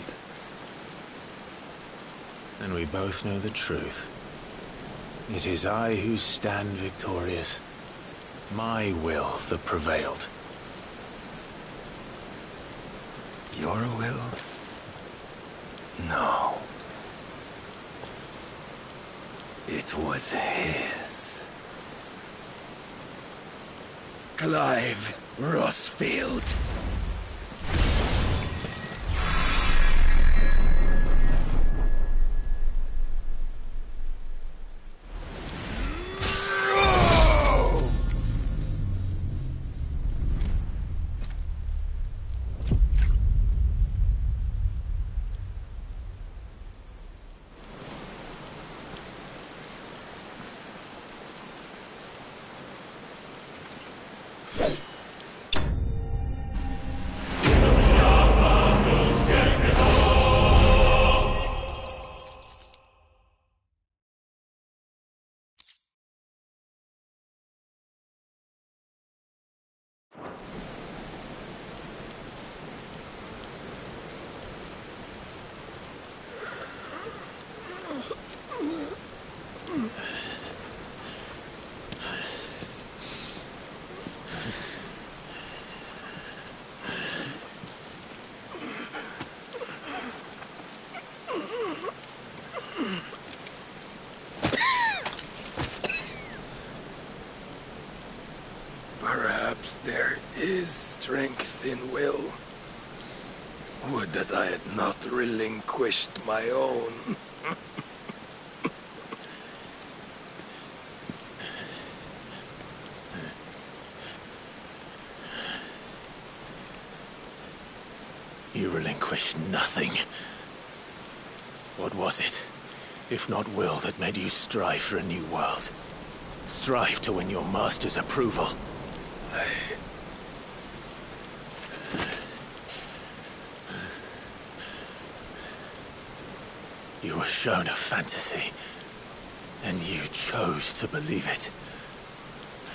And we both know the truth. It is I who stand victorious. My will that prevailed. Your will? No. It was his. Clive Rossfield. Perhaps there is strength in will. Would that I had not relinquished my own. You relinquished nothing. What was it, if not will, that made you strive for a new world? Strive to win your master's approval? You were shown a fantasy, and you chose to believe it.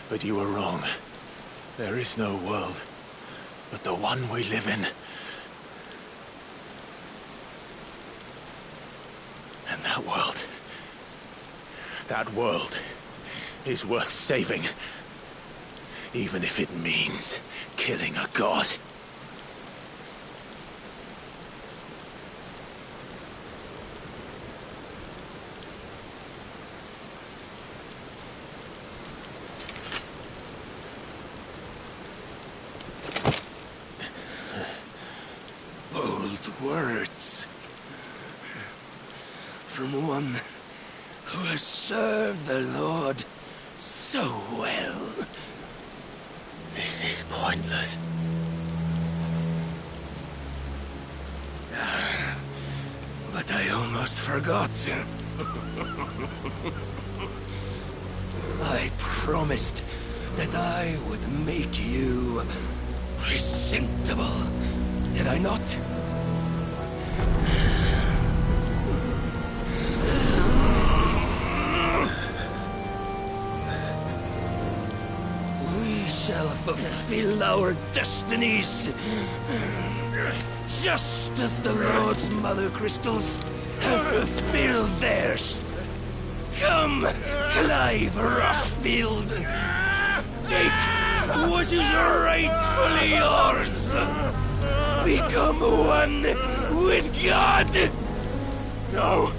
But you were wrong. There is no world, but the one we live in. And that world is worth saving, even if it means killing a god. Bold words from one who has served the Lord so well. This is pointless. But I almost forgot. I promised that I would make you presentable. Did I not? We shall fulfill our destinies, just as the Lord's Mother Crystals have fulfilled theirs. Come, Clive Rossfield. Take what is rightfully yours. Become one with God. No.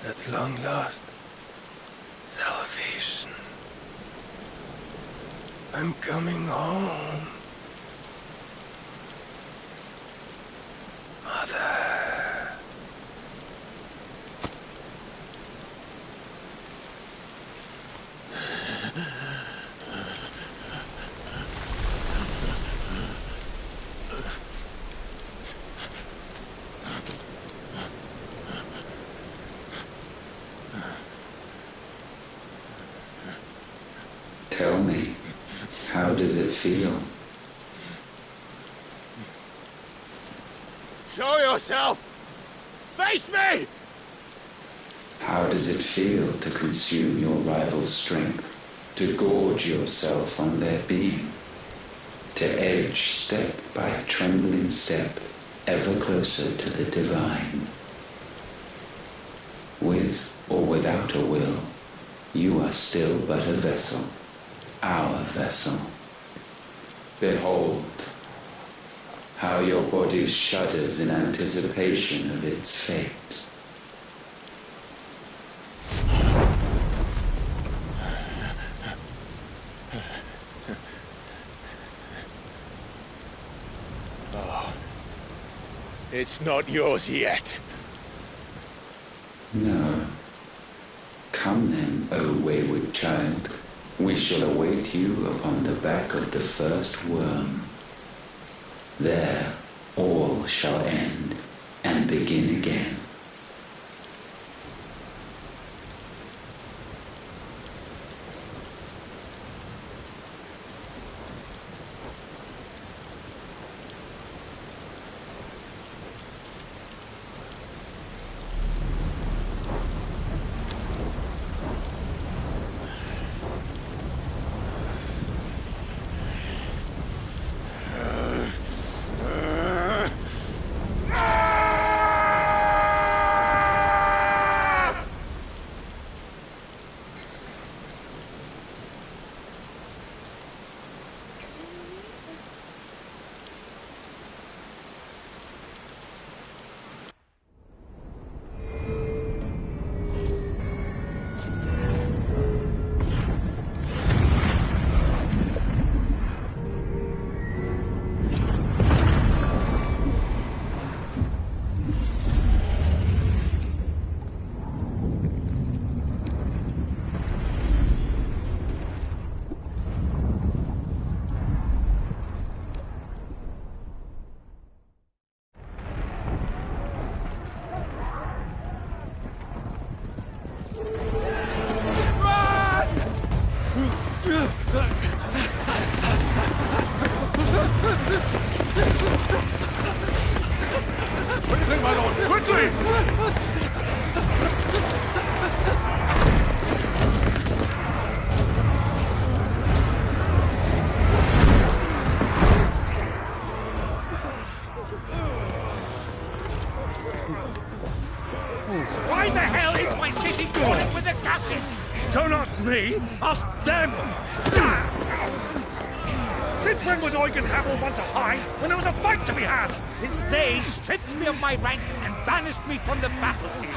At long last, salvation. I'm coming home. Mother. Tell me, how does it feel? Show yourself! Face me! How does it feel to consume your rival's strength, to gorge yourself on their being, to edge step by trembling step ever closer to the divine? With or without a will, you are still but a vessel, our vessel. Behold, how your body shudders in anticipation of its fate. Oh, it's not yours yet. No. Come then, O wayward child. We shall await you upon the back of the first worm. There all shall end and begin again. Anything, my lord! Quickly! Why the hell is my city crawling with the captain? Don't ask me! Ask them! Since when was Eugen Hamel one to hide when there was a fight to be had? Since they stripped me of my rank and banished me from the battlefield.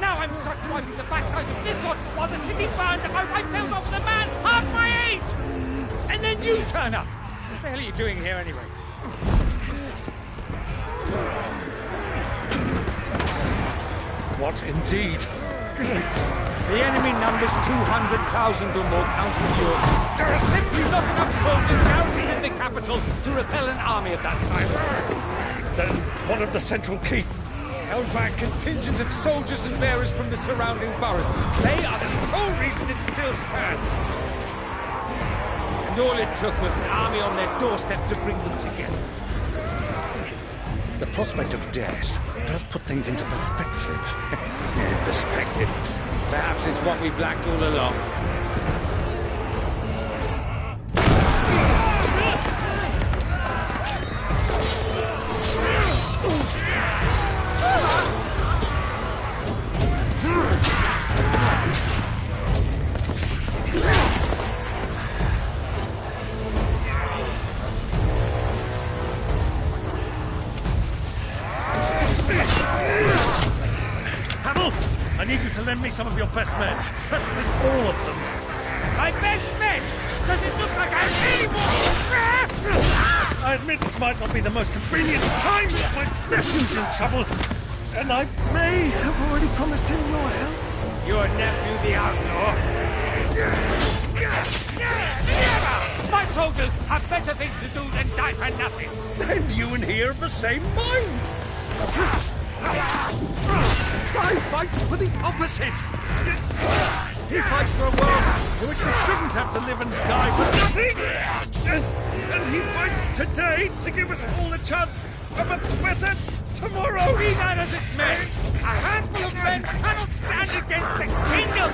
Now I'm stuck wiping the backsides of this lot while the city burns and my wife tells off the man half my age! And then you turn up! What the hell are you doing here anyway? What indeed? The enemy numbers 200,000 or more, counting yours. There are simply not enough soldiers garrisoned in the capital to repel an army of that size. Then one of the central keep. Held by a contingent of soldiers and bearers from the surrounding boroughs. They are the sole reason it still stands. And all it took was an army on their doorstep to bring them together. The prospect of death does put things into perspective. Perspective. Perhaps it's what we've lacked all along. I need you to lend me some of your best men. Preferably all of them. My best men? Does it look like I really want... I admit this might not be the most convenient time, but my nephew's in trouble. And I may have already promised him your help. Your nephew, the outlaw? Never! My soldiers have better things to do than die for nothing. And you and he are of the same mind. I fight for the opposite. He fights for a world in which they shouldn't have to live and die for nothing! And he fights today to give us all a chance of a better tomorrow! Be that as it may, a handful of men cannot stand against the kingdom!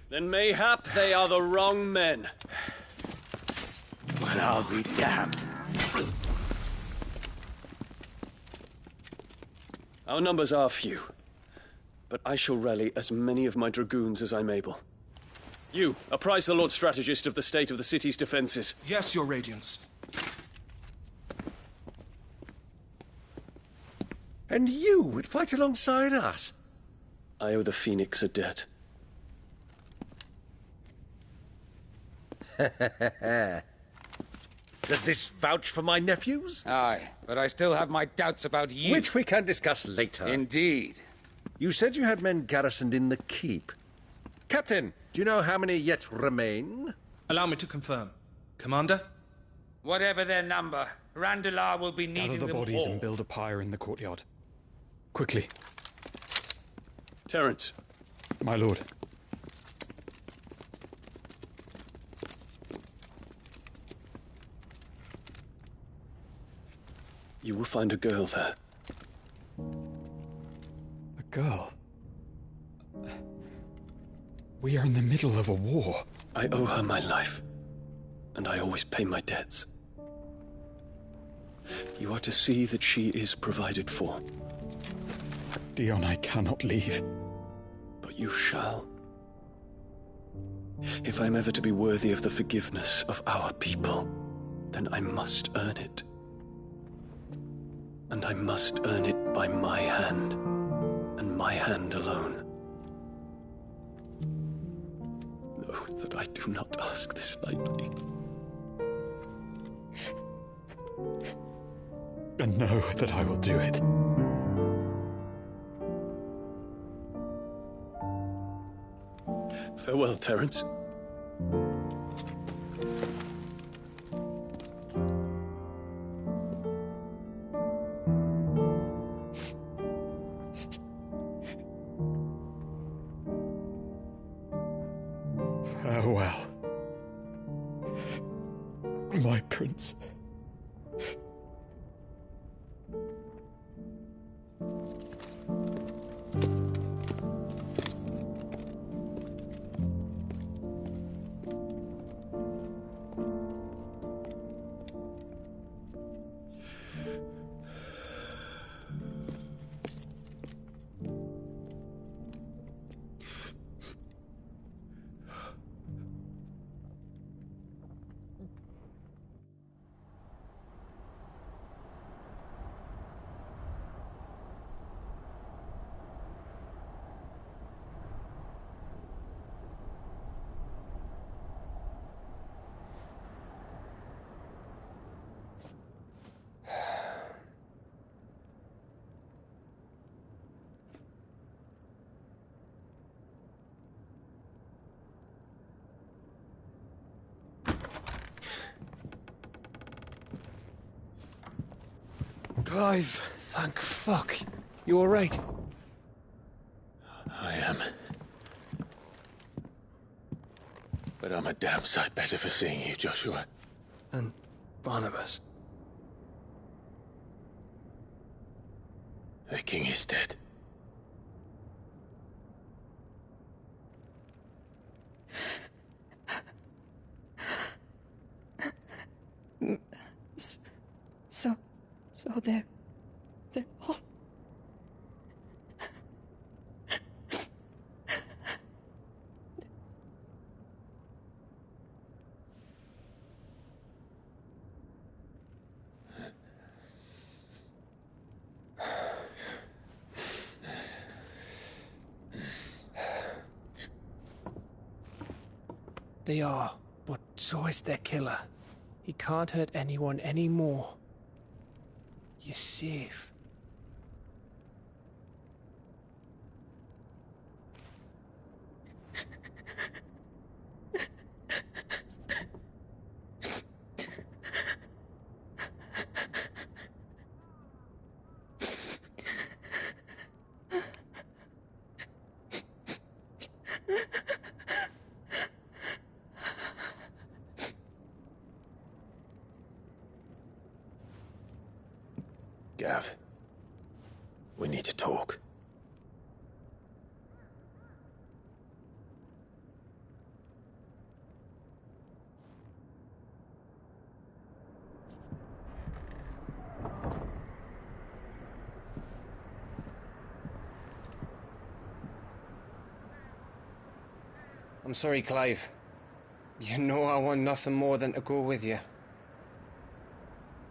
Then mayhap they are the wrong men. Well, I'll be damned. Our numbers are few, but I shall rally as many of my dragoons as I'm able. You, apprise the Lord Strategist of the state of the city's defenses. Yes, Your Radiance. And you would fight alongside us? I owe the Phoenix a debt. Does this vouch for my nephews? Aye, but I still have my doubts about you. Which we can discuss later. Indeed. You said you had men garrisoned in the keep. Captain, do you know how many yet remain? Allow me to confirm. Commander? Whatever their number, Randalar will be needing Gather the them bodies all. and build a pyre in the courtyard. Quickly. Terence. My lord. You will find a girl there. A girl? We are in the middle of a war. I owe her my life, and I always pay my debts. You are to see that she is provided for. Dion, I cannot leave. But you shall. If I'm ever to be worthy of the forgiveness of our people, then I must earn it. And I must earn it by my hand, and my hand alone. Know that I do not ask this lightly. And know that I will do it. Farewell, Terence. Farewell, my prince. Clive! Thank fuck. You alright? I am. But I'm a damn sight better for seeing you, Joshua. And Barnabas. The king is dead. So they're all... They are, but so is their killer. He can't hurt anyone anymore. You're safe. Gav. We need to talk. I'm sorry, Clive. You know I want nothing more than to go with you.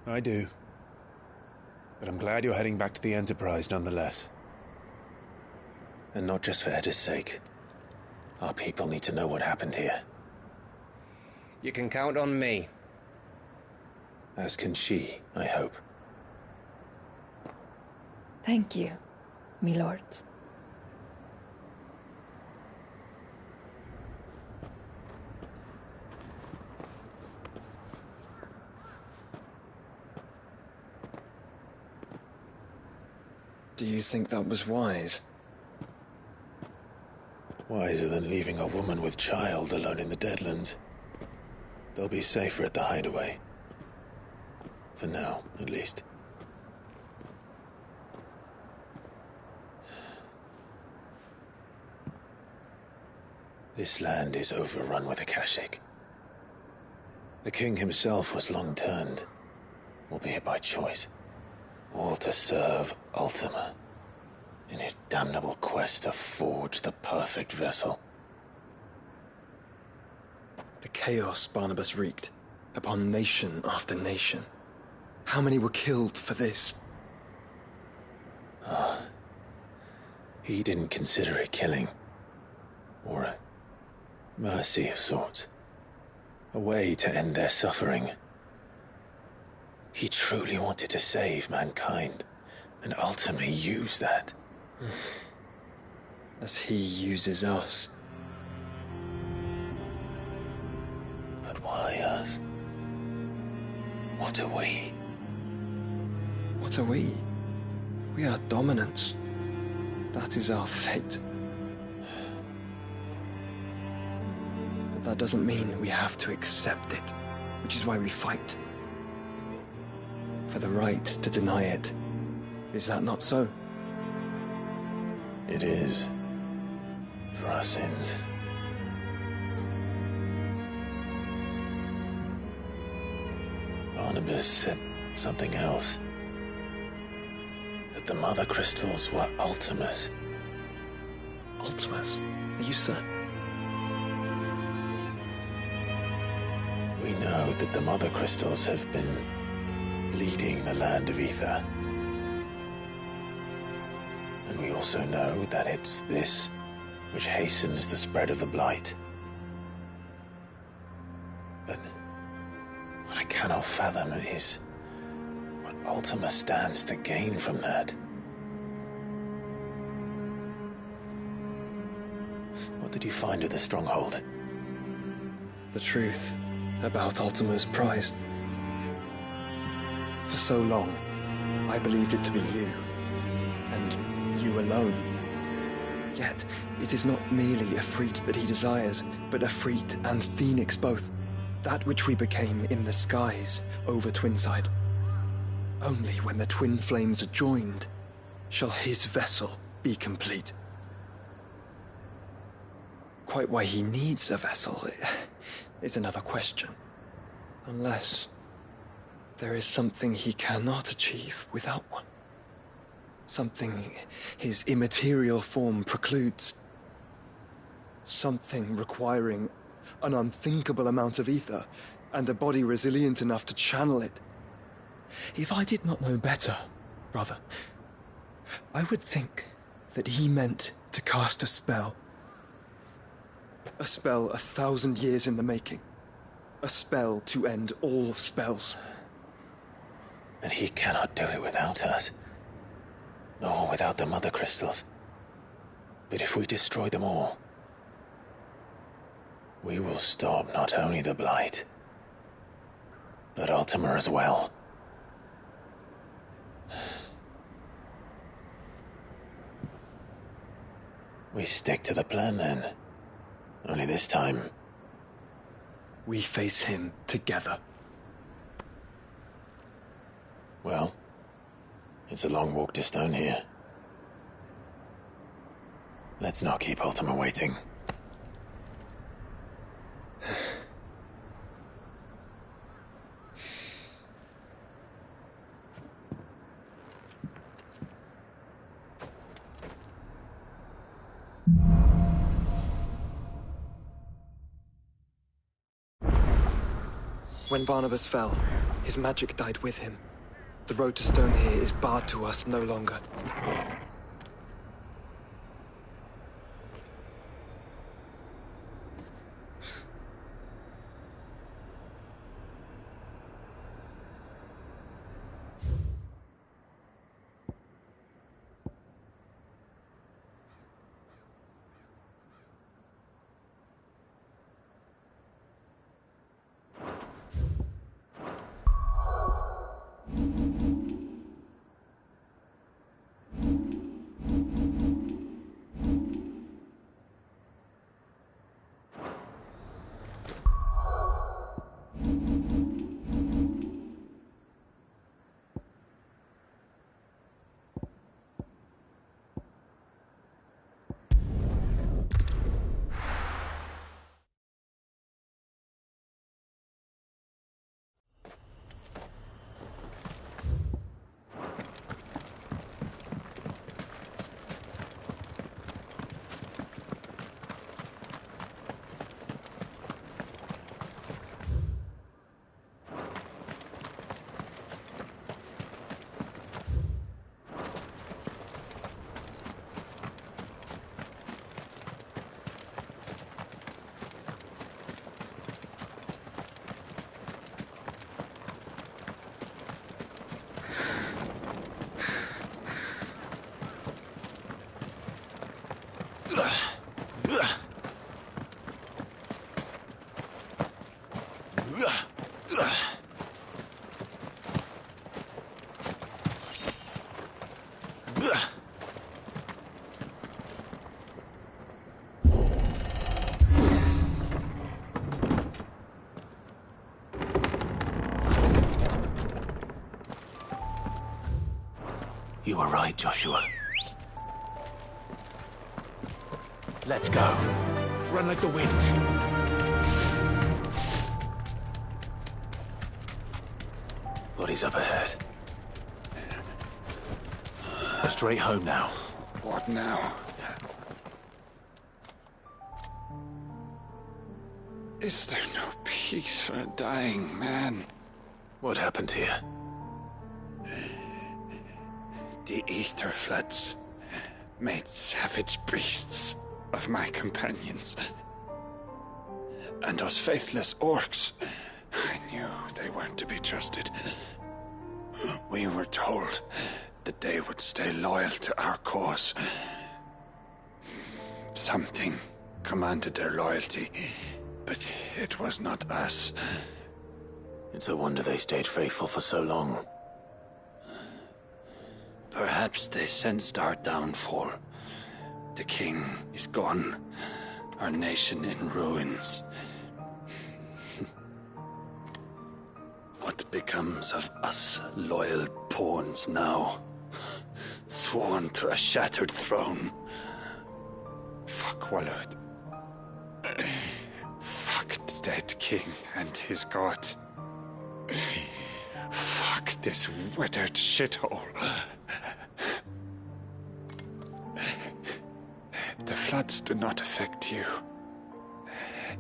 I do. But I'm glad you're heading back to the Enterprise nonetheless. And not just for Edda's sake. Our people need to know what happened here. You can count on me. As can she, I hope. Thank you, me lords. Do you think that was wise? Wiser than leaving a woman with child alone in the Deadlands. They'll be safer at the hideaway. For now, at least. This land is overrun with Akashic. The king himself was long turned, albeit by choice, all to serve Ultima in his damnable quest to forge the perfect vessel. The chaos Barnabas wreaked upon nation after nation. How many were killed for this? He didn't consider it killing, or a mercy of sorts, a way to end their suffering. He truly wanted to save mankind, and ultimately used that. As he uses us. But why us? What are we? What are we? We are dominance. That is our fate. But that doesn't mean we have to accept it, which is why we fight. For the right to deny it. Is that not so? It is. For our sins. Barnabas said something else. That the Mother Crystals were Ultimas. Ultimas? Are you certain? We know that the Mother Crystals have been leading the land of Ether. And we also know that it's this which hastens the spread of the Blight. But what I cannot fathom is what Ultima stands to gain from that. What did you find at the Stronghold? The truth about Ultima's prize. For so long, I believed it to be you, and you alone. Yet, it is not merely a freat that he desires, but a freat and phoenix both. That which we became in the skies over Twinside. Only when the twin flames are joined shall his vessel be complete. Quite why he needs a vessel is another question. Unless there is something he cannot achieve without one. Something his immaterial form precludes. Something requiring an unthinkable amount of ether and a body resilient enough to channel it. If I did not know better, brother, I would think that he meant to cast a spell. A spell 1,000 years in the making. A spell to end all spells. And he cannot do it without us. Nor without the Mother Crystals. But if we destroy them all, we will stop not only the Blight, but Ultima as well. We stick to the plan then. Only this time, we face him together. Well, It's a long walk to Stone here. Let's not keep Ultima waiting. When Barnabas fell, his magic died with him. The road to Stone here is barred to us no longer. You were right, Joshua. Let's go. Run like the wind. Bodies up ahead. Straight home now. What now? Is there no peace for a dying man? What happened here? The ether floods made savage beasts of my companions. And those faithless orcs, I knew they weren't to be trusted. We were told that they would stay loyal to our cause. Something commanded their loyalty, but it was not us. It's a wonder they stayed faithful for so long. Perhaps they sensed our downfall. The king is gone, our nation in ruins. What becomes of us loyal pawns now? Sworn to a shattered throne. Fuck Walud. Fuck the dead king and his god. Fuck this withered shithole. The floods do not affect you.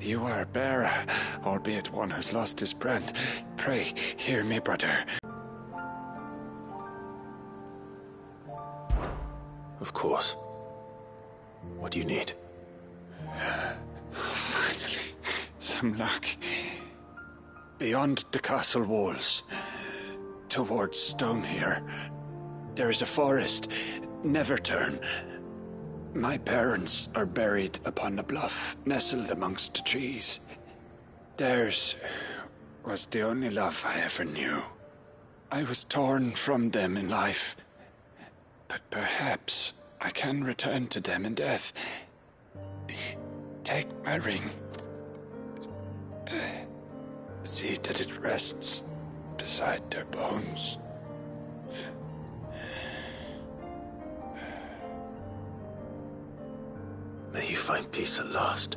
You are a bearer, albeit one who's lost his brand. Pray, hear me, brother. Of course. What do you need? Finally, some luck. Beyond the castle walls, towards Stone here, there is a forest. Never turn. My parents are buried upon a bluff, nestled amongst the trees. Theirs was the only love I ever knew. I was torn from them in life, but perhaps I can return to them in death. Take my ring. See that it rests beside their bones. find peace at last.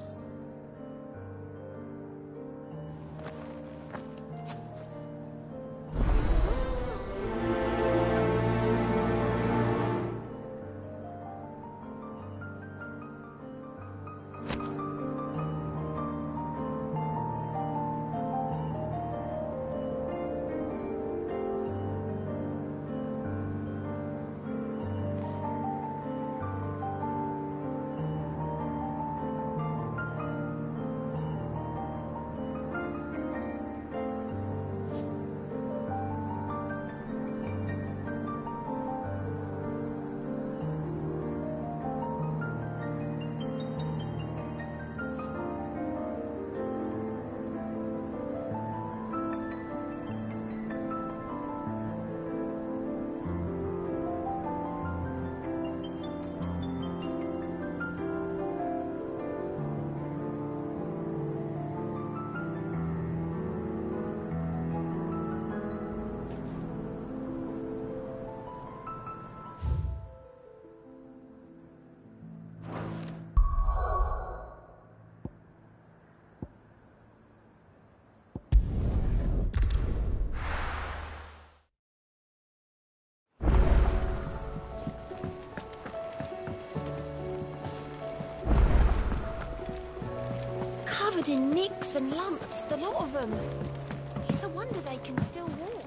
Covered in nicks and lumps, the lot of them. It's a wonder they can still walk.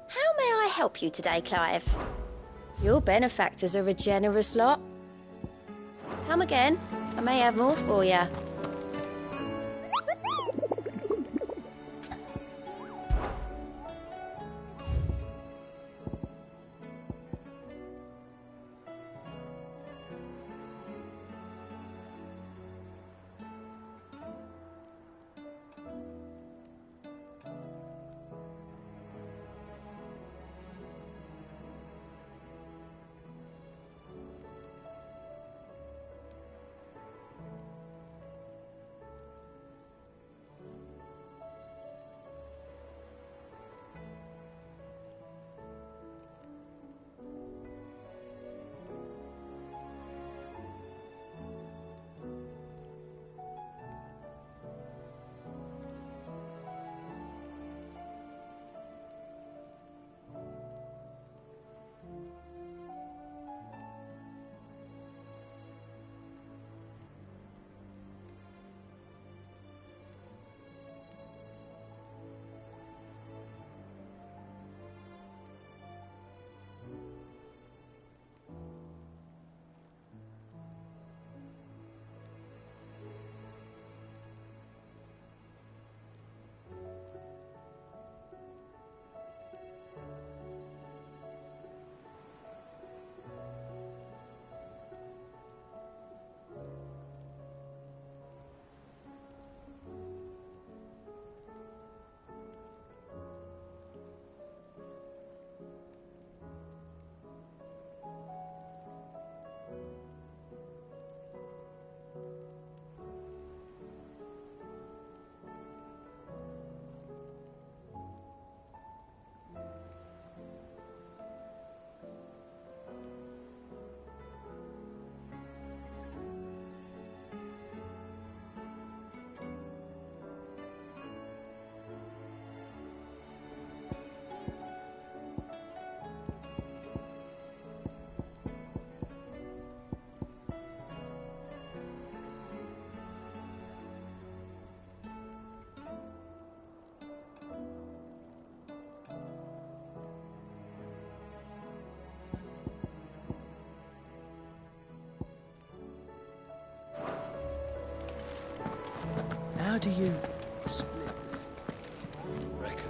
How may I help you today, Clive? Your benefactors are a generous lot. Come again. I may have more for you. How do you split this? Reckon.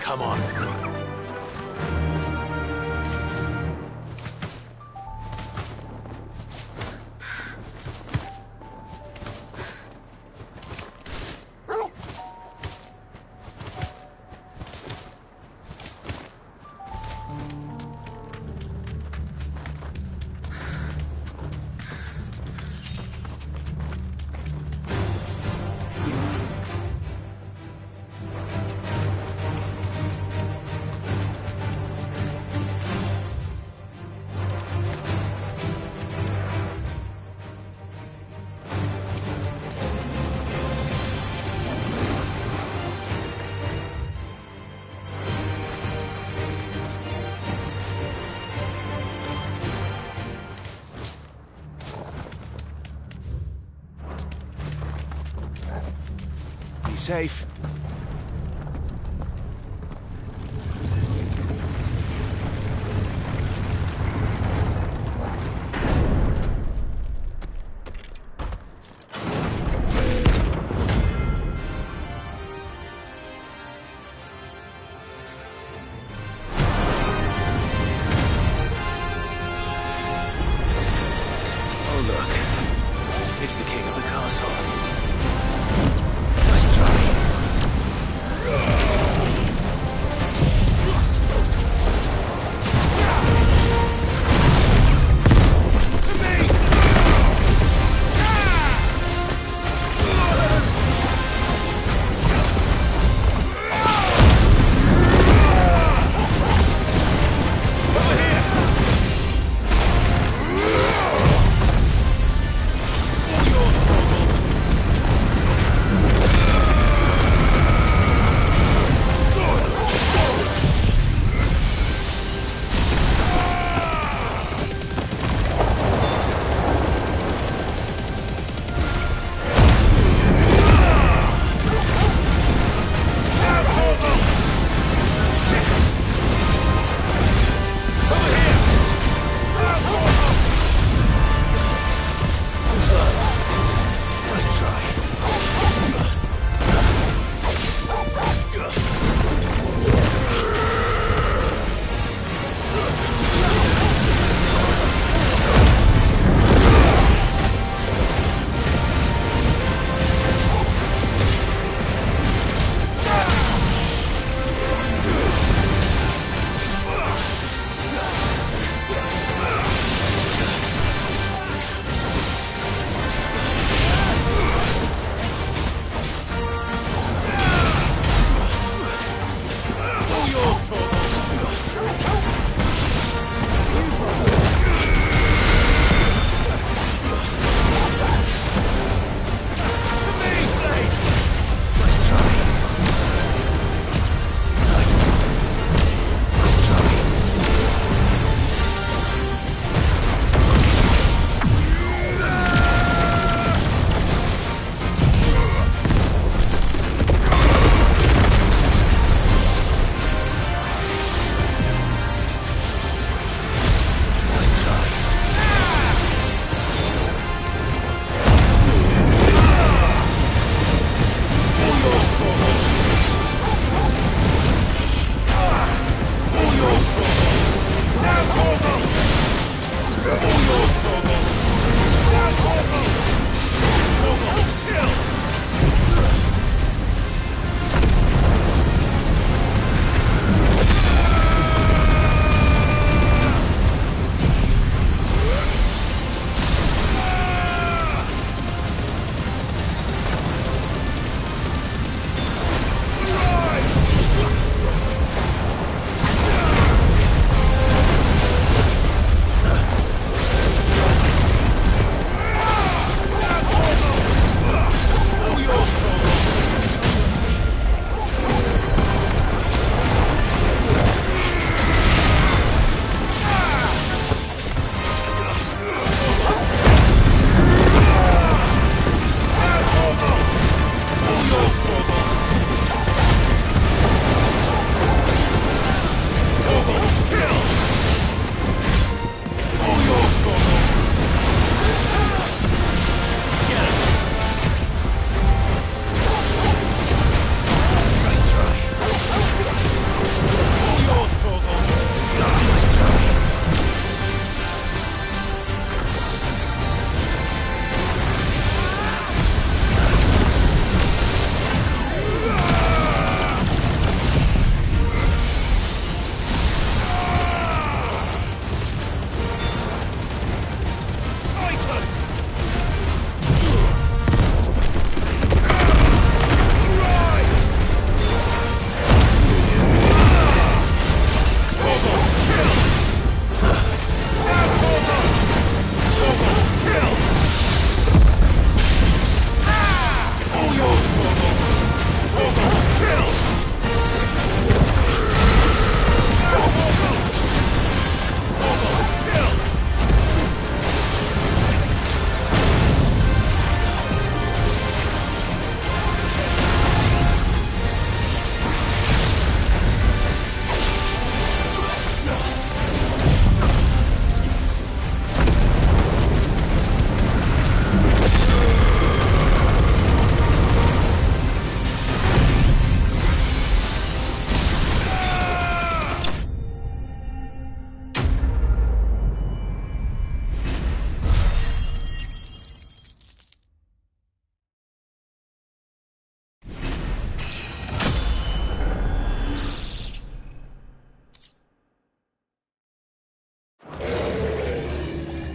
Come on. Safe. Oh, look. It's the king of the castle. Nice try.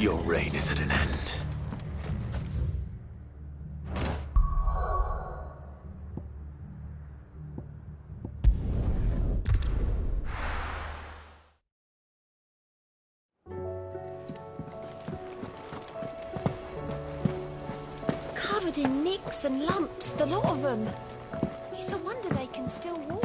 Your reign is at an end. Covered in nicks and lumps, the lot of them. It's a wonder they can still walk.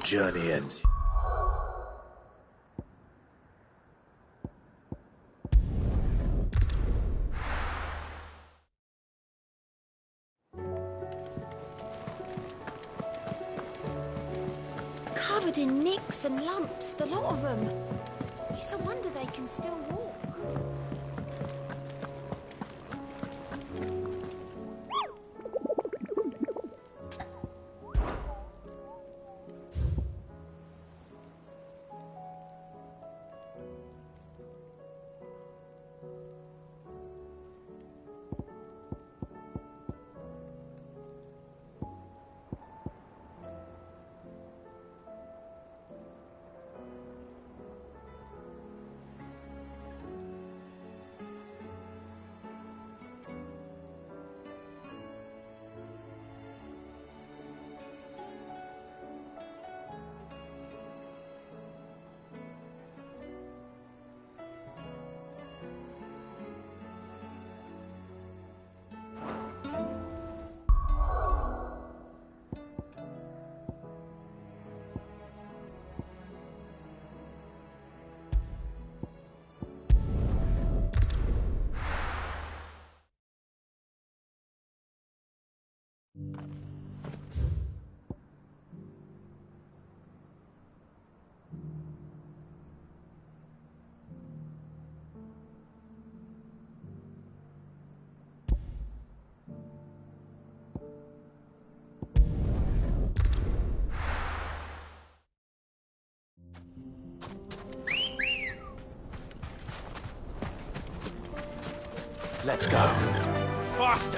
journey ends. Covered in nicks and lumps, the lot of them. It's a wonder they can still walk. Let's go. Faster!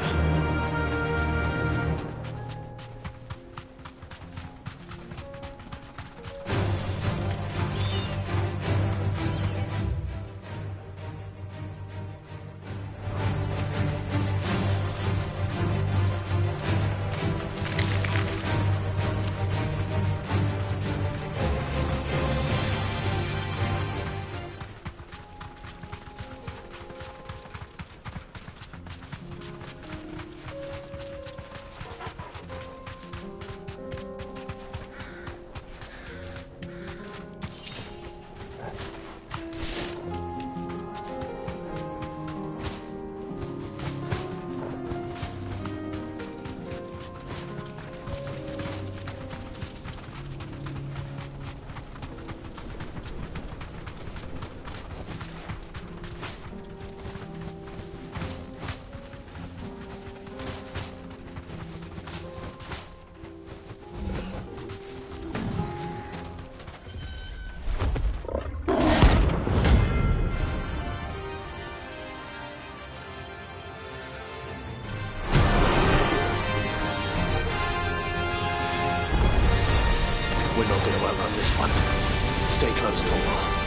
We're not going to outrun this one. Stay close, Torgal.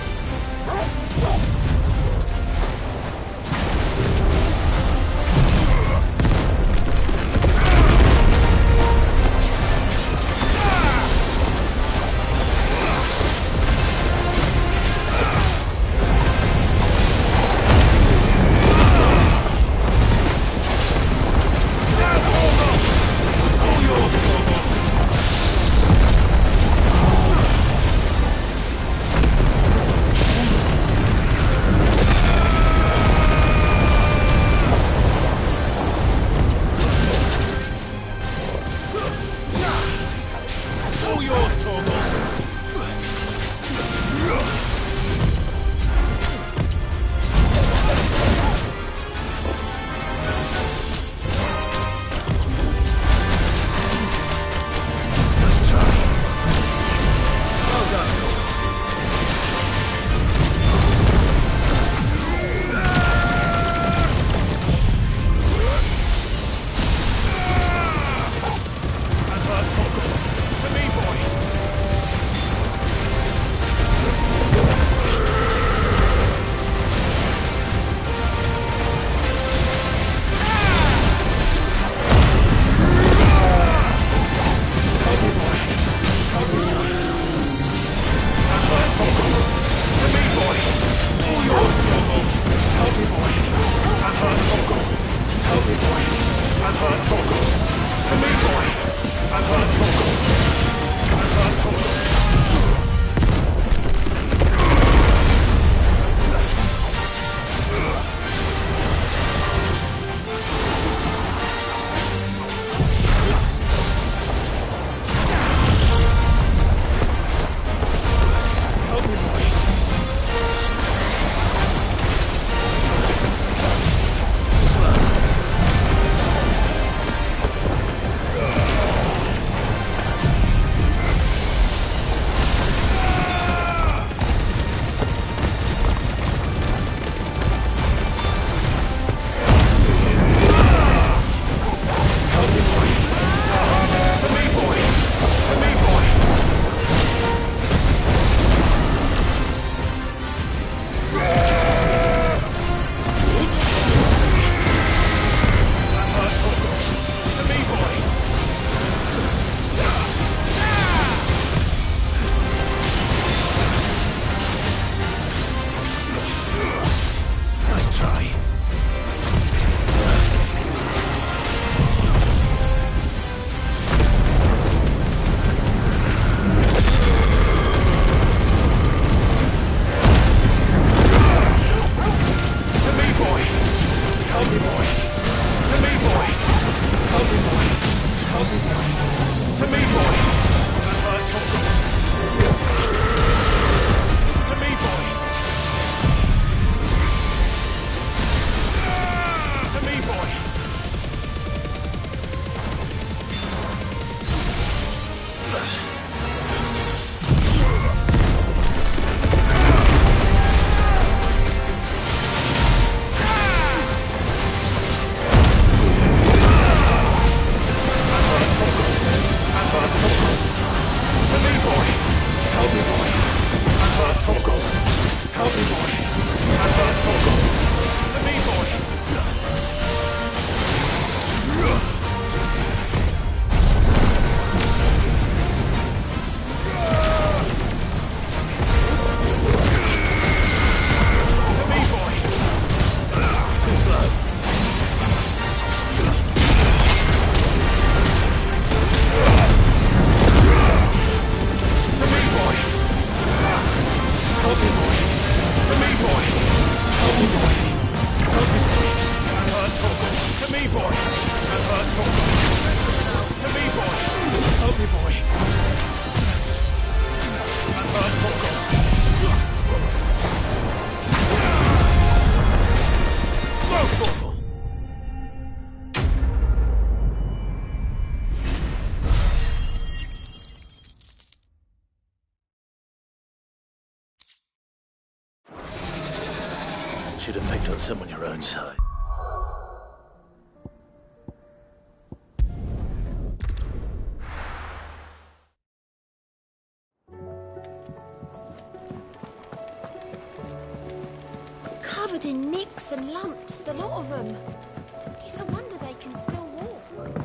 Should have picked on someone your own side. Covered in nicks and lumps, the lot of them. It's a wonder they can still walk.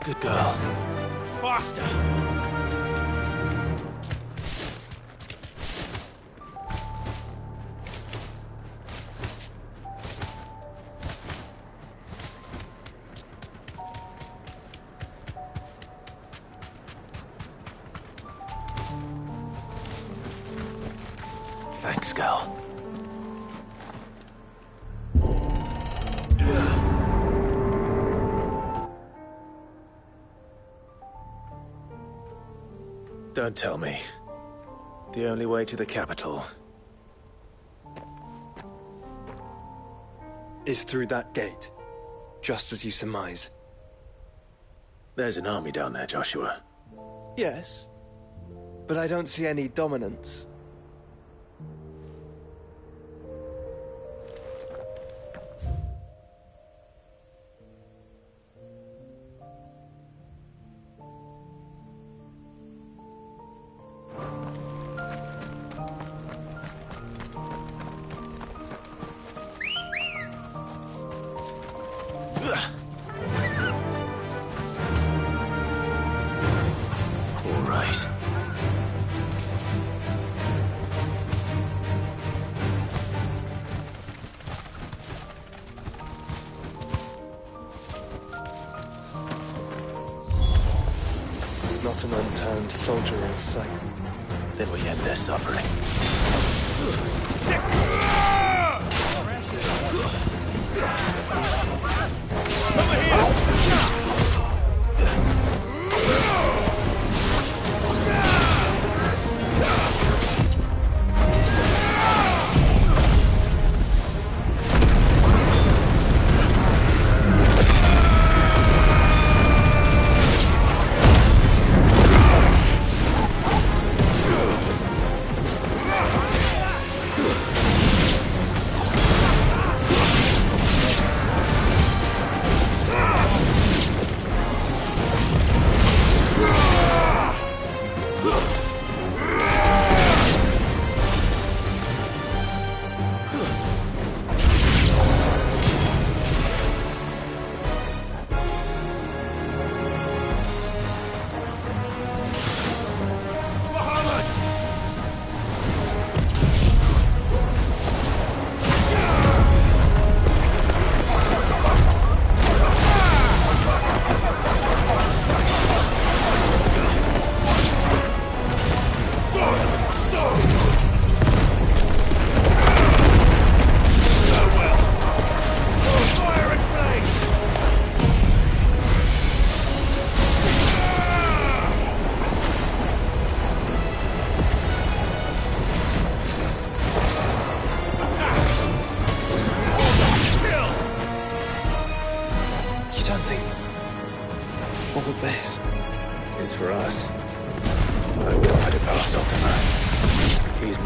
Good girl. Faster! Thanks, girl. Don't tell me. The only way to the capital is through that gate, just as you surmise. There's an army down there, Joshua. Yes, but I don't see any dominance. Not an unturned soldier in sight. Then we end their suffering. Over here!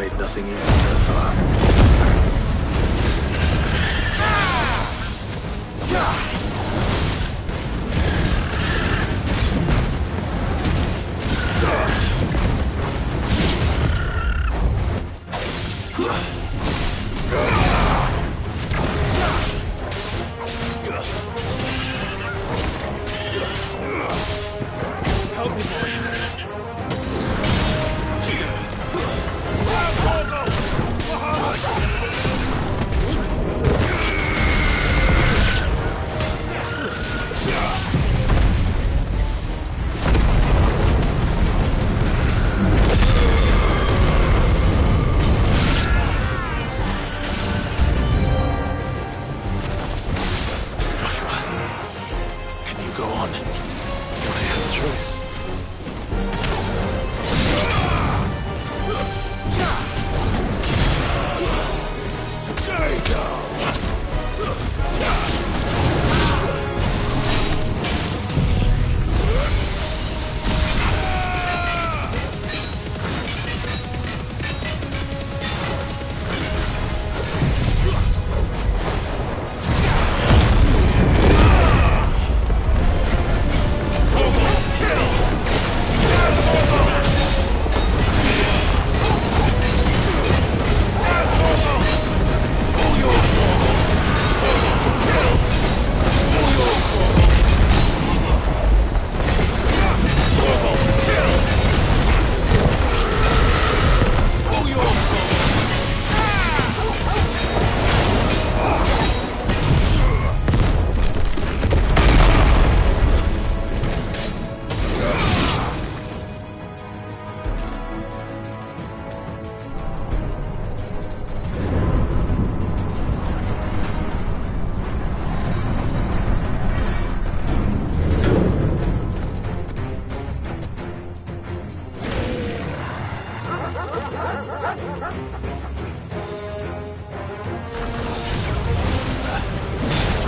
made nothing easy so far. Help me, boy. Can you go on? Do I have a choice?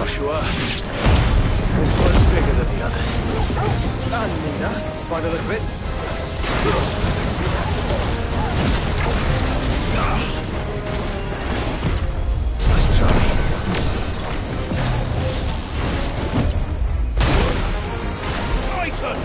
Joshua, this one's bigger than the others. And Nina, by a little bit. Nice try. Titan!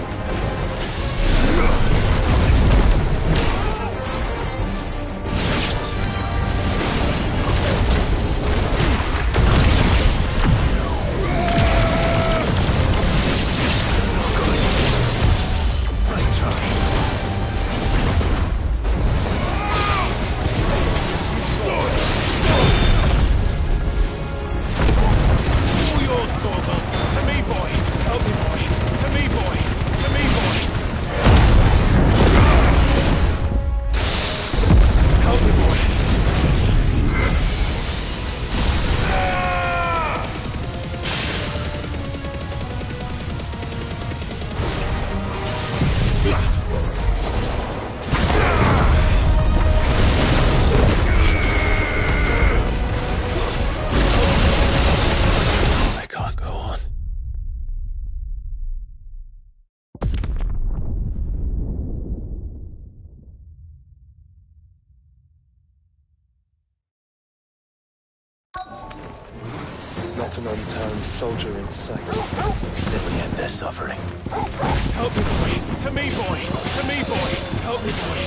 Not an unturned soldier in sight. Then we end their suffering. Help me, boy! To me, boy! To me, boy! Help me, boy!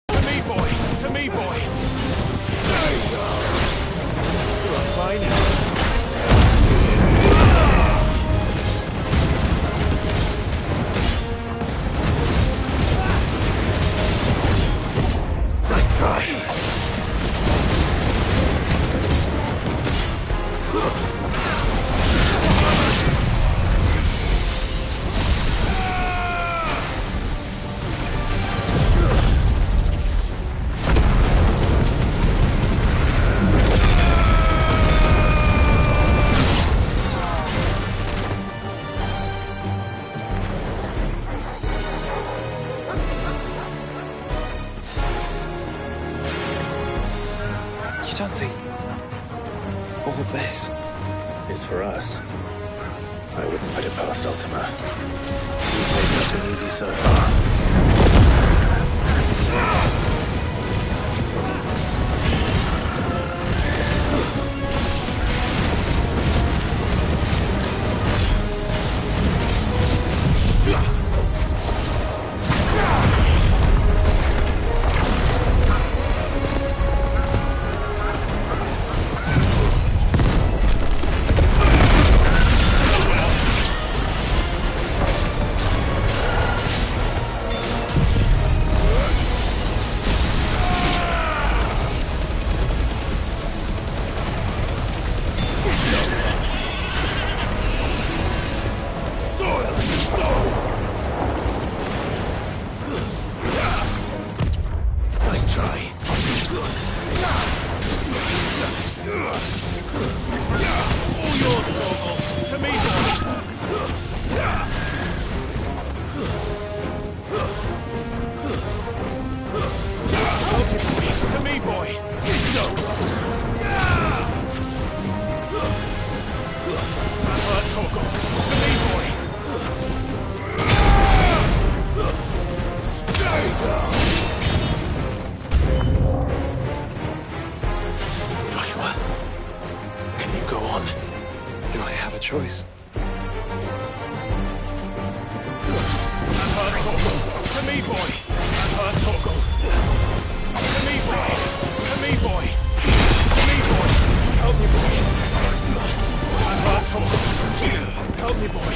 To me, boy! To me, boy! There you go! You're fine. Nice try. You don't think all this is for us? I wouldn't put it past Ultima. We've made nothing easy so far. Joshua, can you go on? Do I have a choice? Unhurt Torgal! To me, boy! Unhurt Torgal! To me, boy! To me, boy! To me, boy! Help me, boy! Unhurt Torgal! Help me, boy!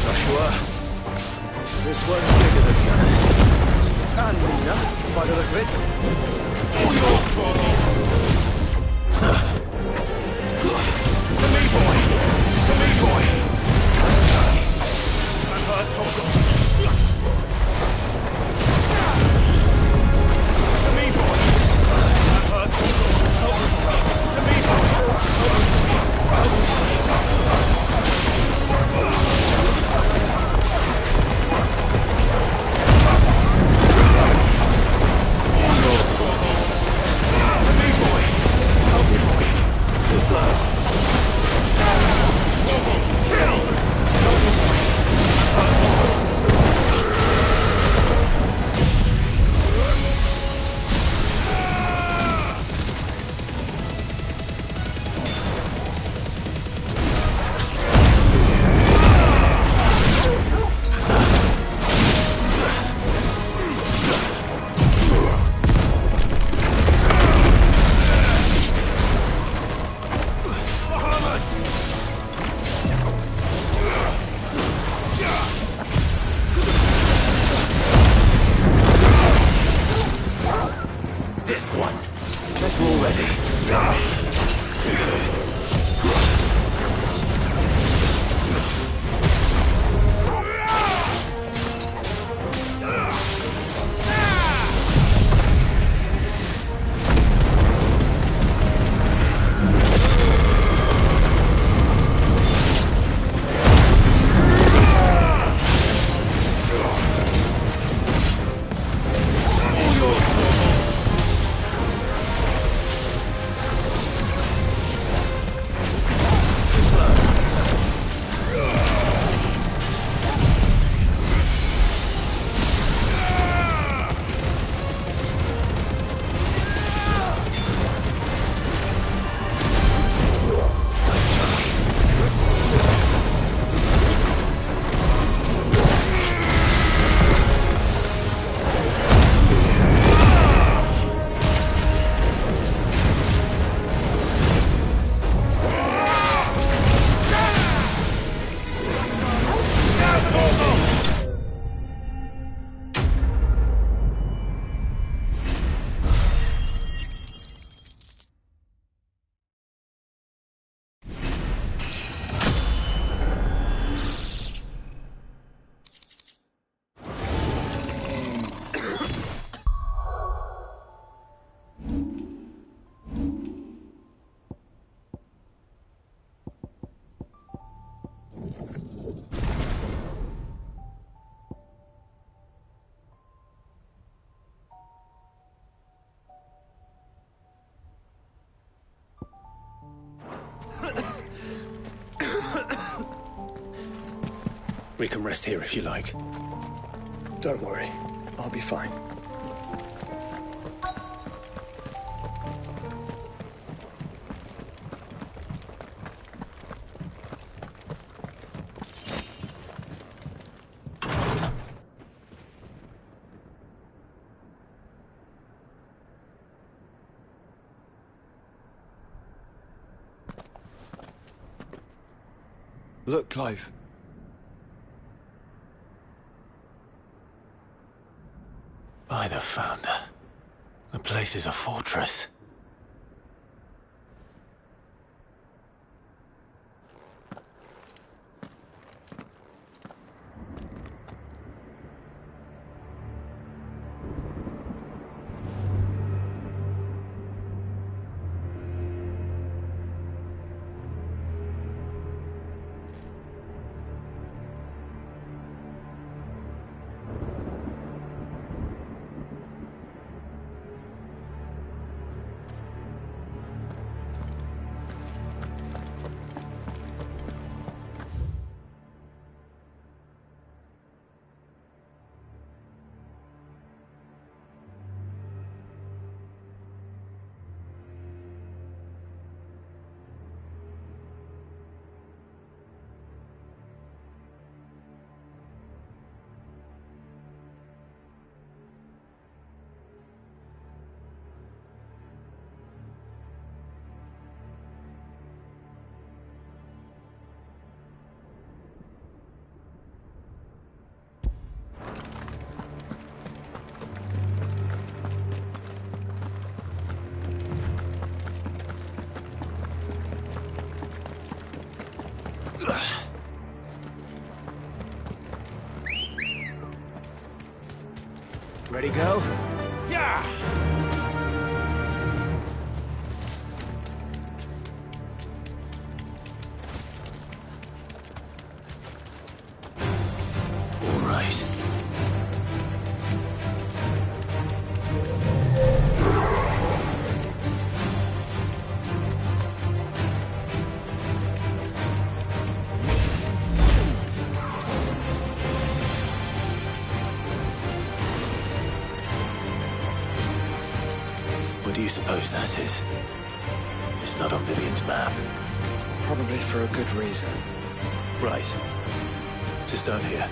Joshua, this one's bigger than the others. And Nina, by the look of it. All yours, Torgal! To me, boy! To me, boy! Unhurt Torgal! To me, boy! Unhurt Torgal! To me, boy! We can rest here if you like. Don't worry. I'll be fine. Look, Clive. By the Founder. The place is a fortress. Ready, go? Yeah! All right. What do you suppose that is? It's not on Vivian's map. Probably for a good reason. Right. Just down here.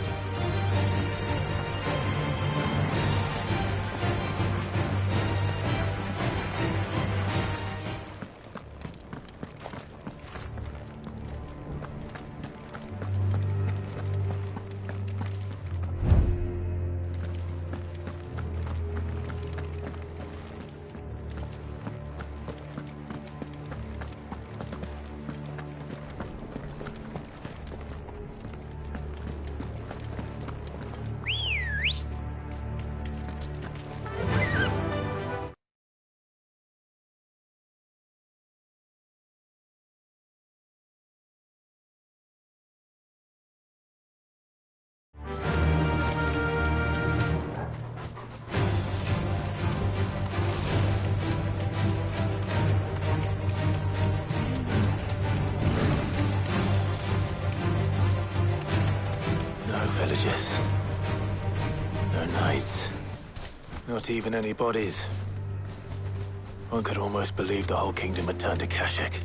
Villages. No knights. Not even any bodies. One could almost believe the whole kingdom had turned to Kashyyyk.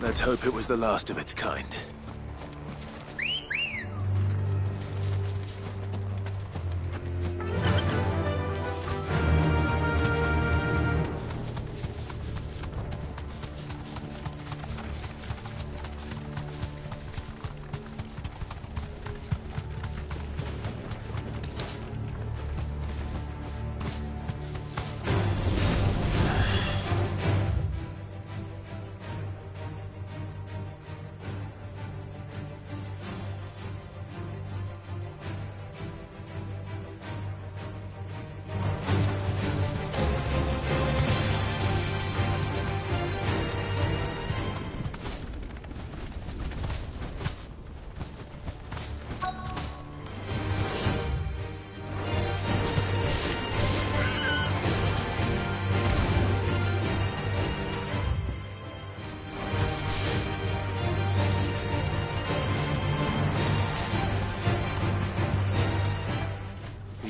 Let's hope it was the last of its kind.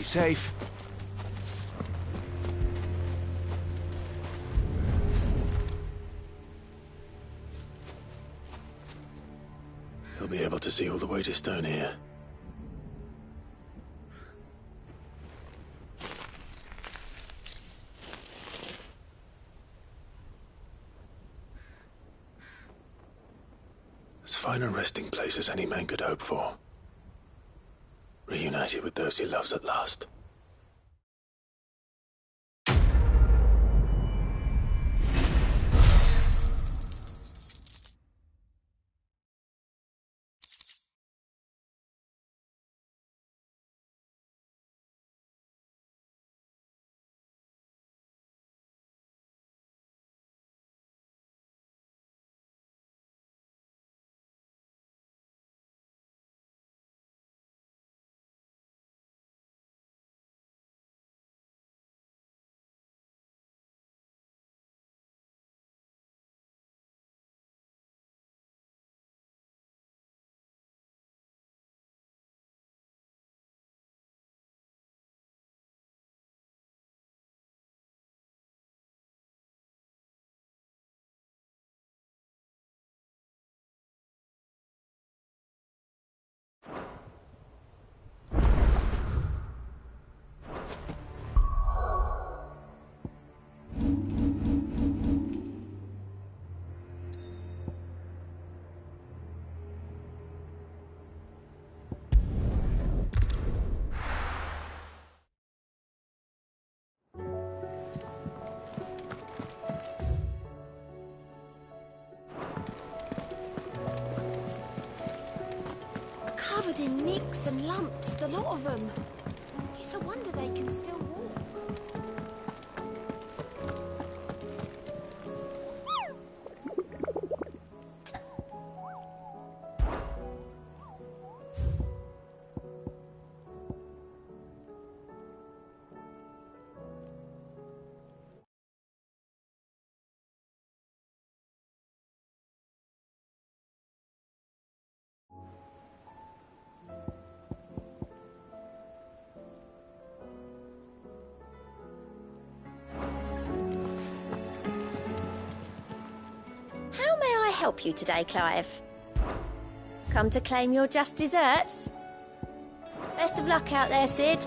Safe. He'll be able to see all the way to Stone here. As fine a resting place as any man could hope for. Reunited with those he loves at last. Covered in nicks and lumps, the lot of them. It's a wonder they can still walk. How may I help you today, Clive? Come to claim your just desserts? Best of luck out there, Sid.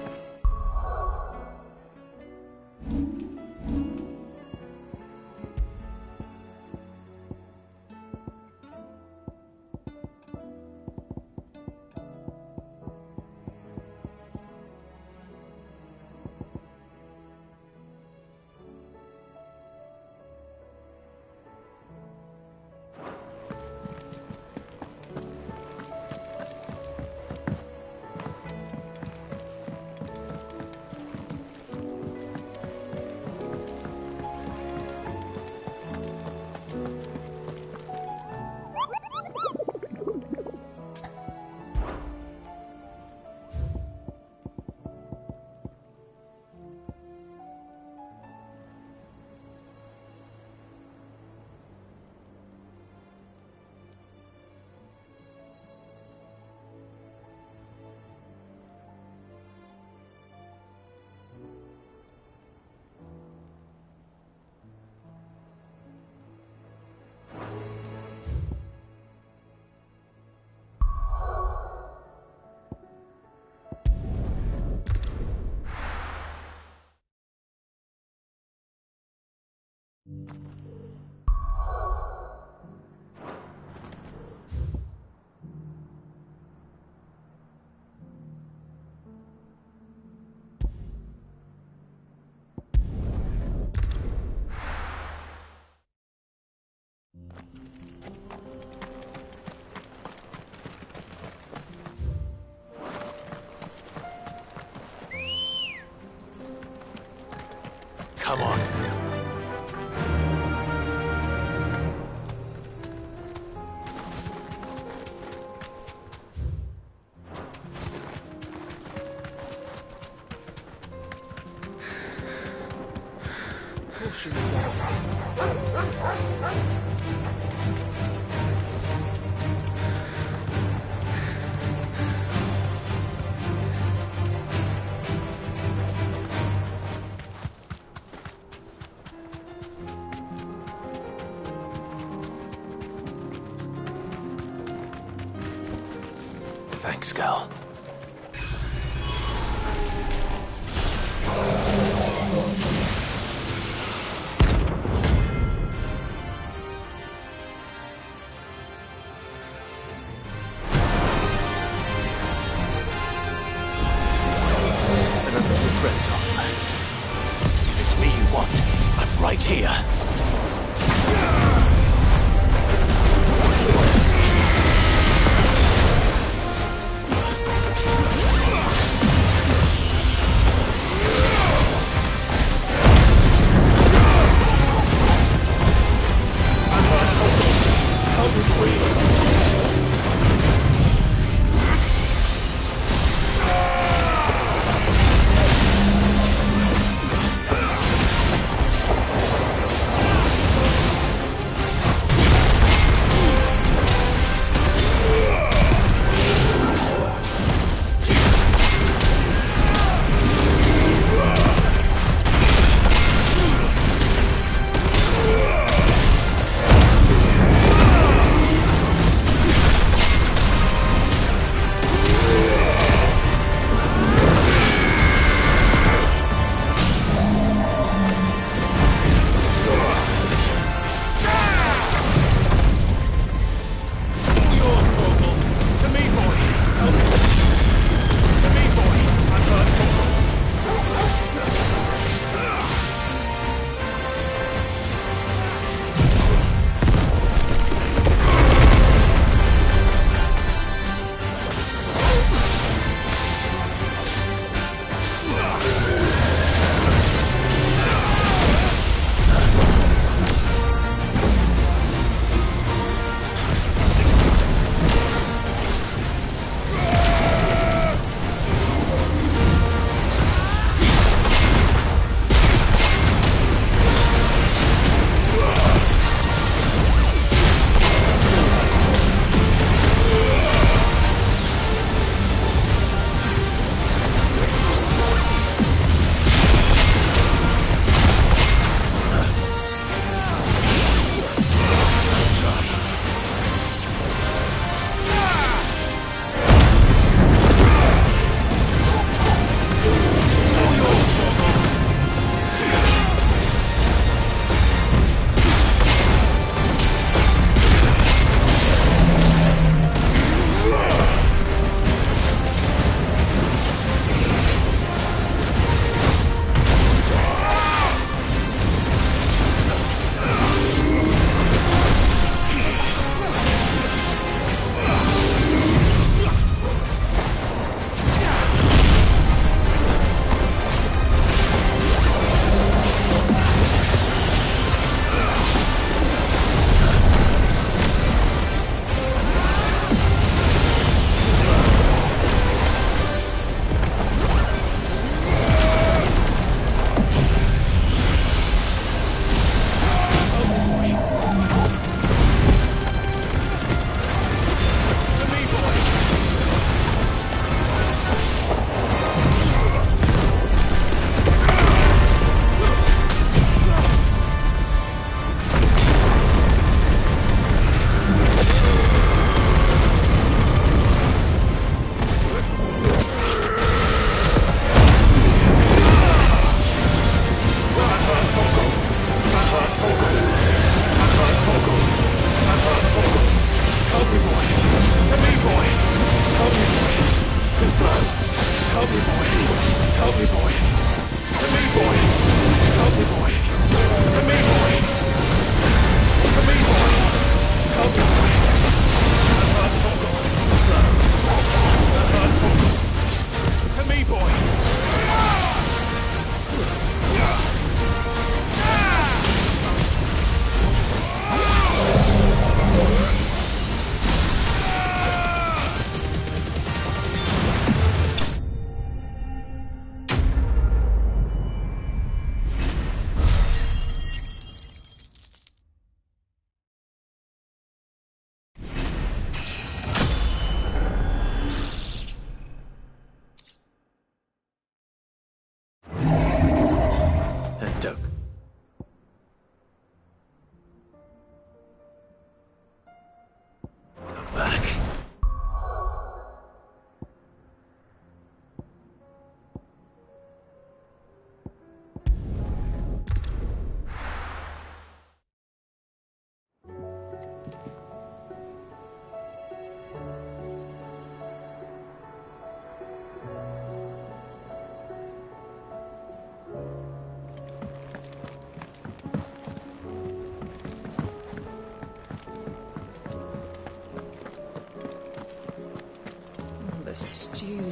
Come on. Thanks, Gal. Remember your friends, Ultima. If it's me you want, I'm right here.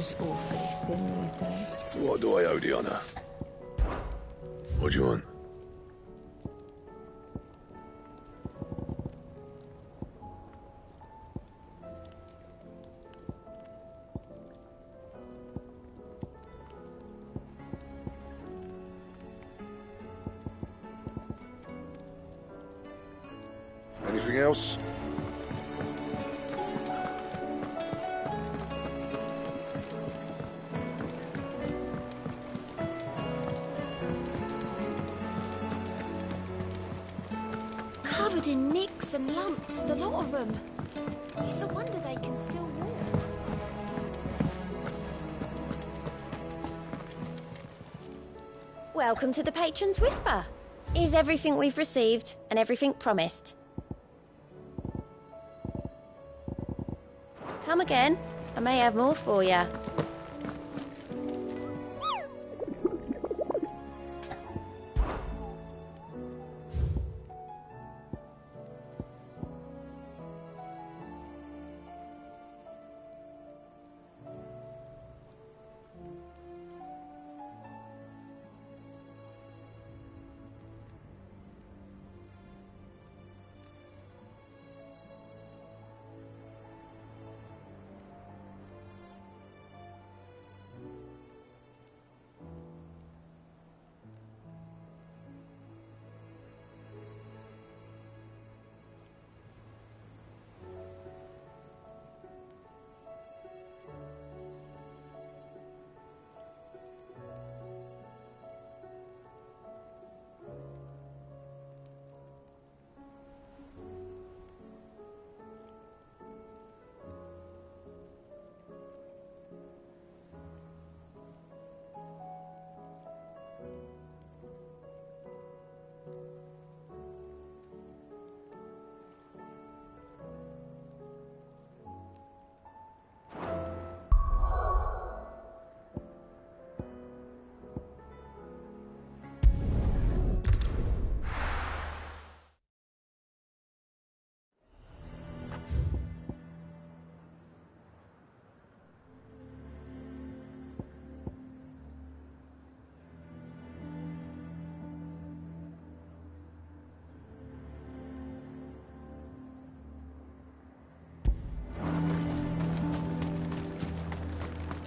She's awfully thin these days. What do I owe Diana? What do you want? Anything else? Covered in nicks and lumps, the lot of them. It's a wonder they can still walk. Welcome to the Patron's Whisper. Is everything we've received and everything promised? Come again. I may have more for you.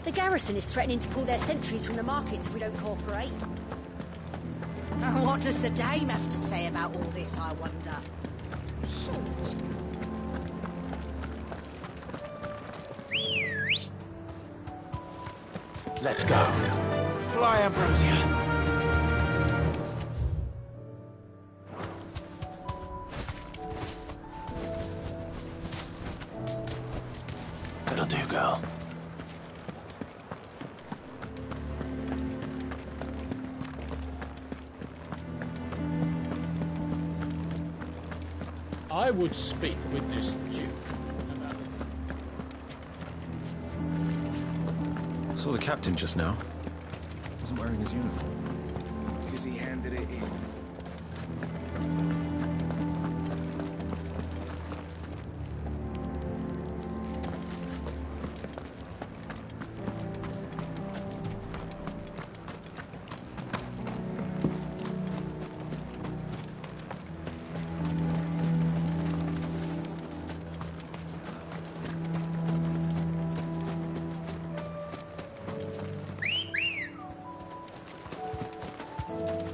The garrison is threatening to pull their sentries from the markets if we don't cooperate. What does the dame have to say about all this, I wonder? Let's go. Fly, Ambrosia. That'll do, girl. I would speak with this Duke about it. Saw the captain just now. Wasn't wearing his uniform. Because he handed it in.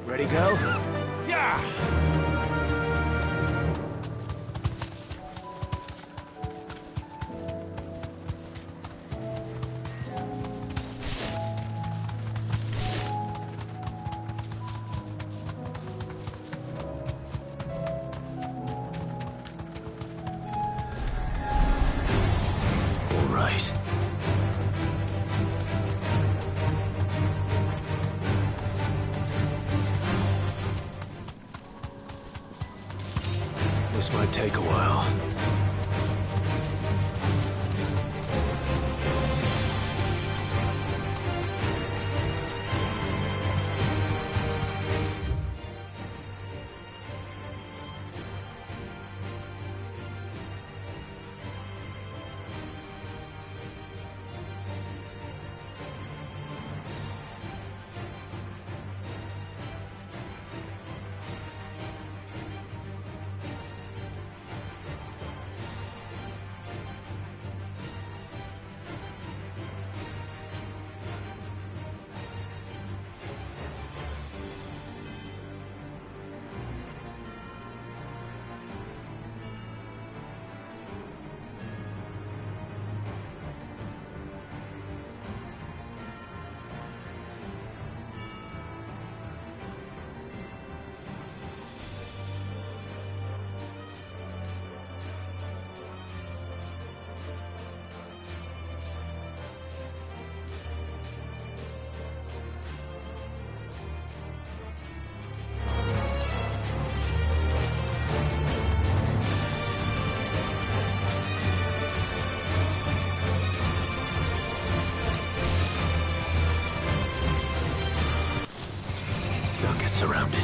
Ready, go? Yeah! All right. This might take a while. surrounded.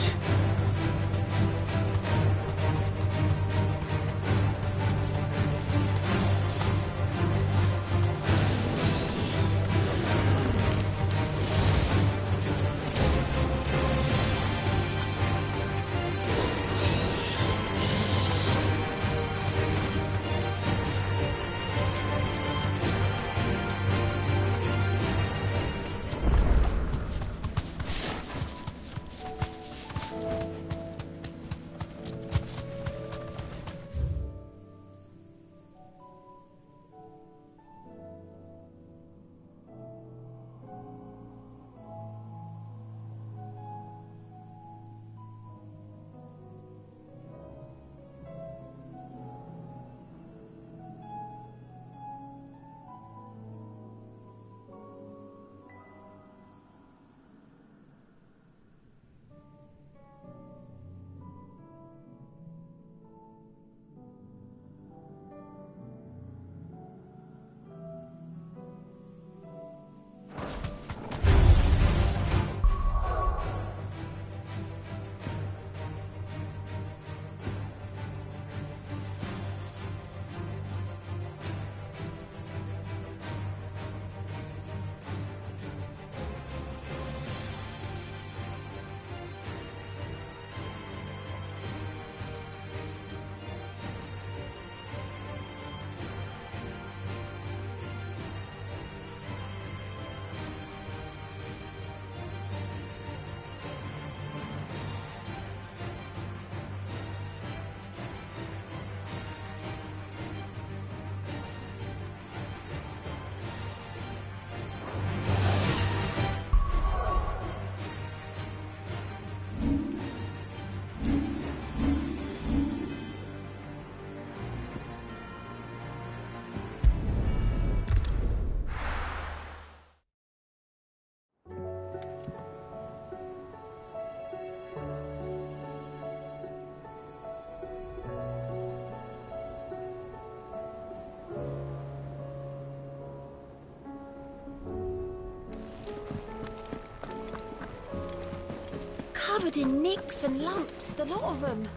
Covered in nicks and lumps, the lot of them.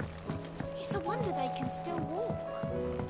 It's a wonder they can still walk.